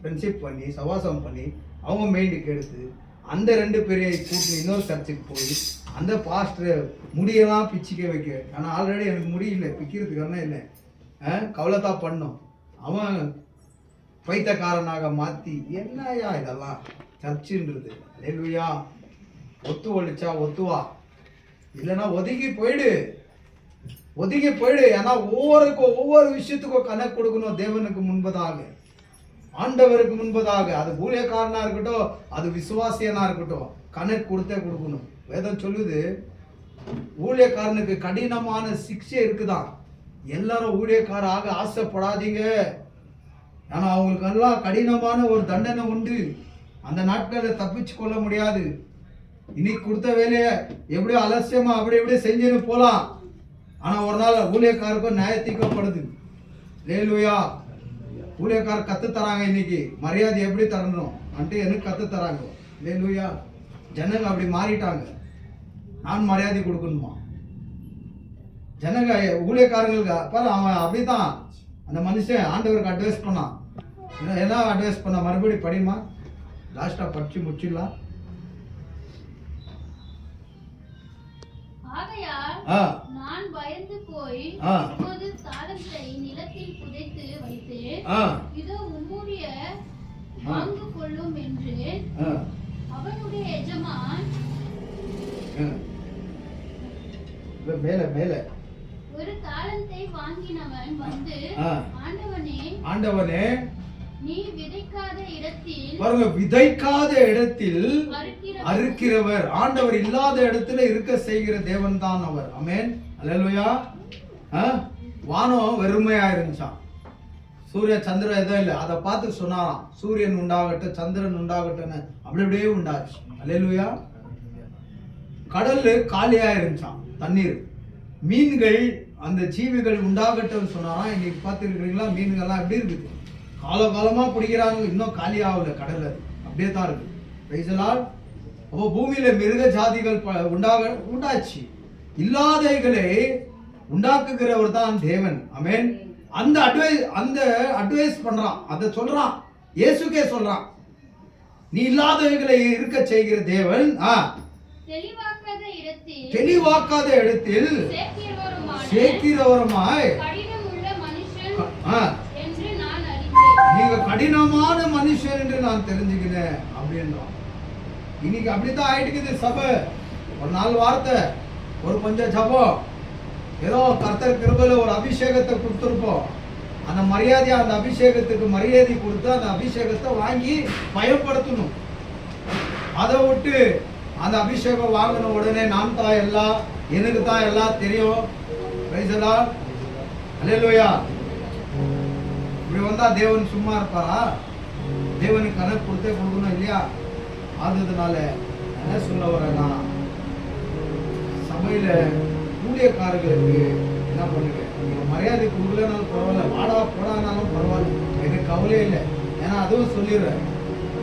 ஃப்ரெண்ட்ஷிப் பண்ணி சவாசம் பண்ணி அவங்க மைண்டுக்கு எடுத்து அந்த 2 பேரையை கூட்டி இன்னொரு சர்ச்சுக்கு போய் அந்த பாஸ்டரை முடியெல்லாம் பிச்சுக்க வைக்க. ஆனால் ஆல்ரெடி எனக்கு முடியல, பிக்கிறதுக்கான இல்லை, கவலைத்தான் பண்ணும். அவன் பைத்தியக்காரனாக மாற்றி என்னையா இதெல்லாம் சர்ச்சுன்றது. அல்லேலூயா. ஒத்து ஒழிச்சா ஒத்துவா, இல்லைன்னா ஒதுங்கி போயிடு, ஒதுங்கி போயிடு. ஏன்னா ஒவ்வொரு விஷயத்துக்கும் கணக்கு கொடுக்கணும். தேவனுக்கு முன்பதாக, ஆண்டவருக்கு முன்பதாக. அது ஊழியக்காரனா இருக்கட்டும், அது விசுவாசியனா இருக்கட்டும், கணக்கு கொடுத்தே கொடுக்கணும். வேதம் சொல்லுது, ஊழியக்காரனுக்கு கடினமான சிக்ஷை இருக்குதான். எல்லாரும் ஊழியக்காராக ஆசைப்படாதீங்க. ஆனா அவங்களுக்கு எல்லாம் கடினமான ஒரு தண்டனை உண்டு. அந்த நாட்களை தப்பிச்சு கொள்ள முடியாது. இன்னைக்கு கொடுத்த வேலையை எப்படியோ அலட்சியமா அப்படி எப்படி செஞ்சுன்னு போலாம். ஆனா ஒரு நாள் ஊழியக்காருக்கும் நியாயத்தீர்க்கப்படுது. அல்லேலூயா. ஊழியக்காரர் கத்து தராங்க. இன்னைக்கு மரியாதை எப்படி தரணும் அன்ட்டு எனக்கு கத்து தராங்க. அல்லேலூயா. ஜனங்க அப்படி மாறிட்டாங்க. நான் மரியாதை கொடுக்கணுமா? ஜனங்க ஊழியக்காரங்களுக்கு பாரு, அவன் அப்படித்தான். அந்த மனுஷன் ஆண்டவருக்கு அட்வைஸ் பண்ணான். என்ன அட்வைஸ் பண்ண, மறுபடியும் படிமா, லாஸ்டா படிச்சு முடிச்சிடலாம். நான் பயந்து போய் இப்போது தாளத்தை நிலத்தில் புதைத்து வைத்து இதோ உம்முடைய வாங்கு கொள்ளும் என்று அவனுடைய எஜமான் மேல ஒரு தாளத்தை வாங்கினவன் வந்து ஆண்டவனே நீ விதைக்காத இடத்தில் பாருங்க, விதைக்காத இடத்தில் அறுக்கிறவர். ஆண்டவர் இல்லாத இடத்துல இருக்க செய்கிற தேவன் தான் அவர். ஆமென். அல்லேலூயா. வானம் வெறுமையா இருந்துச்சான், சூரிய சந்திரன் எதுவும் இல்லை. அதை பார்த்து சொன்னாராம், சூரியன் உண்டாகட்டும் சந்திரன் உண்டாகட்டும், அப்படி அப்படியே உண்டாச்சு. அல்லேலூயா. கடல் காலியா இருந்துச்சான், தண்ணீர். மீன்கள் அந்த ஜீவிகள் உண்டாகட்டும் சொன்னாராம். இன்னைக்கு பார்த்துருக்கிறீங்களா, மீன்கள்லாம் எப்படி இருக்குது? காலகாலமா பிடிக்கிறாங்க, இன்னும் காலி ஆகல கடல், அப்படியே தான் இருக்கு. பேசலால். அப்போ பூமியில மிருக ஜாதிகள் உண்டாச்சு. இல்லாதவைகளை உண்டாக்குகிறவர் தான் தேவன். ஆமென். அந்த அட்வைஸ் பண்றான், அதை சொல்றான், இயேசுக்கே சொல்றான். நீ இல்லாதவைகளை இருக்க செய்கிற தேவன், தெளிவாக்காத இடத்தில் சேர்க்கிறவருமாய் நீங்க கடினமான மனுஷன் என்று நான் தெரிஞ்சுக்கிறேன் அப்படின்றான். இன்னைக்கு அப்படித்தான் ஆயிட்டுக்குது சபை. ஒரு 4 வார்த்தை, ஒரு கொஞ்சம் ஜபம், ஏதோ கர்த்தர் கிருபையில ஒரு அபிஷேகத்தை கொடுத்துருப்போம். அந்த மரியாதையை, அந்த அபிஷேகத்துக்கு மரியாதை கொடுத்து அந்த அபிஷேகத்தை வாங்கி பயன்படுத்தணும். அதை விட்டு அந்த அபிஷேகம் வாங்கின உடனே நான் தான் எல்லாம், எனக்கு தான் எல்லாம் தெரியும். Praise the lord. அல்லேலூயா. இப்படி வந்தா தேவன் சும்மா இருப்பாரா? தேவனுக்கு கணக்கு கொடுத்தே கொடுக்கணும் இல்லையா? அதனால என்ன சொல்ல வரேன்னா, சபையில ஊழியக்காரர்களுக்கு என்ன பண்ணுங்க, நீங்க மரியாதை கொடுக்கலனாலும் பரவாயில்ல, வாடா போடானாலும் பரவாயில்ல, எனக்கு கவலையே இல்லை. ஏன்னா அதுவும் சொல்லிடுறேன்,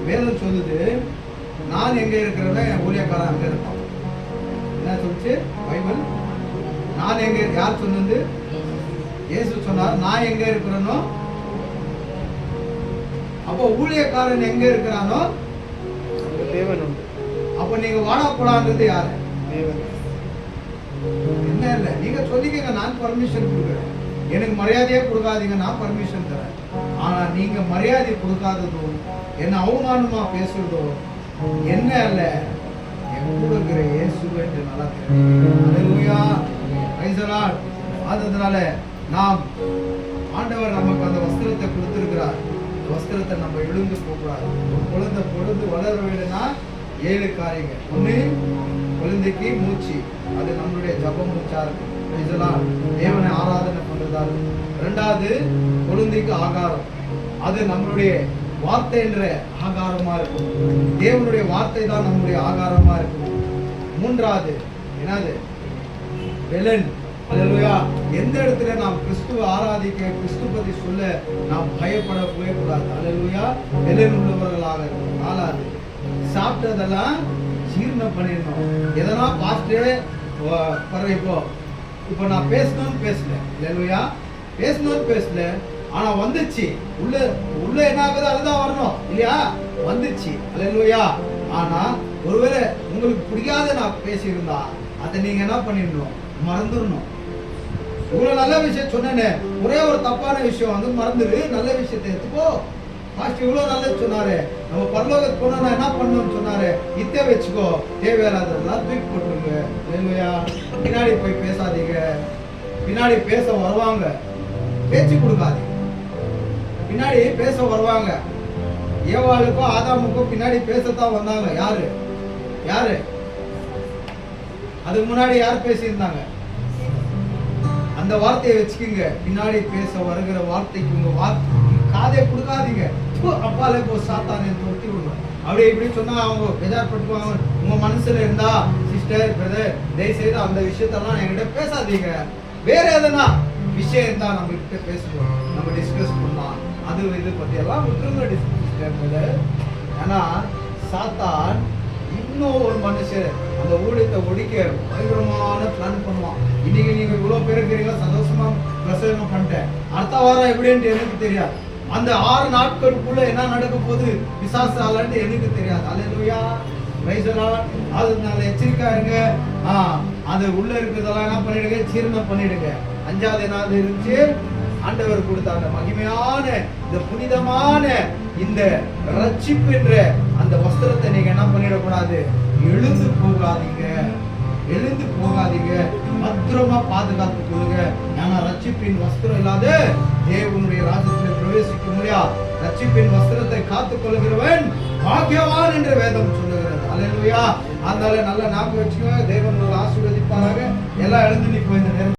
வேதம் சொல்லுது, நான் எங்க இருக்கிறேன்னா என் ஊழியக்காரன் அங்க இருப்பான். என்ன சொல்லிச்சு பைபிள்? நான் எங்க, யார் சொன்னது? இயேசு சொன்னார், நான் எங்க இருக்கிறேனோ. அப்போ ஊழியக்காரன் எங்க இருக்கிறானோ தேவன் உண்டு. அப்ப நீங்க வாடா போடான்றது யாரு? தேவன். என்ன இல்லை, நீங்க சொல்லிக்கங்க, நான் பர்மிஷன் கொடுக்குறேன், எனக்கு மரியாதையே கொடுக்காதீங்க, நான் பர்மிஷன் தரேன். ஆனா நீங்க மரியாதை கொடுக்காததும் என்ன அவமானமா பேசுறதோ என்ன அல்ல, என் கூட இருக்கிற இயேசுவை என்று நல்லா தெரியும். அல்லேலூயா, பிரைஸ் தி லார்ட். அதனால நாம் ஆண்டவர் நமக்கு அந்த வஸ்திரத்தை கொடுத்திருக்கிறார். அந்த வஸ்திரத்தை நம்ம எழுந்து போகக்கூடாது. ஒரு குழந்தை பொழுது வளர வேண்டும்னா 7 காரியங்கள். ஒண்ணு, குழந்தைக்கு மூச்சு, அது நம்மளுடைய ஜப மூச்சா இருக்கு, பிரைஸ் தி லார்ட், தேவனை ஆராதனை பண்றதா இருக்கு. 2வது, குழந்தைக்கு ஆகாரம், அது நம்மளுடைய வார்த்தை என்ற ஆகாரமா இருக்கும். தேவனுடைய வார்த்தை தான் நம்முடைய ஆகாரமா இருக்கும். 3வது என்னது? பெலன். அல்லேலூயா. எந்த இடத்துல நாம் கிறிஸ்துவ ஆராதிக்க, கிறிஸ்து பத்தி சொல்ல நாம் பயப்படவே கூடாது. அல்லேலூயா. பெலன் உள்ளவர்களாக இருக்கும். 4வது, சாப்பிட்டதெல்லாம் ஜீரணம் பண்ணிடணும். எதனா பாஸ்டே இப்போ நான் பேசணும்னு பேசல, அல்லேலூயா, பேசணும்னு பேசல, ஆனா வந்துச்சு, உள்ள என்ன ஆகுது அதுதான் வரணும் இல்லையா? வந்துச்சு, அல்லேலூயா. ஆனா ஒருவேளை உங்களுக்கு பிடிக்காத நான் பேசியிருந்தா அதை நீங்க என்ன பண்ணிடணும், மறந்துடணும். இவ்வளவு நல்ல விஷயம் சொன்னேன்னு ஒரே ஒரு தப்பான விஷயம் வந்து மறந்துடு, நல்ல விஷயத்தை எடுத்துக்கோ. பாஸ்டர் இவ்வளவு நல்லது சொன்னாரு, நம்ம பரலோகத்துக்கு போனா என்ன பண்ணணும்னு சொன்னாரு, இத்தை வச்சுக்கோ, தேவையில்லாததெல்லாம் தூக்கி போட்டுருங்க. அல்லேலூயா. பின்னாடி போய் பேசாதீங்க. பின்னாடி பேச வருவாங்க, பேச்சு கொடுக்காதீங்க. பின்னாடி பேச வருவாங்க. ஏவாளுக்கும் ஆதாமுக்கும் பின்னாடி பேசத்தான் வந்தாங்க. யாரு யாரு? அதுக்கு முன்னாடி யார் பேசியிருந்தாங்க? அந்த வார்த்தையை வச்சுக்கிங்க. பின்னாடி பேச வருகிற வார்த்தைக்கு உங்க காதே கொடுக்காதீங்க. அப்பாலே போ சாத்தானே தொட்டி விடுங்க. அப்படி இப்படி சொன்னா அவங்க பெஜார்பட்டுக்குவாங்க. உங்க மனசுல இருந்தா சிஸ்டர் பிரதர் தயவு செய்து அந்த விஷயத்தெல்லாம் என்கிட்ட பேசாதீங்க. வேற எதனா விஷயம் இருந்தா நம்ம கிட்ட பேசுவோம், நம்ம டிஸ்கஸ் பண்ணலாம். அது இது பத்தி எல்லாம் விட்டுருங்க சிஸ்டர் பிரதர். ஏன்னா சாத்தான் இன்னும் ஒரு மனுஷன் அந்த ஊழியத்தை ஒடிக்க பயங்கரமான பிளான் பண்ணுவான். இன்னைக்கு நீங்க இவ்வளவு பேர் இருக்கிறீங்களா, சந்தோஷமா பிரசங்கம் பண்ணிட்டேன், அடுத்த வாரம் எப்படின்ட்டு எனக்கு தெரியாது. அந்த 6 நாட்களுக்குள்ள என்ன நடக்க போகுது பிசாசாலன்னு எனக்கு தெரியாது. அல்லேலூயா, பிரைஸ் தி லார்ட். அதனால எச்சரிக்கையா இருங்க. அது உள்ள இருக்கிறதெல்லாம் என்ன பண்ணிடுங்க, ஜீரணம் பண்ணிடுங்க. 5வது என்னது இருந்துச்சு? ஆண்டவர் கொடுத்தாங்க மகிமையான இந்த புனிதமான இந்த ரட்சிப்பு என்ற அந்த வஸ்திரத்தை நீங்க என்ன பண்ணிடக்கூடாது, எழுந்து போகாதீங்க, எழுந்து போகாதீங்க, பத்திரமா பாதுகாத்துக் கொள்ளுங்க. ஏன்னா ரட்சிப்பின் வஸ்திரம் இல்லாத தேவனுடைய ராஜ்யத்தில் பிரவேசிக்க முடியாது. ரட்சிப்பின் வஸ்திரத்தை காத்துக் கொள்கிறவன் பாக்கியவான் என்று வேதம் சொல்லுகிறது. அல்லேலூயா. அதனால நல்ல ஞாபகம் வச்சுக்கோங்க. தேவன் உங்களை ஆசீர்வதிப்பாராக. எல்லாம் எழுந்து நிற்போம் இந்த நேரம்.